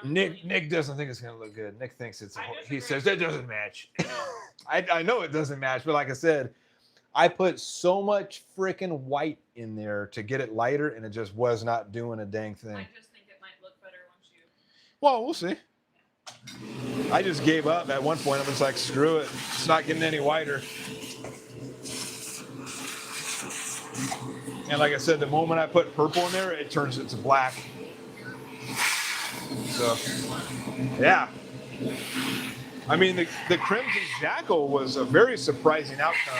Nick doesn't think it's going to look good. Nick thinks he says that doesn't match. I know it doesn't match, but like I said, I put so much freaking white in there to get it lighter, and it just was not doing a dang thing. I just think it might look better once you. Well, we'll see. I just gave up at one point. I was like, screw it. It's not getting any whiter. And like I said, the moment I put purple in there, it turns it to black. So, yeah. I mean, the Crimson Jackal was a very surprising outcome.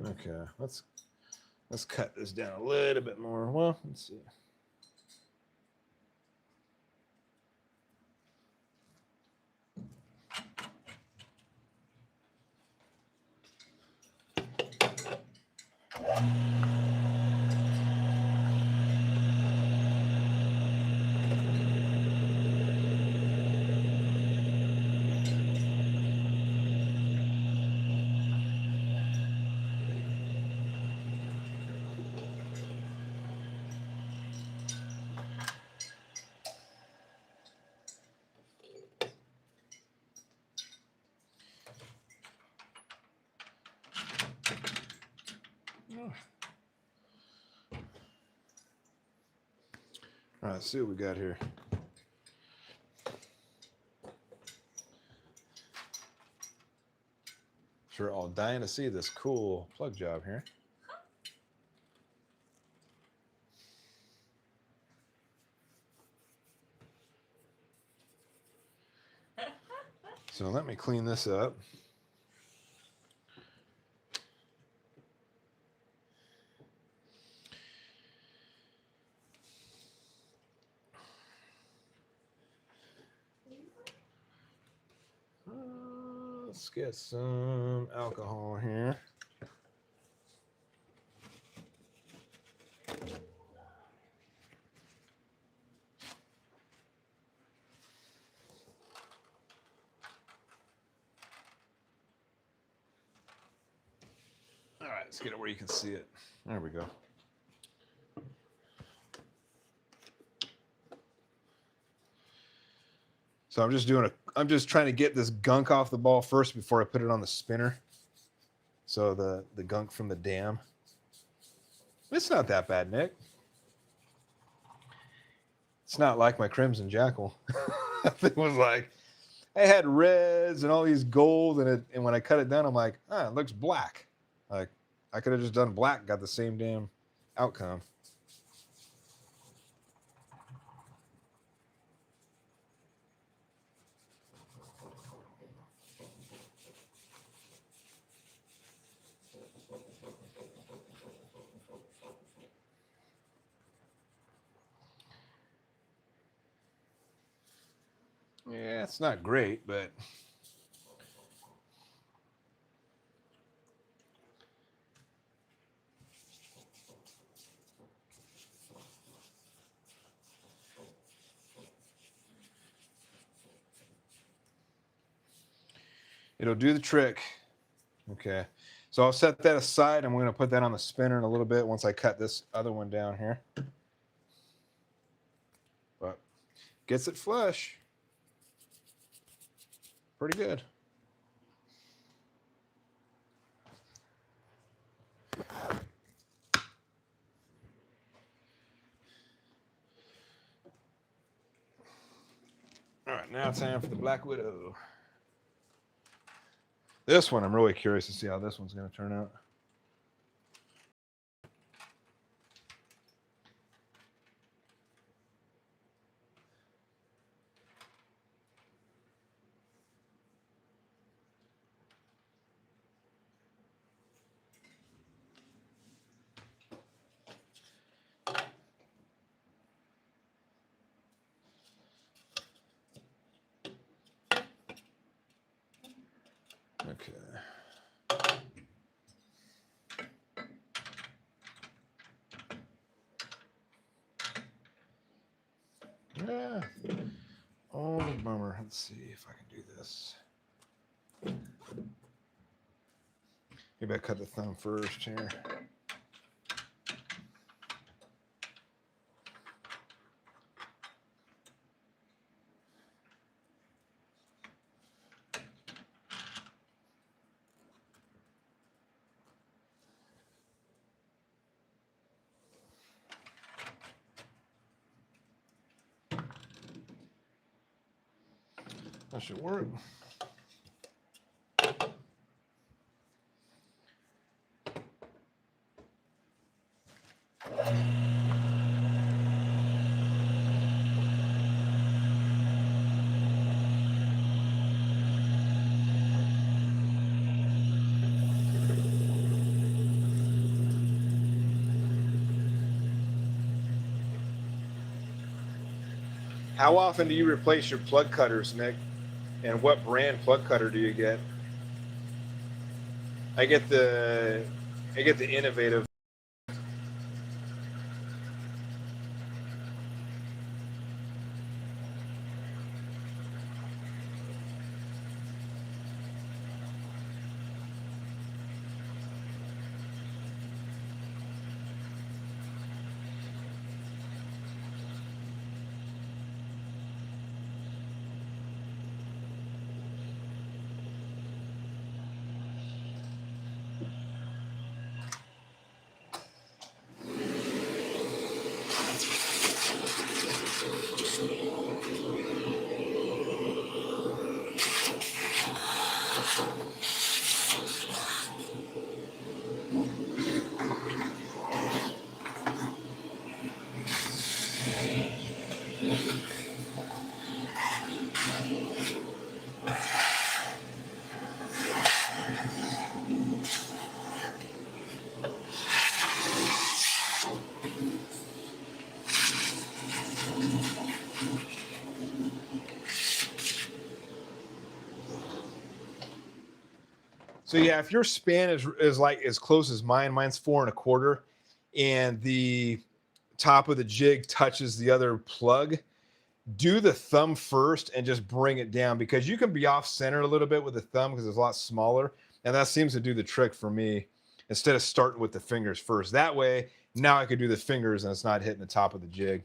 Okay, let's cut this down a little bit more. Well, let's see. All right, let's see what we got here. Sure, all dying to see this cool plug job here. So let me clean this up. Let's get some alcohol here. All right, let's get it where you can see it. There we go. So I'm just trying to get this gunk off the ball first before I put it on the spinner. So the gunk from the dam. It's not that bad, Nick. It's not like my Crimson Jackal. It was like, I had reds and all these gold, and when I cut it down, I'm like, it looks black. Like, I could have just done black, got the same damn outcome. Yeah, it's not great, but it'll do the trick. Okay. So I'll set that aside. I'm going to put that on the spinner in a little bit once I cut this other one down here. But gets it flush. Pretty good. All right, now it's time for the Black Widow. This one, I'm really curious to see how this one's going to turn out. Okay. Yeah. Oh, bummer. Let's see if I can do this. Maybe I cut the thumb first here. That should work. How often do you replace your plug cutters, Nick? And what brand plug cutter do you get? I get the Innovative. So yeah, if your span is like as close as mine's 4 1/4, and the top of the jig touches the other plug, do the thumb first and just bring it down, because you can be off center a little bit with the thumb because it's a lot smaller, and that seems to do the trick for me, instead of starting with the fingers first. That way, now I could do the fingers and it's not hitting the top of the jig.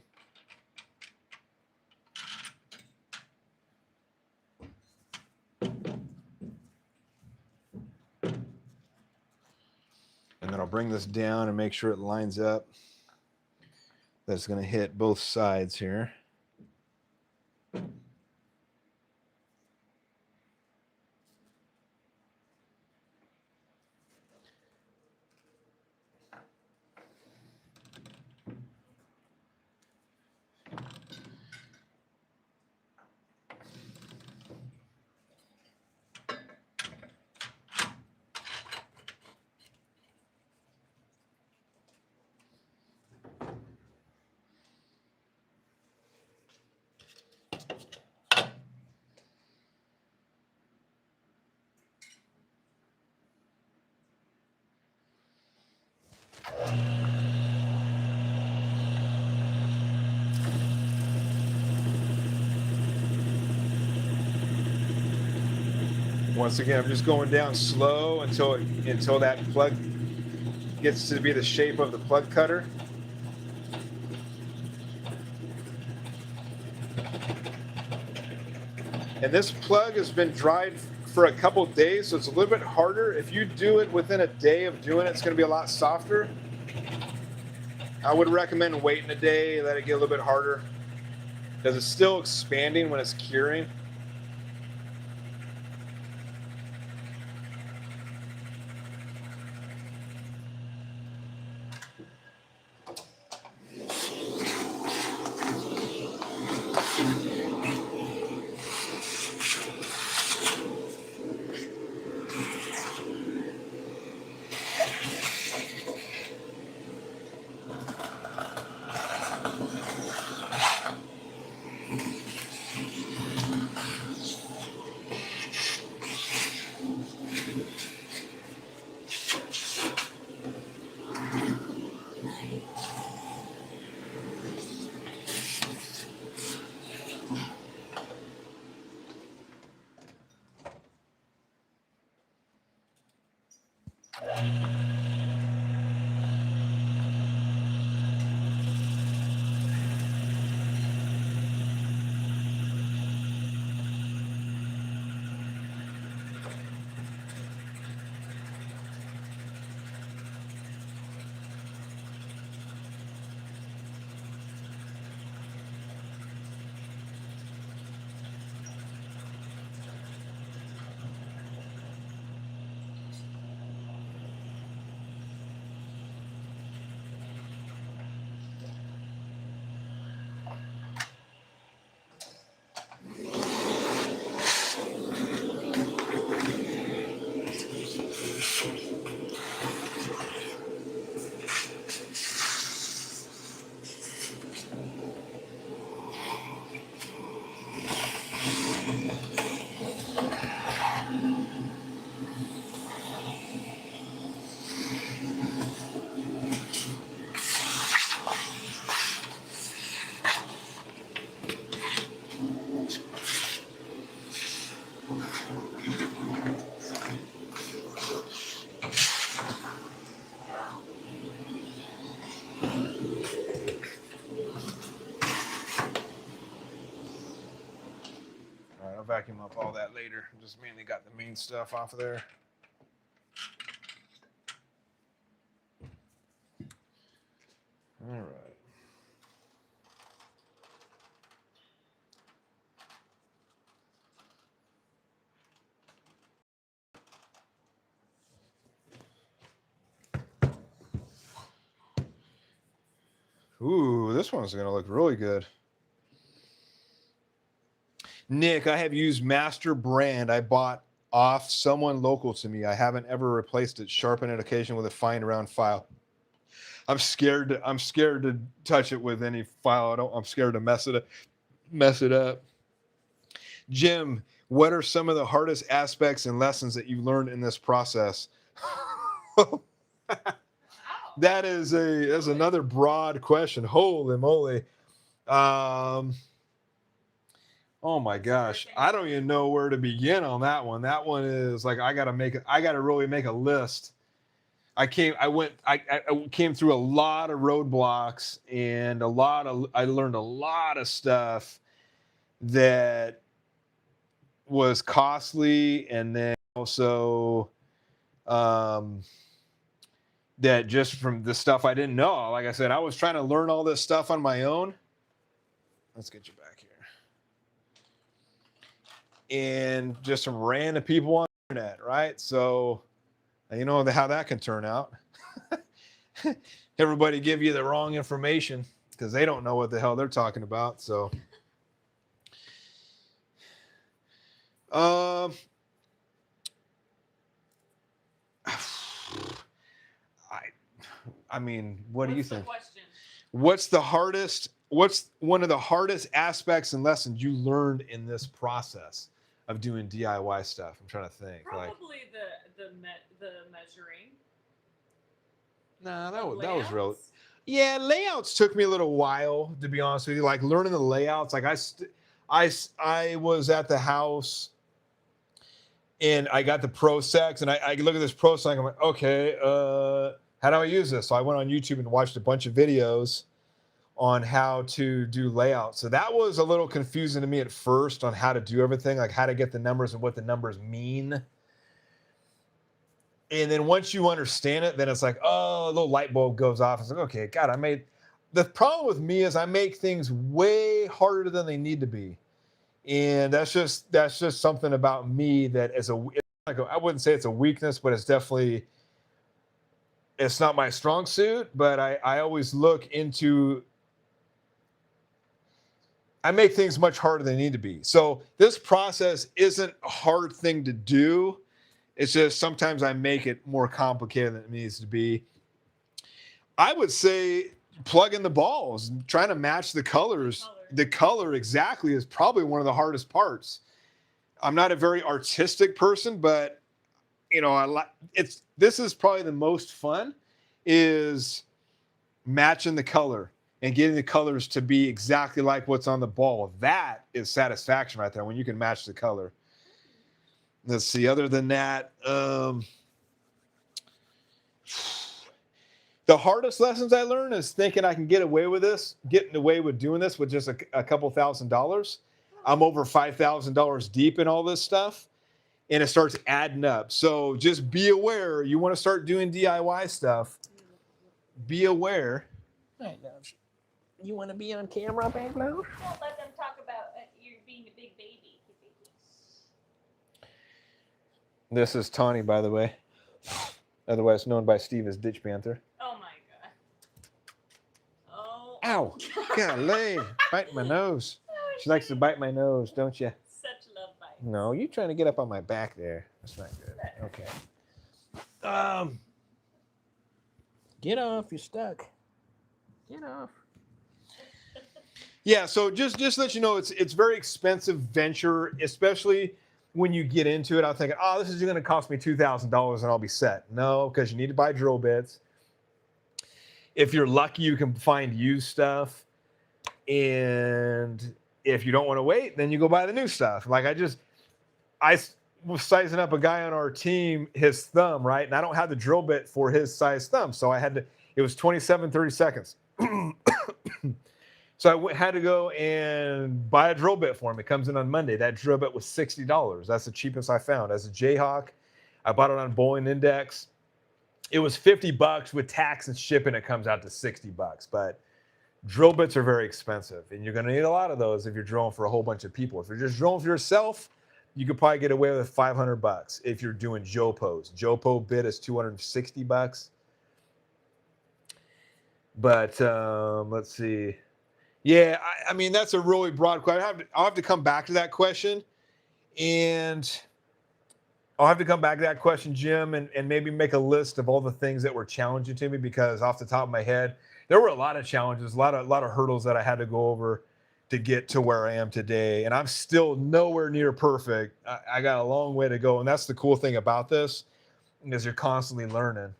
And then I'll bring this down and make sure it lines up. That's going to hit both sides here. Once again, I'm just going down slow until that plug gets to be the shape of the plug cutter. And this plug has been dried for a couple days, so it's a little bit harder. If you do it within a day of doing it, it's going to be a lot softer. I would recommend waiting a day, let it get a little bit harder, because it's still expanding when it's curing. I'll vacuum up all that later. Just mainly got the main stuff off of there. All right. Ooh, this one's going to look really good. Nick, I have used Master Brand. I bought off someone local to me. I haven't ever replaced it. Sharpen it occasionally with a fine round file. I'm scared to touch it with any file. I'm scared to mess it up. Jim, What are some of the hardest aspects and lessons that you learned in this process? That's another broad question. Holy moly. Oh my gosh. I don't even know where to begin on that one. That one is like, I got to really make a list. I came through a lot of roadblocks and I learned a lot of stuff that was costly, and then also that just from the stuff I didn't know. Like I said, I was trying to learn all this stuff on my own. Let's get you back here. And just some random people on the internet, right? So you know how that can turn out. Everybody give you the wrong information because they don't know what the hell they're talking about. So I mean, what do you think? What's one of the hardest aspects and lessons you learned in this process of doing DIY stuff? I'm trying to think. Probably the measuring. Nah, that was real. Yeah, layouts took me a little while, to be honest with you. Like learning the layouts. Like I was at the house and I got the ProSex, and I look at this ProSex. I'm like, okay, how do I use this? So I went on YouTube and watched a bunch of videos on how to do layouts. So that was a little confusing to me at first on how to do everything, like how to get the numbers and what the numbers mean. And then once you understand it, then it's like, oh, a little light bulb goes off. It's like, okay, God, the problem with me is I make things way harder than they need to be. And that's just something about me that I wouldn't say it's a weakness, but it's not my strong suit, but I always look into, I make things much harder than they need to be. So this process isn't a hard thing to do. It's just sometimes I make it more complicated than it needs to be. I would say plug in the balls, trying to match the colors. The color exactly is probably one of the hardest parts. I'm not a very artistic person, but this is probably the most fun, is matching the color and getting the colors to be exactly like what's on the ball. That is satisfaction right there when you can match the color. Let's see. Other than that, the hardest lessons I learned is thinking I can getting away with doing this with just a couple $1,000s. I'm over $5,000 deep in all this stuff, and it starts adding up. So just be aware. You want to start doing DIY stuff, be aware. Right, love. You want to be on camera, babe, love? Don't let them talk about you being a big baby. This is Tawny, by the way, otherwise known by Steve as Ditch Panther. Oh my god. Oh. Ow! Golly, bite my nose. She likes to bite my nose, don't you? Such love bites. No, you trying to get up on my back there. That's not good. Okay. Get off, you're stuck. Get off. Yeah, so just to let you know, it's very expensive venture, especially when you get into it. I'm thinking, oh, this is going to cost me $2,000 and I'll be set. No, because you need to buy drill bits. If you're lucky, you can find used stuff. And if you don't want to wait, then you go buy the new stuff. Like I was sizing up a guy on our team, his thumb, right? And I don't have the drill bit for his size thumb. So it was 30 seconds. So I had to go and buy a drill bit for him. It comes in on Monday. That drill bit was $60. That's the cheapest I found. As a Jayhawk, I bought it on Bowling Index. It was $50 with tax and shipping. It comes out to $60. But drill bits are very expensive, and you're going to need a lot of those if you're drilling for a whole bunch of people. If you're just drilling for yourself, you could probably get away with $500 if you're doing Jopos. Jopo bit is $260. But let's see. Yeah, I mean, that's a really broad question. I'll have to come back to that question. And I'll have to come back to that question, Jim, and maybe make a list of all the things that were challenging to me, because off the top of my head, there were a lot of challenges, a lot of hurdles that I had to go over to get to where I am today. And I'm still nowhere near perfect. I got a long way to go. And that's the cool thing about this, is you're constantly learning,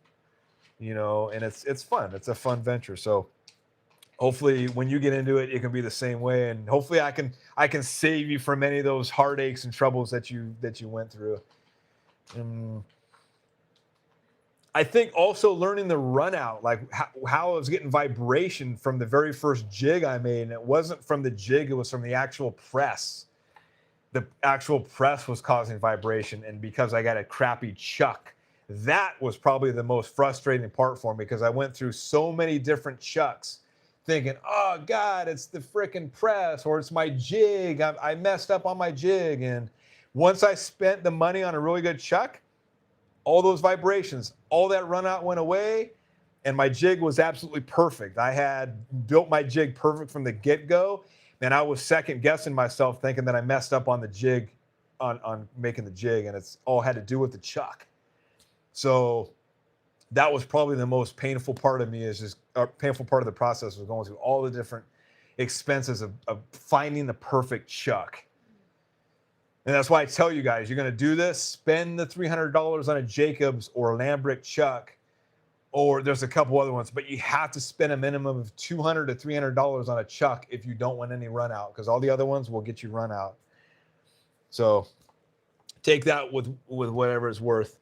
you know, and it's fun. It's a fun venture. So hopefully when you get into it, it can be the same way. And hopefully I can save you from any of those heartaches and troubles that you went through. I think also learning the run out, like how I was getting vibration from the very first jig I made. And it wasn't from the jig, it was from the actual press. The actual press was causing vibration. And because I got a crappy chuck, that was probably the most frustrating part for me, because I went through so many different chucks thinking, oh God, it's the freaking press, or it's my jig. I messed up on my jig. And once I spent the money on a really good chuck, all those vibrations, all that run out went away, and my jig was absolutely perfect. I had built my jig perfect from the get-go, and I was second guessing myself, thinking that I messed up on the jig, on making the jig, and it's all had to do with the chuck. So that was probably the most painful part of me, is just a painful part of the process, was going through all the different expenses of finding the perfect chuck. And that's why I tell you guys, you're going to do this, spend the $300 on a Jacobs or a Lambrick chuck, or there's a couple other ones, but you have to spend a minimum of $200 to $300 on a chuck if you don't want any run out, because all the other ones will get you run out. So take that with whatever it's worth.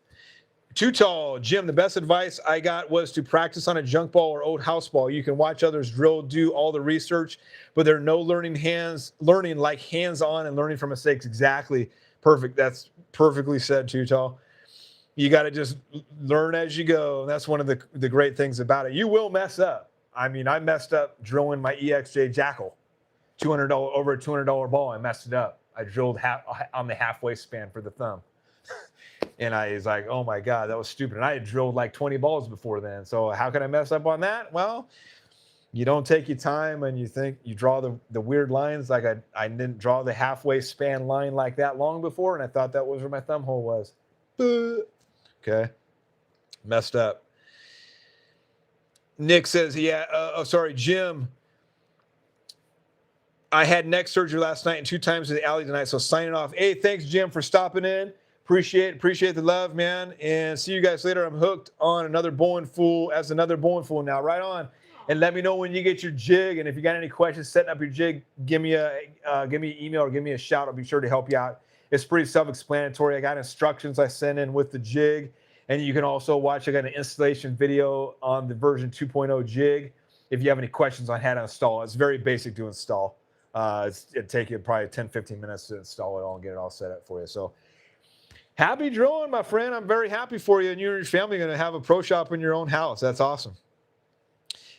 Too Tall, Jim, the best advice I got was to practice on a junk ball or old house ball. You can watch others drill, do all the research, but there are no learning like hands-on and learning from mistakes. Exactly. Perfect. That's perfectly said, Too Tall. You got to just learn as you go. And that's one of the great things about it. You will mess up. I mean, I messed up drilling my EXJ Jackal. Over a $200 ball. I messed it up. I drilled on the halfway span for the thumb. And I was like, oh my God, that was stupid. And I had drilled like 20 balls before then. So how can I mess up on that? Well, you don't take your time, and you think you draw the weird lines. Like I didn't draw the halfway span line like that long before, and I thought that was where my thumb hole was. Okay. Messed up. Nick says, Jim, I had neck surgery last night and 2 times in the alley tonight. So signing off. Hey, thanks, Jim, for stopping in. Appreciate the love, man. And see you guys later. I'm hooked on another Bowling Fool now. Right on. And let me know when you get your jig. And if you got any questions setting up your jig, give me an email or give me a shout. I'll be sure to help you out. It's pretty self-explanatory. I got instructions I send in with the jig. And you can also watch, I got an installation video on the version 2.0 jig if you have any questions on how to install it. It's very basic to install. It'd take you probably 10, 15 minutes to install it all and get it all set up for you. So happy drawing, my friend. I'm very happy for you. And you and your family are going to have a pro shop in your own house. That's awesome.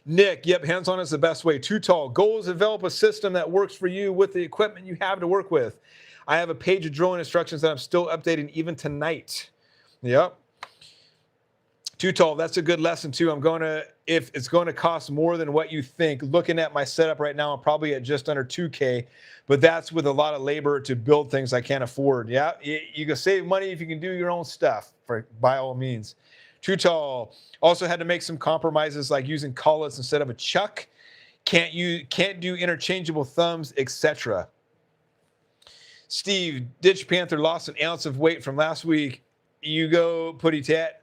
Nick, yep, hands-on is the best way. Too Tall. Goal is to develop a system that works for you with the equipment you have to work with. I have a page of drawing instructions that I'm still updating even tonight. Yep. Too Tall, that's a good lesson too. If it's going to cost more than what you think, looking at my setup right now, I'm probably at just under 2K, but that's with a lot of labor to build things I can't afford. Yeah, you can save money if you can do your own stuff, by all means. Too Tall, also had to make some compromises like using collets instead of a chuck. Can't do interchangeable thumbs, etc. Steve, Ditch Panther lost an ounce of weight from last week. You go, Putty Tat.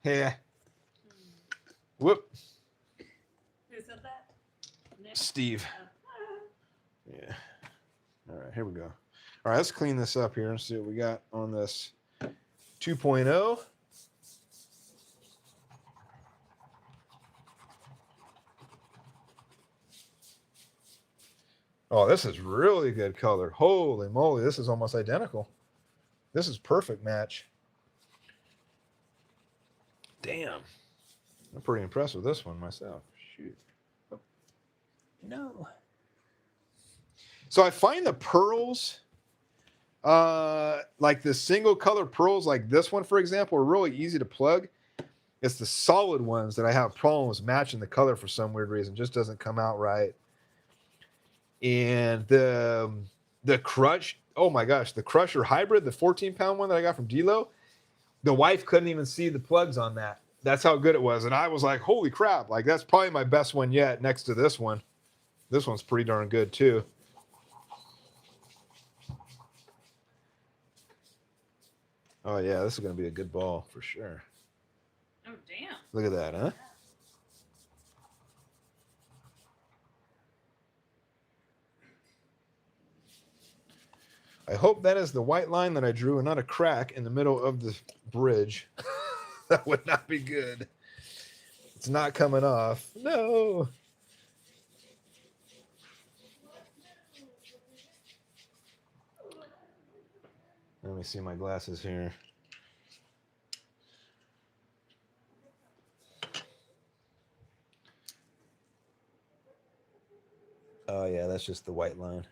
Yeah. Whoop. Who said that? Nick? Steve. Yeah. All right, here we go. All right, let's clean this up here and see what we got on this 2.0. Oh, this is really good color. Holy moly, this is almost identical. This is perfect match. Damn. I'm pretty impressed with this one myself. Shoot. Oh. No. So I find the pearls, like the single color pearls like this one, for example, are really easy to plug. It's the solid ones that I have problems matching the color for some weird reason. Just doesn't come out right. And the Crush, oh my gosh, the Crusher Hybrid, the 14-pound one that I got from D-Lo, the wife couldn't even see the plugs on that. That's how good it was. And I was like, holy crap, like that's probably my best one yet next to this one. This one's pretty darn good too. Oh yeah, this is gonna be a good ball for sure. Oh, damn. Look at that, huh? I hope that is the white line that I drew and not a crack in the middle of the bridge. That would not be good. It's not coming off. No. Let me see my glasses here. Oh, yeah, that's just the white line.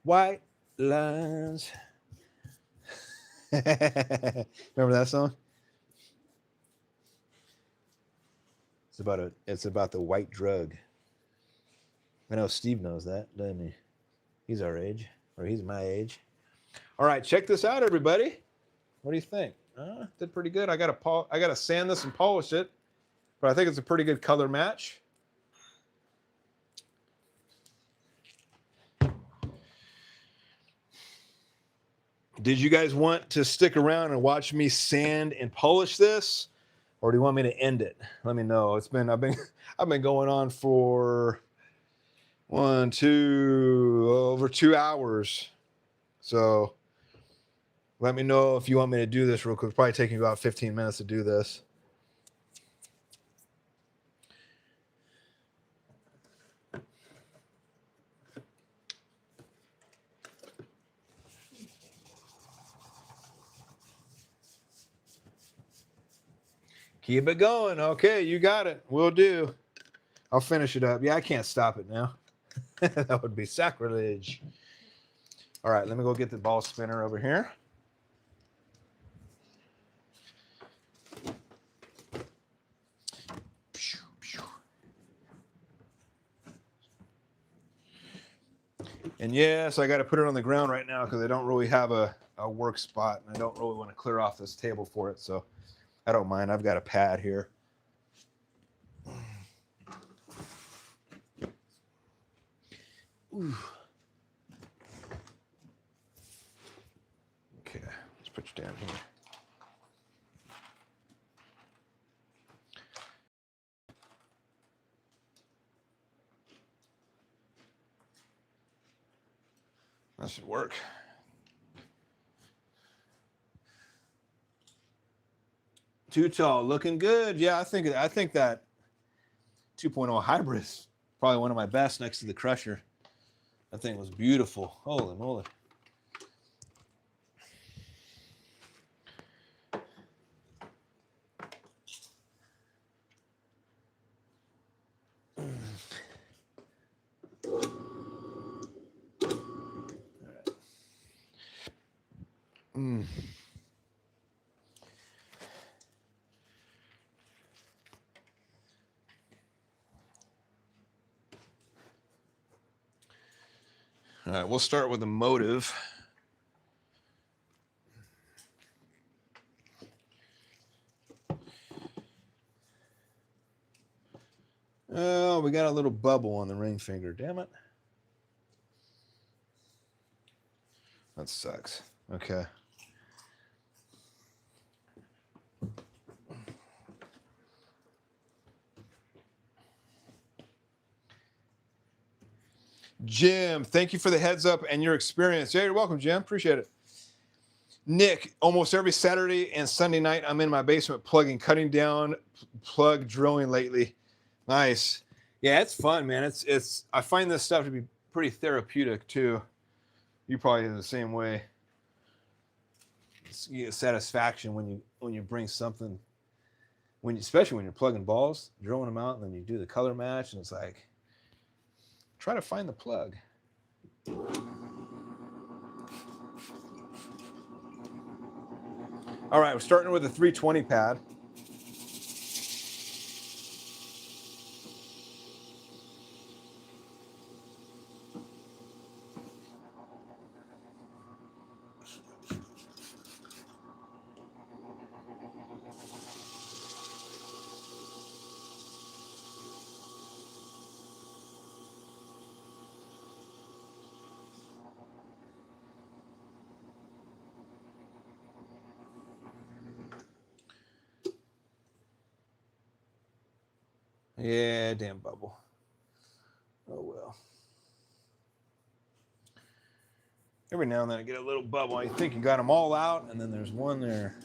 White lines. Remember that song? It's about the white drug. I know Steve knows that, doesn't he? He's our age, or he's my age. All right, check this out, everybody. What do you think? Did pretty good. I gotta sand this and polish it, but I think it's a pretty good color match. Did you guys want to stick around and watch me sand and polish this, or do you want me to end it? Let me know. I've been going on for over 2 hours. So let me know if you want me to do this real quick. It's probably taking about 15 minutes to do this. Keep it going. Okay, you got it. Will do. I'll finish it up. Yeah, I can't stop it now. That would be sacrilege. All right, let me go get the ball spinner over here. And yes, I got to put it on the ground right now because I don't really have a work spot, and I don't really want to clear off this table for it. So I don't mind. I've got a pad here. Ooh. Okay, let's put you down here. That should work. Too tall, looking good. Yeah, I think that 2.0 hybrid is probably one of my best next to the Crusher. That thing was beautiful. Holy moly. All right, we'll start with the motive. Oh, we got a little bubble on the ring finger. Damn it. That sucks. Okay. Jim, thank you for the heads up and your experience. Yeah, you're welcome, Jim. Appreciate it. Nick, almost every Saturday and Sunday night, I'm in my basement plugging, cutting down, plug drilling lately. Nice. Yeah, it's fun, man. I find this stuff to be pretty therapeutic too. You probably in the same way. You get satisfaction when you bring something, especially when you're plugging balls, drilling them out, and then you do the color match, and it's like, try to find the plug. All right, we're starting with a 320 pad. Yeah, damn bubble. Oh well. Every now and then I get a little bubble. I think you got them all out, and then there's one there.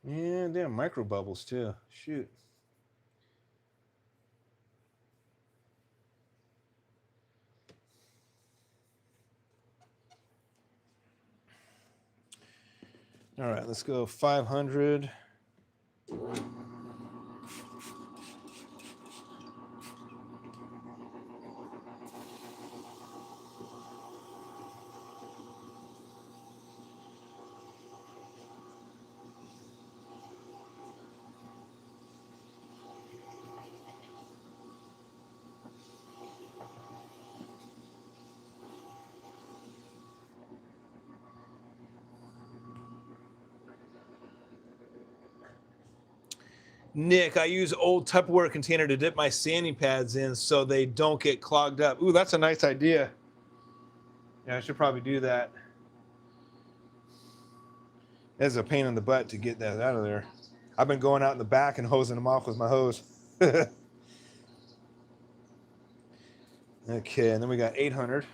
Yeah, damn micro bubbles too. Shoot. All right, let's go 500. Nick, I use old Tupperware container to dip my sanding pads in so they don't get clogged up. Ooh, that's a nice idea. Yeah, I should probably do that. It's a pain in the butt to get that out of there. I've been going out in the back and hosing them off with my hose. Okay, and then we got 800.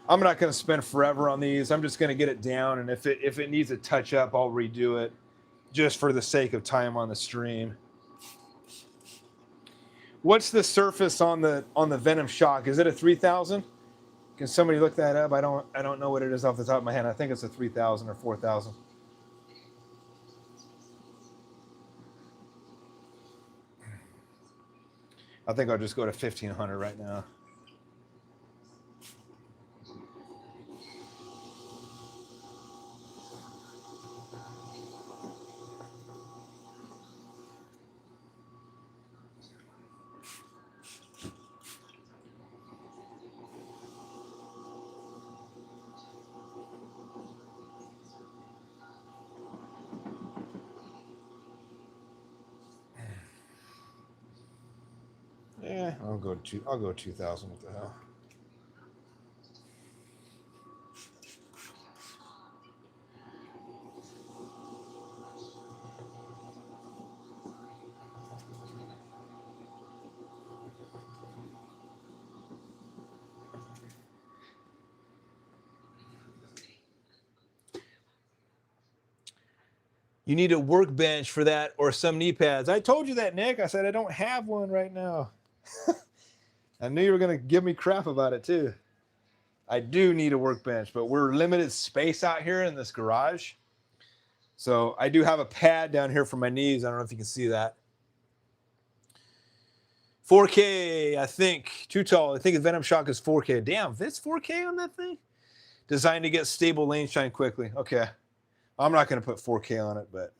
I'm not going to spend forever on these. I'm just going to get it down, and if it needs a touch up, I'll redo it, just for the sake of time on the stream. What's the surface on the Venom Shock? Is it a 3000? Can somebody look that up? I don't know what it is off the top of my head. I think it's a 3000 or 4000. I think I'll just go to 1500 right now. Yeah, I'll go 2000. What the hell? You need a workbench for that or some knee pads. I told you that, Nick. I said I don't have one right now. I knew you were going to give me crap about it too. I do need a workbench, but we're limited space out here in this garage. So I do have a pad down here for my knees. I don't know if you can see that. 4K, I think. Too tall. I think the Venom Shock is 4K. Damn, it's 4K on that thing? Designed to get stable lane shine quickly. Okay. I'm not going to put 4K on it, but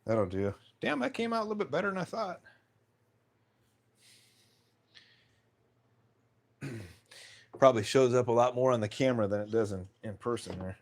that'll do. Damn, that came out a little bit better than I thought. Probably shows up a lot more on the camera than it does in person there.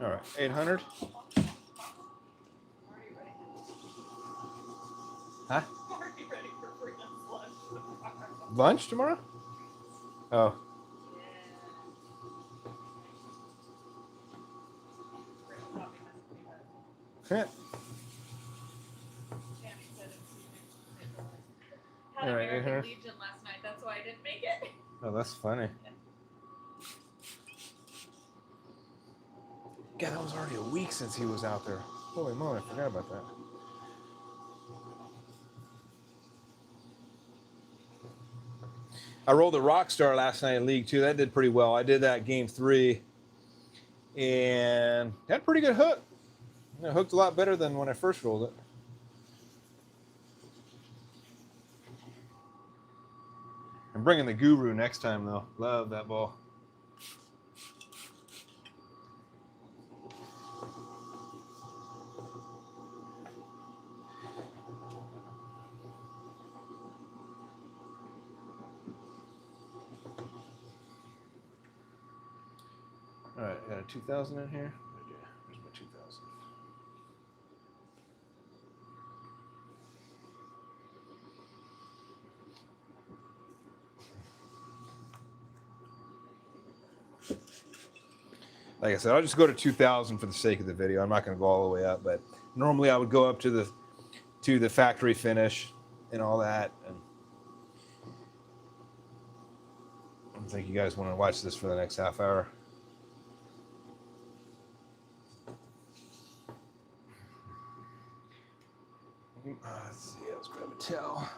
All right, 800. Huh? I'm already ready for Freedom's lunch tomorrow. Lunch tomorrow? Oh. Yeah. Heh. Tammy said it's All had right, American 800. Legion last night. That's why I didn't make it. Oh, that's funny. God, that was already a week since he was out there. Holy moly, I forgot about that. I rolled a Rockstar last night in League 2. That did pretty well. I did that game 3 and had a pretty good hook. It hooked a lot better than when I first rolled it. I'm bringing the Guru next time, though. Love that ball. All right, got a 2,000 in here. Where's my 2,000? Like I said, I'll just go to 2,000 for the sake of the video. I'm not going to go all the way up, but normally I would go up to the factory finish and all that. And I don't think you guys want to watch this for the next half hour. Let's see. Let's grab a towel.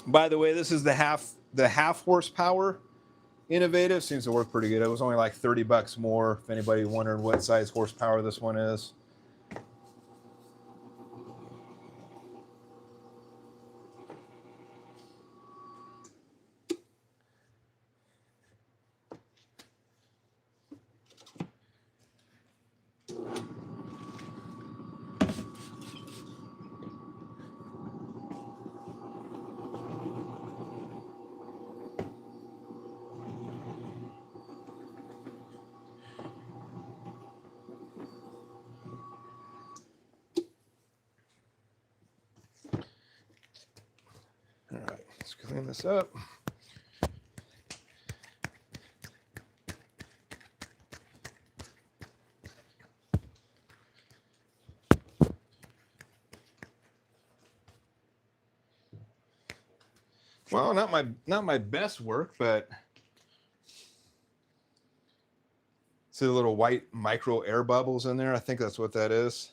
By the way, this is the half horsepower Innovative. Seems to work pretty good. It was only like $30 more. If anybody wondering what size horsepower this one is. All right, let's clean this up. Well, not my best work, but see the little white micro air bubbles in there? I think that's what that is.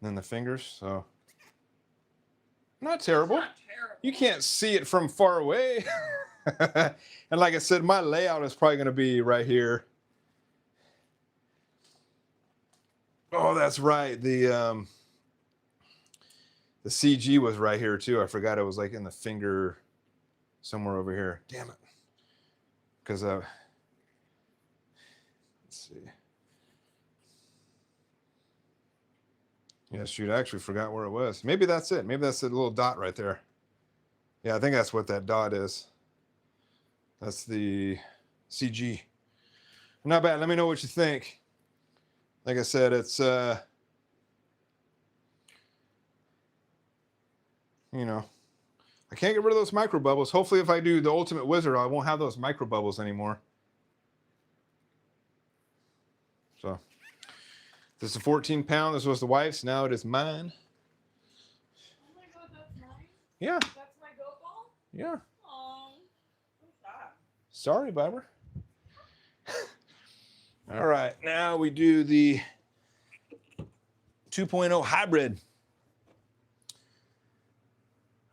And then the fingers, so not terrible. Not terrible. You can't see it from far away. And like I said, my layout is probably going to be right here. Oh, that's right. The CG was right here too. I forgot it was like in the finger somewhere over here. Damn it. Because let's see. Yeah, shoot, I actually forgot where it was. Maybe that's it. Maybe that's the little dot right there. Yeah, I think that's what that dot is. That's the CG. Not bad. Let me know what you think. Like I said, it's you know, I can't get rid of those micro bubbles. Hopefully if I do the Ultimate Wizard, I won't have those micro bubbles anymore. So this is a 14-pound. This was the wife's. Now it is mine. Oh my god, that's mine? Yeah. That's my goat ball? Yeah. Oh, so sad. Sorry, Bobber. All right. Now we do the 2.0 hybrid.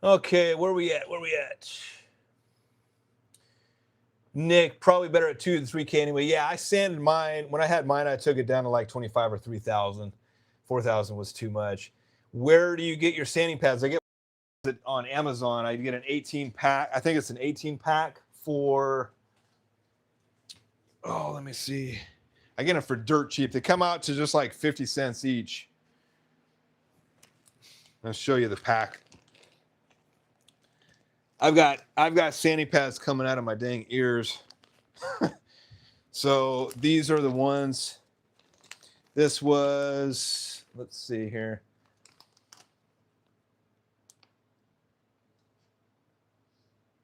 Okay, where we at? Where we at? Nick, probably better at 2 than 3K anyway. Yeah, I sanded mine. When I had mine, I took it down to like 25 or 3,000. 4,000 was too much. Where do you get your sanding pads? I get it on Amazon. I get an 18 pack. I think it's an 18 pack for, oh, let me see. I get them for dirt cheap. They come out to just like 50 cents each. I'll show you the pack. I've got sani pads coming out of my dang ears. So these are the ones. This was, let's see here.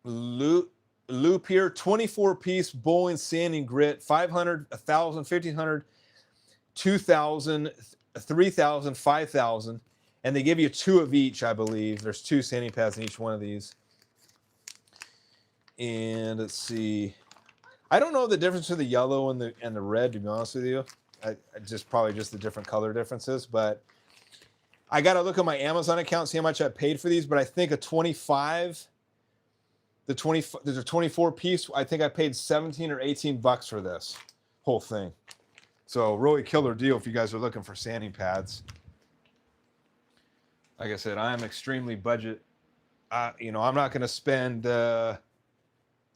Lupier 24-piece bowling sanding grit, 500, 1,000, 1,500, 2,000, 3,000, 5,000. And they give you 2 of each, I believe. There's 2 sanding pads in each one of these. And let's see. I don't know the difference between the yellow and the red, to be honest with you. I just probably just the different color differences. But I got to look at my Amazon account, see how much I paid for these. But I think a 25, there's a 24 piece. I think I paid 17 or 18 bucks for this whole thing. So really killer deal if you guys are looking for sanding pads. Like I said, I am extremely budget. I'm not going to spend the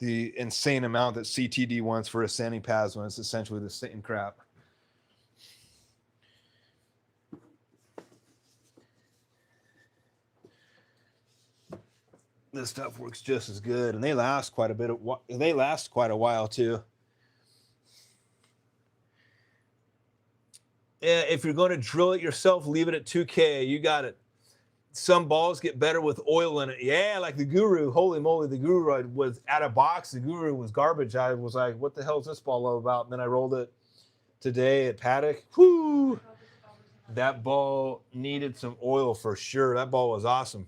insane amount that CTD wants for a sanding pads when it's essentially the same crap. This stuff works just as good, and they last quite a bit. They last quite a while too. Yeah, if you're going to drill it yourself, leave it at 2K. You got it. Some balls get better with oil in it. Yeah, like the Guru. Holy moly, the Guru was out of box. The Guru was garbage. I was like, what the hell is this ball all about? And then I rolled it today at Paddock. Whoo! That ball needed some oil for sure. That ball was awesome.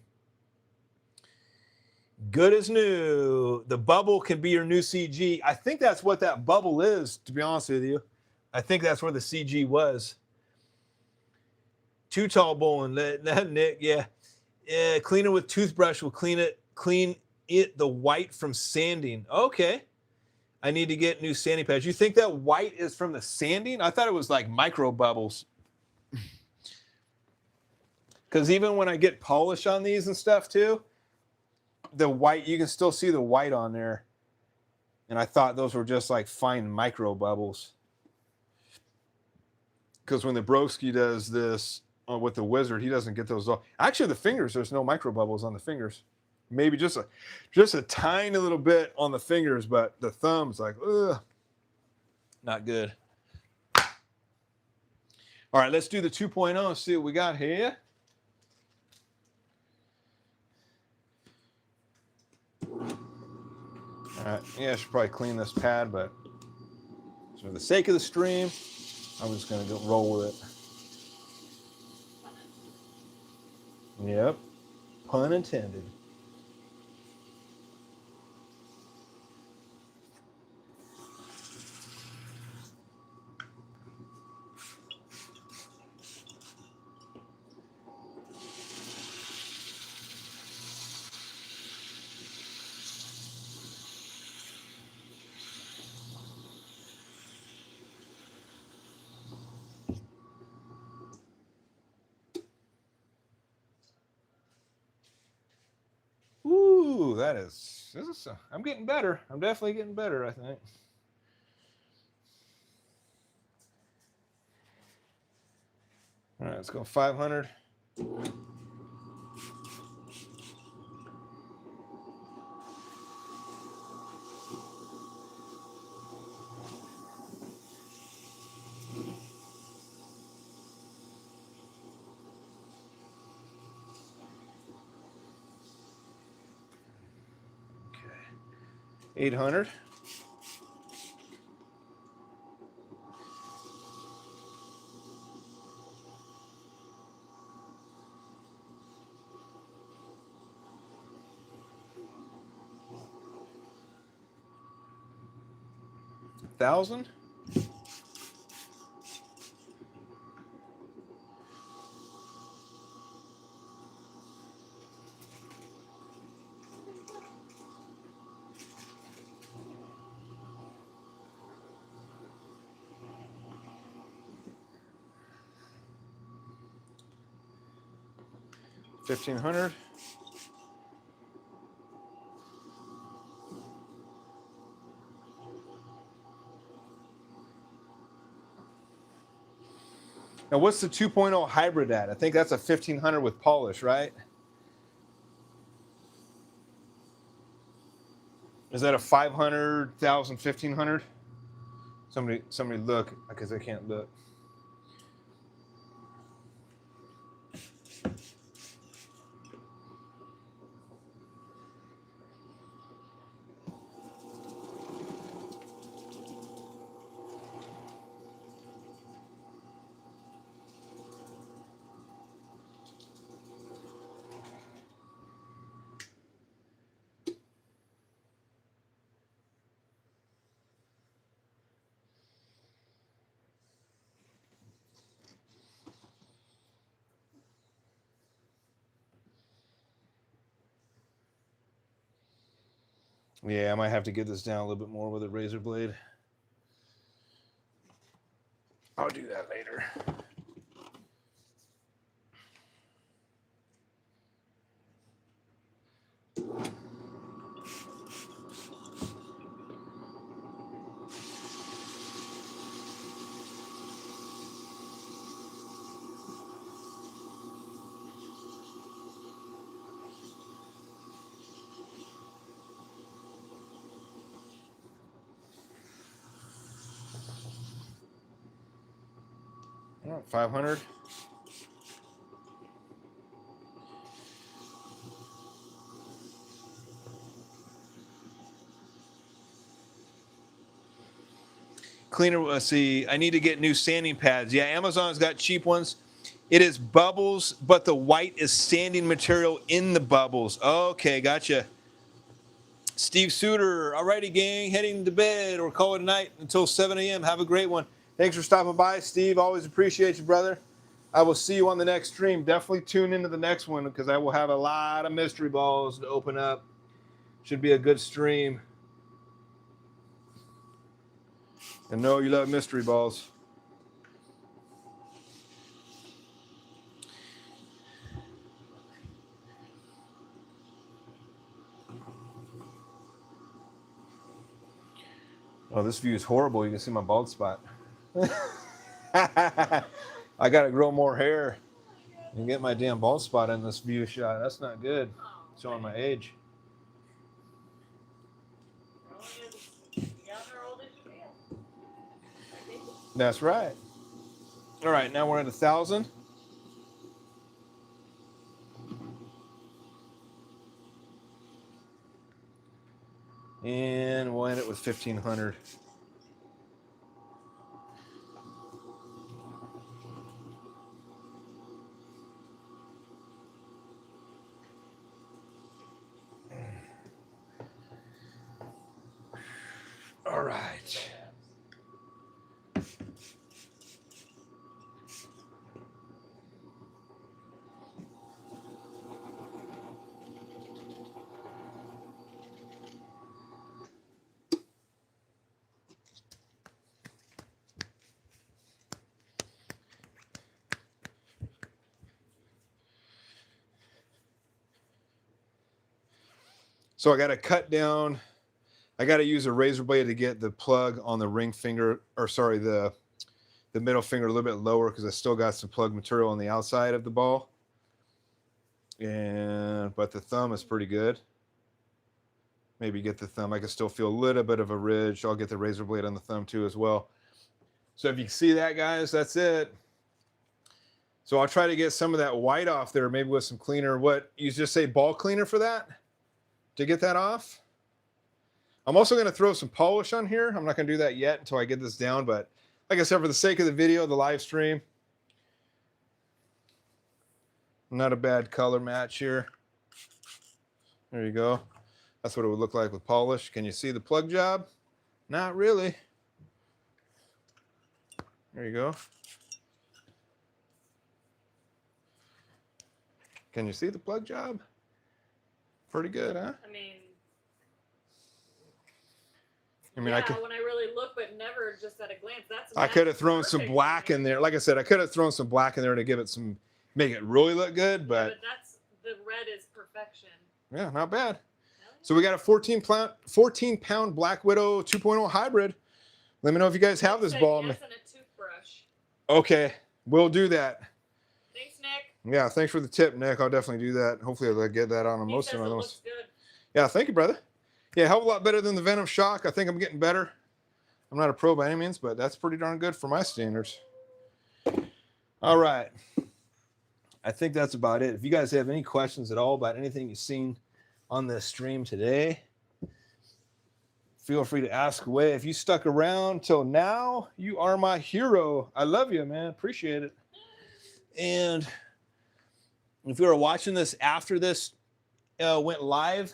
Good as new. The bubble can be your new CG. I think that's what that bubble is, to be honest with you. I think that's where the CG was. Too tall bowling. Nick, yeah. Yeah, clean it with toothbrush will clean it the white from sanding. Okay. I need to get new sanding pads. You think that white is from the sanding? I thought it was like micro bubbles. Because even when I get polish on these and stuff too, the white, you can still see the white on there. And I thought those were just like fine micro bubbles. Because when the Broski does this with the Wizard, he doesn't get those off. Actually, the fingers, there's no micro bubbles on the fingers. Maybe just a tiny little bit on the fingers, but the thumb's like, ugh, not good. All right, let's do the 2.0 and see what we got here. All right, yeah, I should probably clean this pad, but for the sake of the stream, I'm just going to roll with it. Yep, pun intended. Ooh, this is, I'm getting better. I'm definitely getting better, I think. All right, let's go 500. Okay. 800. $1,000. $1,500. Now, what's the 2.0 hybrid at? I think that's a 1,500 with polish, right? Is that a 500,000, 1,500? Somebody look, because I can't look. Yeah, I might have to get this down a little bit more with a razor blade. I'll do that later. All right, 500. Cleaner, let's see. I need to get new sanding pads. Yeah, Amazon's got cheap ones. It is bubbles, but the white is sanding material in the bubbles. Okay, gotcha. Steve Suter, alrighty, gang, heading to bed or call it a night until 7 a.m. Have a great one. Thanks for stopping by, Steve. Always appreciate you, brother. I will see you on the next stream. Definitely tune into the next one because I will have a lot of mystery balls to open up. Should be a good stream. And know you love mystery balls. Oh, this view is horrible. You can see my bald spot. I got to grow more hair and get my damn bald spot in this view shot. That's not good. Showing my age. That's right. All right, now we're at 1,000. And we'll end it with 1,500. All right. So I got to cut down. I got to use a razor blade to get the plug on the ring finger, or sorry, the middle finger a little bit lower because I still got some plug material on the outside of the ball. But the thumb is pretty good. Maybe get the thumb. I can still feel a little bit of a ridge. I'll get the razor blade on the thumb too as well. So if you can see that, guys, that's it. So I'll try to get some of that white off there, maybe with some cleaner. What, you just say ball cleaner for that? To get that off? I'm also going to throw some polish on here. I'm not going to do that yet until I get this down, but like I said, for the sake of the video, the live stream, not a bad color match here. There you go. That's what it would look like with polish. Can you see the plug job? Not really. There you go. Can you see the plug job? Pretty good, huh? I mean, yeah, when I really look, but never just at a glance. I could have thrown some black in there. Like I said, I could have thrown some black in there to give it some, make it really look good. But, yeah, but that's, the red is perfection. Yeah, not bad. So we got a 14-pound Black Widow 2.0 hybrid. Let me know if you guys have this ball. Yes, and a toothbrush. Okay, we'll do that. Thanks, Nick. Yeah, thanks for the tip, Nick. I'll definitely do that. Hopefully I'll get that on most of them. Looks good. Yeah, thank you, brother. Yeah, a hell of a lot better than the Venom Shock. I think I'm getting better. I'm not a pro by any means, but that's pretty darn good for my standards. All right. I think that's about it. If you guys have any questions at all about anything you've seen on this stream today, feel free to ask away. If you stuck around till now, you are my hero. I love you, man. Appreciate it. And if you are watching this after this went live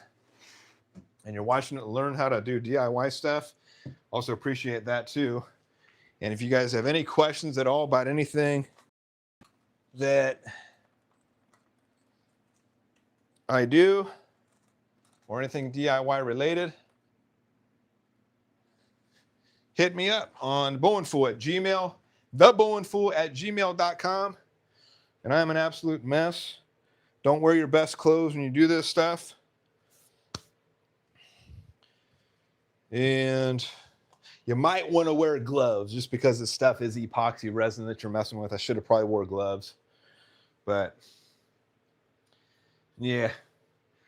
and you're watching it to learn how to do DIY stuff, also appreciate that too. And if you guys have any questions at all about anything that I do or anything DIY related, hit me up on Bowenfool at Gmail, thebowenfool@gmail.com. And I'm an absolute mess. Don't wear your best clothes when you do this stuff. And you might want to wear gloves just because this stuff is epoxy resin that you're messing with. I should have probably wore gloves. But yeah,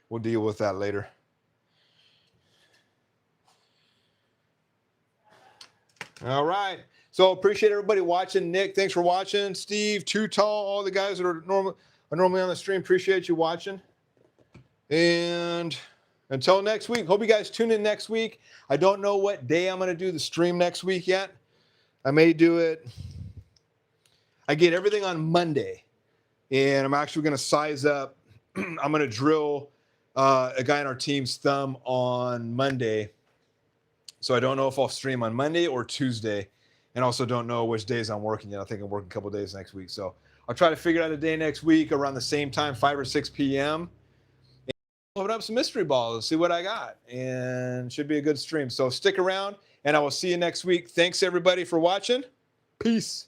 we'll deal with that later. All right. So appreciate everybody watching. Nick, thanks for watching. Steve, Too Tall, all the guys that are normally on the stream, appreciate you watching. And until next week, hope you guys tune in next week. I don't know what day I'm going to do the stream next week yet. I may do it. I get everything on Monday, and I'm actually going to size up. I'm going to drill a guy on our team's thumb on Monday. So I don't know if I'll stream on Monday or Tuesday, and also don't know which days I'm working yet. I think I'm working a couple days next week. So I'll try to figure out a day next week around the same time, 5 or 6 p.m. and open up some mystery balls and see what I got, and should be a good stream. So stick around, and I will see you next week. Thanks everybody for watching. Peace.